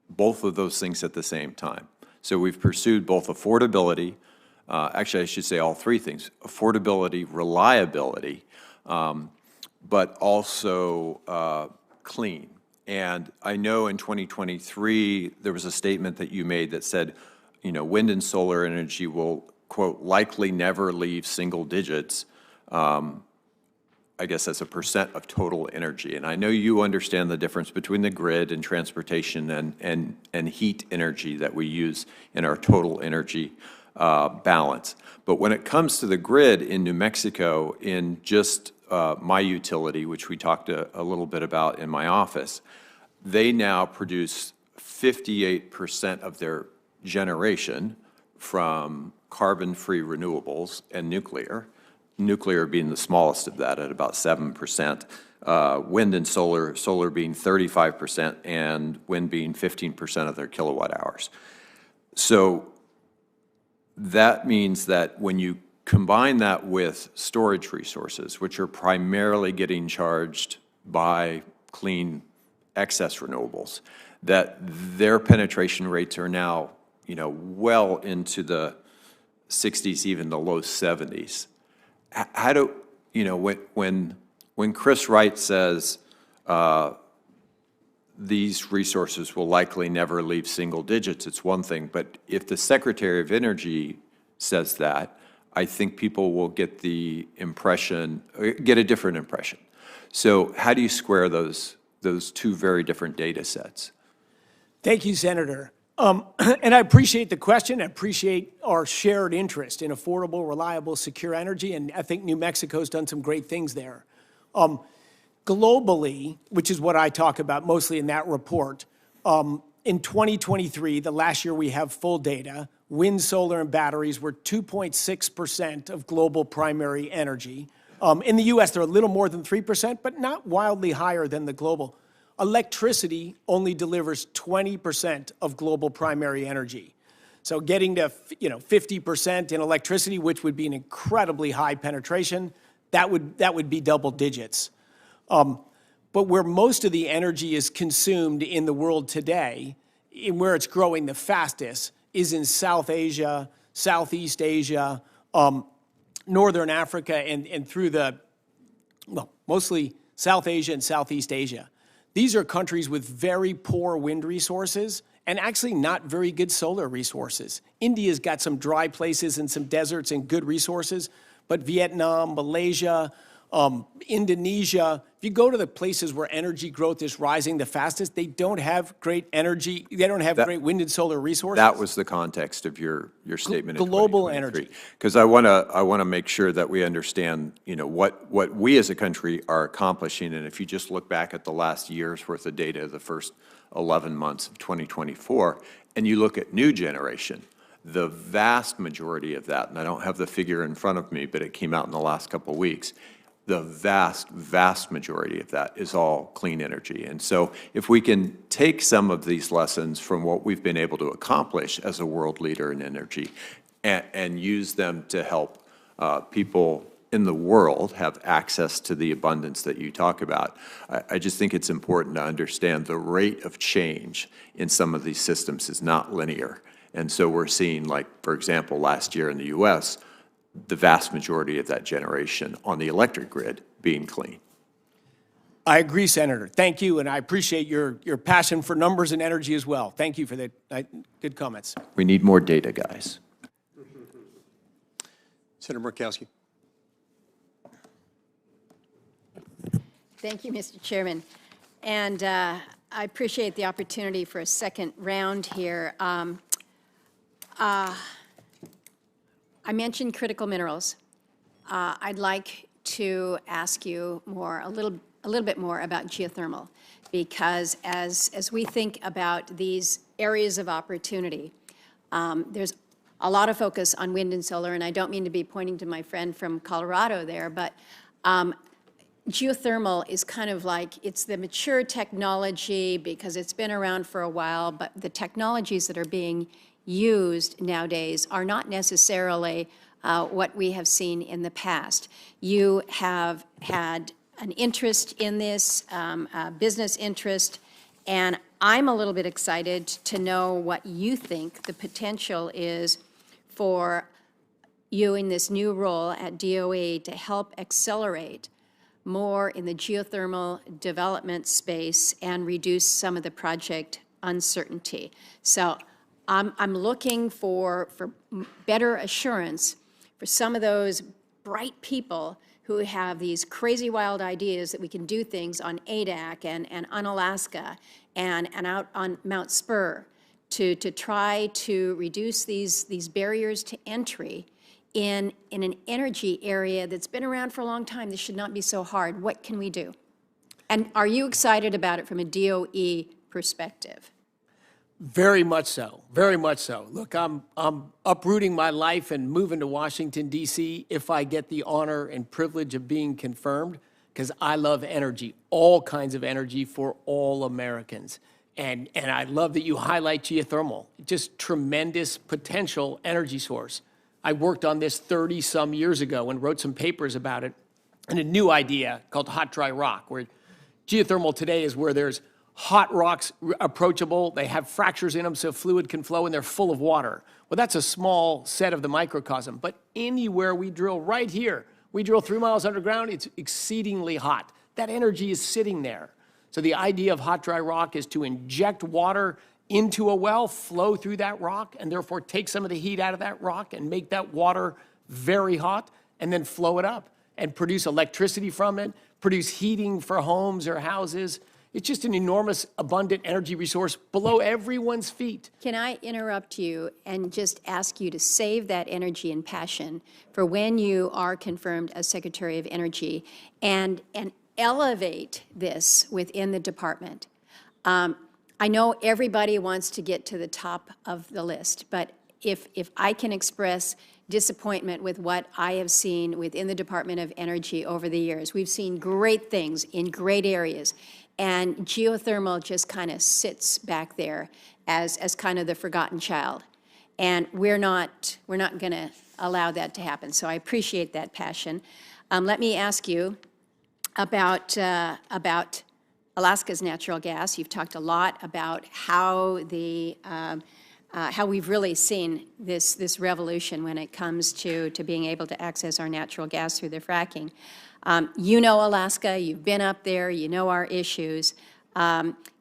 both of those things at the same time. So we've pursued both affordability, actually I should say all 3 things, affordability, reliability, but also clean. And I know in 2023, there was a statement that you made that said, you know, wind and solar energy will, quote, likely never leave single digits, I guess as a percent of total energy. And I know you understand the difference between the grid and transportation and heat energy that we use in our total energy balance. But when it comes to the grid in New Mexico, in just my utility, which we talked a little bit about in my office, they now produce 58% of their generation from carbon-free renewables and nuclear being the smallest of that at about 7%, wind and solar being 35%, and wind being 15% of their kilowatt hours. So that means that when you combine that with storage resources, which are primarily getting charged by clean excess renewables, that their penetration rates are now, you know, well into the 60s, even the low 70s. How do, you know, when Chris Wright says these resources will likely never leave single digits, it's one thing, but if the Secretary of Energy says that, I think people will get the impression, get a different impression. So how do you square those 2 very different data sets? Thank you, Senator. And I appreciate the question. I appreciate our shared interest in affordable, reliable, secure energy, and I think New Mexico's done some great things there. Globally, which is what I talk about mostly in that report, in 2023, the last year we have full data, wind, solar, and batteries were 2.6% of global primary energy. In the U.S., they're a little more than 3%, but not wildly higher than the global. Electricity only delivers 20% of global primary energy. So getting to 50% in electricity, which would be an incredibly high penetration, that would be double digits. But where most of the energy is consumed in the world today, and where it's growing the fastest, is in South Asia, Southeast Asia, Northern Africa, and through mostly South Asia and Southeast Asia. These are countries with very poor wind resources and actually not very good solar resources. India's got some dry places and some deserts and good resources, but Vietnam, Malaysia, Indonesia, if you go to the places where energy growth is rising the fastest, they don't have great energy, they don't have great wind and solar resources. That was the context of your statement. Global energy. Because I want to make sure that we understand, what we as a country are accomplishing. And if you just look back at the last year's worth of data, the first 11 months of 2024, and you look at new generation, the vast majority of that, and I don't have the figure in front of me, but it came out in the last couple of weeks, the vast majority of that is all clean energy. And so if we can take some of these lessons from what we've been able to accomplish as a world leader in energy and use them to help people in the world have access to the abundance that you talk about, I just think it's important to understand the rate of change in some of these systems is not linear. And so we're seeing, like, for example, last year in the U.S., the vast majority of that generation on the electric grid being clean. I agree, Senator. Thank you, and I appreciate your passion for numbers and energy as well. Thank you for the good comments. We need more data, guys. Senator Murkowski. Thank you, Mr. Chairman. And I appreciate the opportunity for a second round here. I mentioned critical minerals. I'd like to ask you a little bit more about geothermal, because as we think about these areas of opportunity, there's a lot of focus on wind and solar, and I don't mean to be pointing to my friend from Colorado there, but geothermal is kind of like, it's the mature technology because it's been around for a while, but the technologies that are being used nowadays are not necessarily what we have seen in the past. You have had an interest in this, business interest, and I'm a little bit excited to know what you think the potential is for you in this new role at DOE to help accelerate more in the geothermal development space and reduce some of the project uncertainty. So I'm looking for better assurance for some of those bright people who have these crazy wild ideas that we can do things on ADAC and on Alaska and out on Mount Spur to try to reduce these barriers to entry in an energy area that's been around for a long time. This should not be so hard. What can we do? And are you excited about it from a DOE perspective? Very much so, very much so. Look, I'm uprooting my life and moving to Washington, D.C. if I get the honor and privilege of being confirmed, because I love energy, all kinds of energy for all Americans. And I love that you highlight geothermal, just tremendous potential energy source. I worked on this 30-some years ago and wrote some papers about it, and a new idea called hot, dry rock, where geothermal today is where there's hot rocks approachable, they have fractures in them so fluid can flow, and they're full of water. Well, that's a small set of the microcosm, but anywhere we drill, right here, we drill 3 miles underground, it's exceedingly hot. That energy is sitting there. So the idea of hot, dry rock is to inject water into a well, flow through that rock, and therefore take some of the heat out of that rock and make that water very hot, and then flow it up and produce electricity from it, produce heating for homes or houses. It's just an enormous, abundant energy resource below everyone's feet. Can I interrupt you and just ask you to save that energy and passion for when you are confirmed as Secretary of Energy and elevate this within the department? I know everybody wants to get to the top of the list, but if I can express disappointment with what I have seen within the Department of Energy over the years, we've seen great things in great areas, and geothermal just kind of sits back there as kind of the forgotten child. And we're not going to allow that to happen. So I appreciate that passion. Let me ask you about Alaska's natural gas. You've talked a lot about how how we've really seen this revolution when it comes to being able to access our natural gas through the fracking. You know Alaska, you've been up there, you know our issues.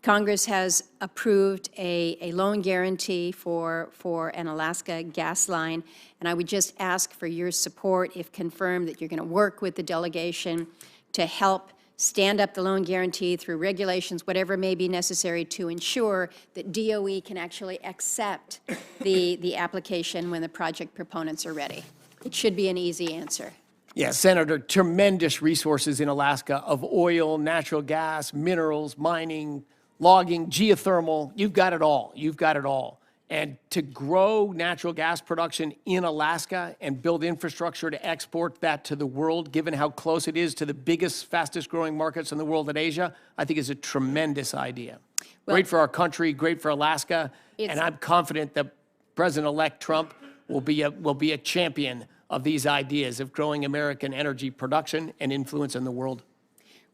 Congress has approved a loan guarantee for an Alaska gas line, and I would just ask for your support, if confirmed, that you're going to work with the delegation to help stand up the loan guarantee through regulations, whatever may be necessary to ensure that DOE can actually accept the application when the project proponents are ready. It should be an easy answer. Yeah, Senator, tremendous resources in Alaska of oil, natural gas, minerals, mining, logging, geothermal. You've got it all. You've got it all. And to grow natural gas production in Alaska and build infrastructure to export that to the world, given how close it is to the biggest, fastest growing markets in the world at Asia, I think is a tremendous idea. Well, great for our country, great for Alaska, and I'm confident that President-elect Trump will be a champion of these ideas of growing American energy production and influence in the world.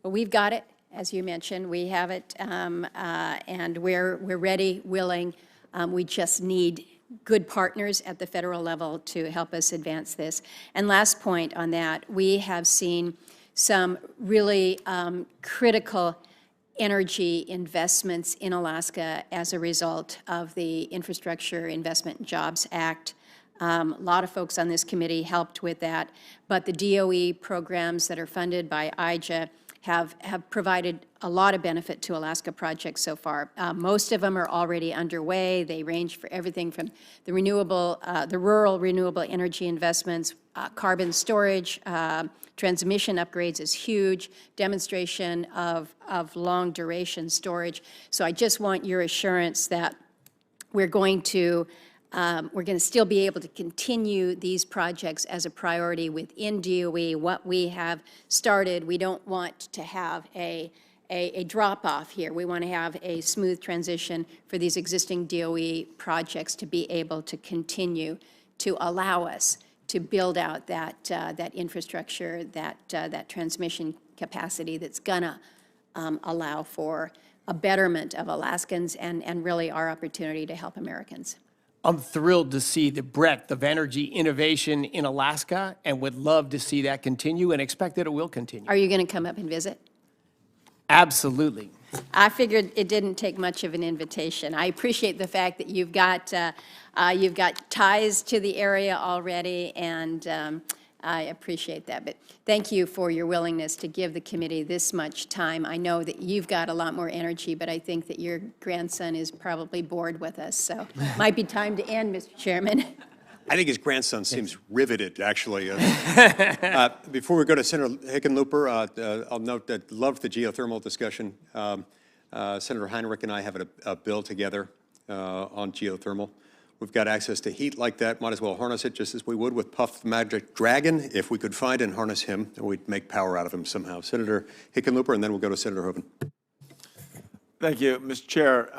Well, we've got it, as you mentioned. We have it, and we're ready, willing. We just need good partners at the federal level to help us advance this. And last point on that, we have seen some really critical energy investments in Alaska as a result of the Infrastructure Investment and Jobs Act. A lot of folks on this committee helped with that, but the DOE programs that are funded by IJA have provided a lot of benefit to Alaska projects so far. Most of them are already underway. They range for everything from the rural renewable energy investments, carbon storage, transmission upgrades is huge, demonstration of long duration storage. So I just want your assurance that we're going to still be able to continue these projects as a priority within DOE. What we have started, we don't want to have a drop-off here. We want to have a smooth transition for these existing DOE projects to be able to continue to allow us to build out that infrastructure, that transmission capacity that's going to allow for a betterment of Alaskans and really our opportunity to help Americans. I'm thrilled to see the breadth of energy innovation in Alaska and would love to see that continue and expect that it will continue. Are you going to come up and visit? Absolutely. I figured it didn't take much of an invitation. I appreciate the fact that you've got ties to the area already, and I appreciate that. But thank you for your willingness to give the committee this much time. I know that you've got a lot more energy, but I think that your grandson is probably bored with us, so might be time to end, Mr. Chairman. I think his grandson seems riveted, actually. Before we go to Senator Hickenlooper, I'll note that loved the geothermal discussion. Senator Heinrich and I have a bill together on geothermal. We've got access to heat like that. Might as well harness it just as we would with Puff the Magic Dragon. If we could find and harness him, we'd make power out of him somehow. Senator Hickenlooper, and then we'll go to Senator Hoeven. Thank you, Mr. Chair.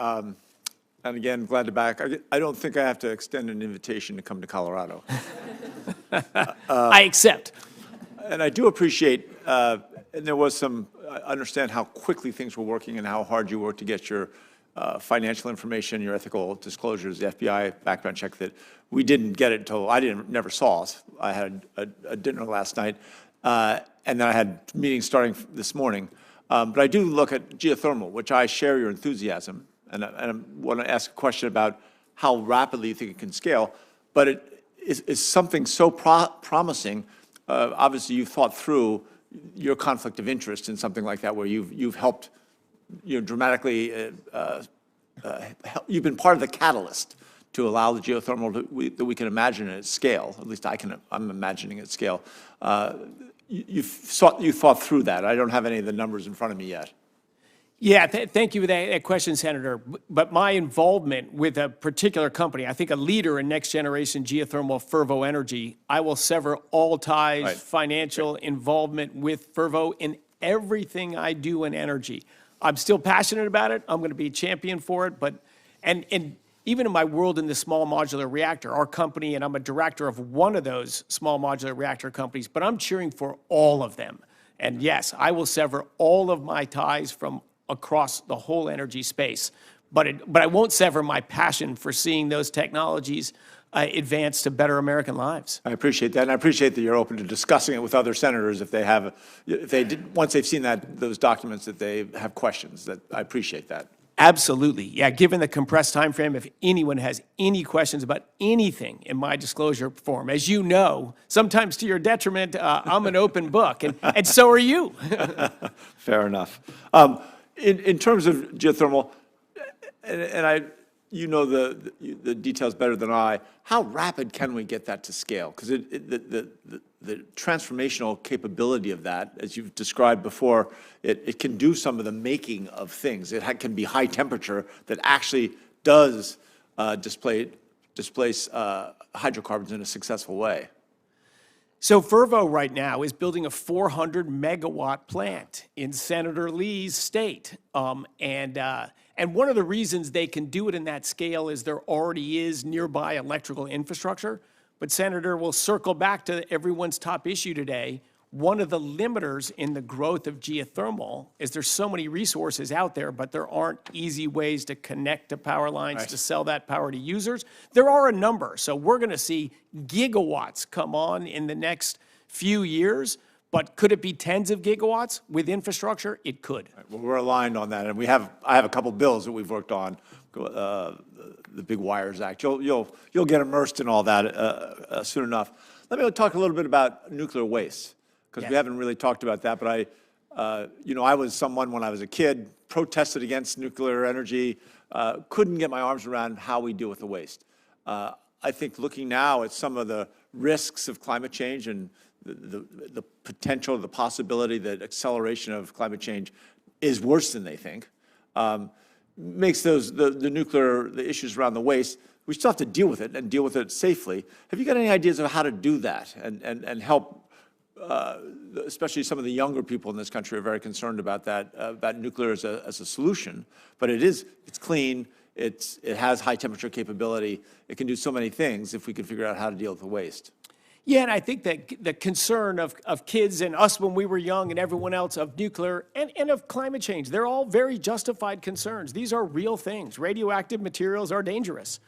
And again, glad to back. I don't think I have to extend an invitation to come to Colorado. I accept. And I do appreciate, and there was some, I understand how quickly things were working and how hard you worked to get your financial information, your ethical disclosures, the FBI background check, that we didn't get it until never saw it. I had a dinner last night, and then I had meetings starting this morning. But I do look at geothermal, which I share your enthusiasm. And I want to ask a question about how rapidly you think it can scale. But it is something so promising. Obviously, you've thought through your conflict of interest in something like that, where you've helped, dramatically. You've been part of the catalyst to allow the geothermal that we can imagine at scale. At least I'm imagining at scale. You thought through that. I don't have any of the numbers in front of me yet. Yeah, thank you for that question, Senator. But my involvement with a particular company, I think a leader in next generation geothermal, Fervo Energy, I will sever all ties, financial involvement with Fervo in everything I do in energy. I'm still passionate about it. I'm going to be a champion for it. But and even in my world in the small modular reactor, our company, and I'm a director of one of those small modular reactor companies, but I'm cheering for all of them. And yes, I will sever all of my ties from across the whole energy space. But I won't sever my passion for seeing those technologies advance to better American lives. I appreciate that, and I appreciate that you're open to discussing it with other senators if they once they've seen those documents, that they have questions. I appreciate that. Absolutely. Yeah, given the compressed time frame, if anyone has any questions about anything in my disclosure form, as you know, sometimes to your detriment, I'm an open book, and so are you. Fair enough. In terms of geothermal, and you know the details better than I, how rapid can we get that to scale? Because the transformational capability of that, as you've described before, it can do some of the making of things. It can be high temperature that actually does displace hydrocarbons in a successful way. So Fervo right now is building a 400 megawatt plant in Senator Lee's state. And one of the reasons they can do it in that scale is there already is nearby electrical infrastructure. But Senator, we'll circle back to everyone's top issue today. One of the limiters in the growth of geothermal is there's so many resources out there, but there aren't easy ways to connect to power lines to sell that power to users. There are a number. So we're going to see gigawatts come on in the next few years. But could it be tens of gigawatts with infrastructure? It could. Right, well, we're aligned on that, and I have a couple bills that we've worked on, the Big Wires Act. You'll get immersed in all that soon enough. Let me talk a little bit about nuclear waste, because we haven't really talked about that. But I was someone when I was a kid protested against nuclear energy, couldn't get my arms around how we deal with the waste. I think looking now at some of the risks of climate change and the potential, the possibility that acceleration of climate change is worse than they think, makes the issues around the waste, we still have to deal with it and deal with it safely. Have you got any ideas of how to do that and help, especially some of the younger people in this country are very concerned about that, about nuclear as a solution, but it's clean, it has high temperature capability, it can do so many things if we can figure out how to deal with the waste. Yeah, and I think that the concern of kids and us when we were young and everyone else of nuclear and of climate change, they're all very justified concerns. These are real things. Radioactive materials are dangerous.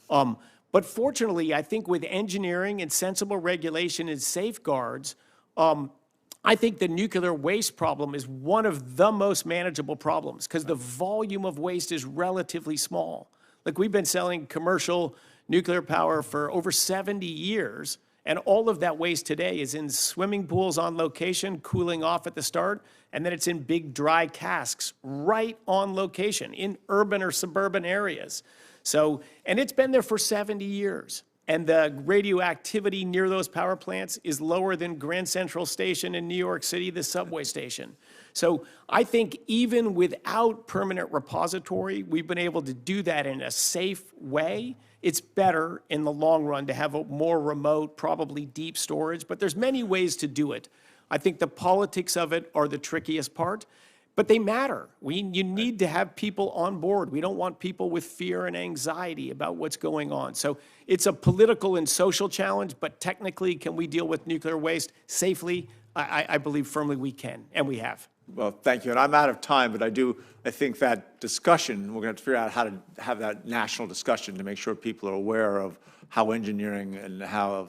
But fortunately, I think with engineering and sensible regulation and safeguards, I think the nuclear waste problem is one of the most manageable problems because the volume of waste is relatively small. Like we've been selling commercial nuclear power for over 70 years. And all of that waste today is in swimming pools on location, cooling off at the start, and then it's in big dry casks right on location in urban or suburban areas. So, and it's been there for 70 years. And the radioactivity near those power plants is lower than Grand Central Station in New York City, the subway station. So I think even without permanent repository, we've been able to do that in a safe way. It's better in the long run to have a more remote, probably deep storage, but there's many ways to do it. I think the politics of it are the trickiest part, but they matter. You need to have people on board. We don't want people with fear and anxiety about what's going on. So it's a political and social challenge, but technically, can we deal with nuclear waste safely? I believe firmly we can, and we have. Well, thank you. And I'm out of time, but I think that discussion, we're going to have to figure out how to have that national discussion to make sure people are aware of how engineering and how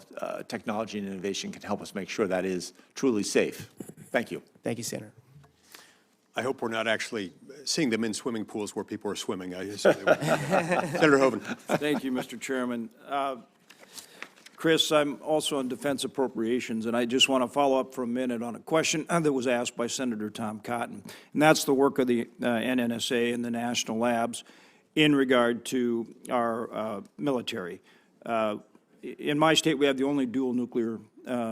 technology and innovation can help us make sure that is truly safe. Thank you. Thank you, Senator. I hope we're not actually seeing them in swimming pools where people are swimming. Senator Hoeven. Thank you, Mr. Chairman. Chris, I'm also on defense appropriations, and I just want to follow up for a minute on a question that was asked by Senator Tom Cotton, and that's the work of the NNSA and the national labs in regard to our military. In my state, we have the only dual nuclear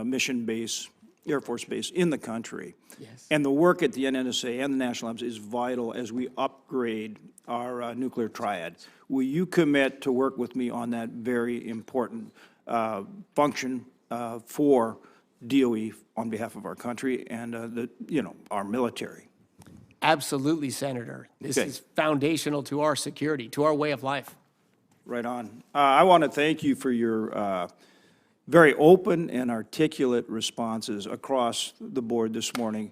mission base, Air Force base in the country. Yes. And the work at the NNSA and the national labs is vital as we upgrade our nuclear triad. Will you commit to work with me on that very important function for DOE on behalf of our country and our military? Absolutely, Senator. This is foundational to our security, to our way of life. Right on. I want to thank you for your very open and articulate responses across the board this morning.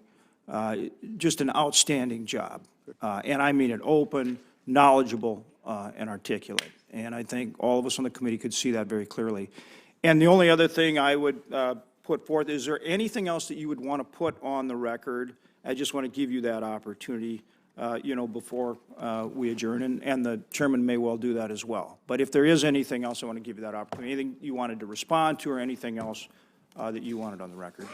Just an outstanding job. And I mean it open, knowledgeable, and articulate. And I think all of us on the committee could see that very clearly. And the only other thing I would put forth, is there anything else that you would want to put on the record? I just want to give you that opportunity, before we adjourn, and the chairman may well do that as well. But if there is anything else, I want to give you that opportunity. Anything you wanted to respond to or anything else that you wanted on the record?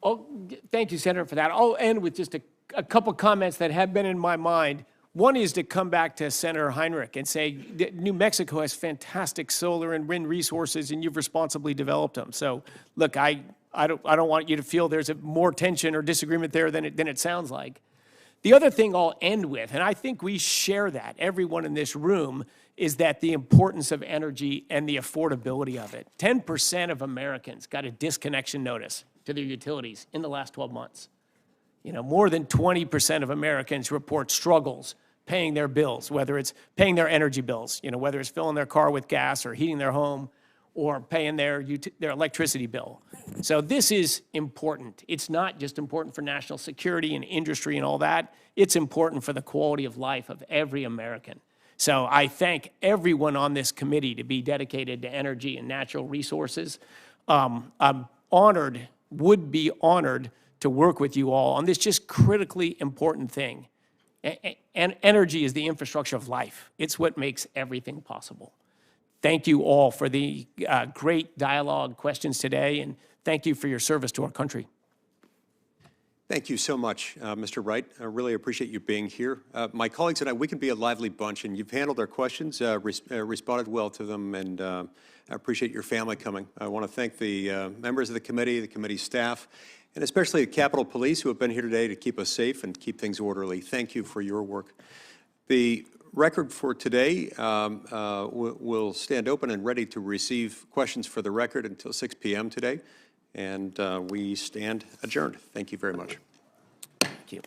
Oh, thank you, Senator, for that. I'll end with just a couple comments that have been in my mind. One is to come back to Senator Heinrich and say that New Mexico has fantastic solar and wind resources, and you've responsibly developed them. So, look, I don't want you to feel there's more tension or disagreement there than it sounds like. The other thing I'll end with, and I think we share that, everyone in this room, is that the importance of energy and the affordability of it. 10% of Americans got a disconnection notice to their utilities in the last 12 months. More than 20% of Americans report struggles paying their bills, whether it's paying their energy bills, whether it's filling their car with gas or heating their home or paying their electricity bill. So this is important. It's not just important for national security and industry and all that. It's important for the quality of life of every American. So I thank everyone on this committee to be dedicated to energy and natural resources. I'm honored, would be honored to work with you all on this just critically important thing. And energy is the infrastructure of life. It's what makes everything possible. Thank you all for the great dialogue, questions today, and thank you for your service to our country. Thank you so much, Mr. Wright. I really appreciate you being here. My colleagues and I, we can be a lively bunch, and you've handled our questions, responded well to them, and I appreciate your family coming. I want to thank the members of the committee staff, and especially the Capitol Police who have been here today to keep us safe and keep things orderly. Thank you for your work. The record for today will stand open and ready to receive questions for the record until 6 p.m. today, and we stand adjourned. Thank you very much. Thank you.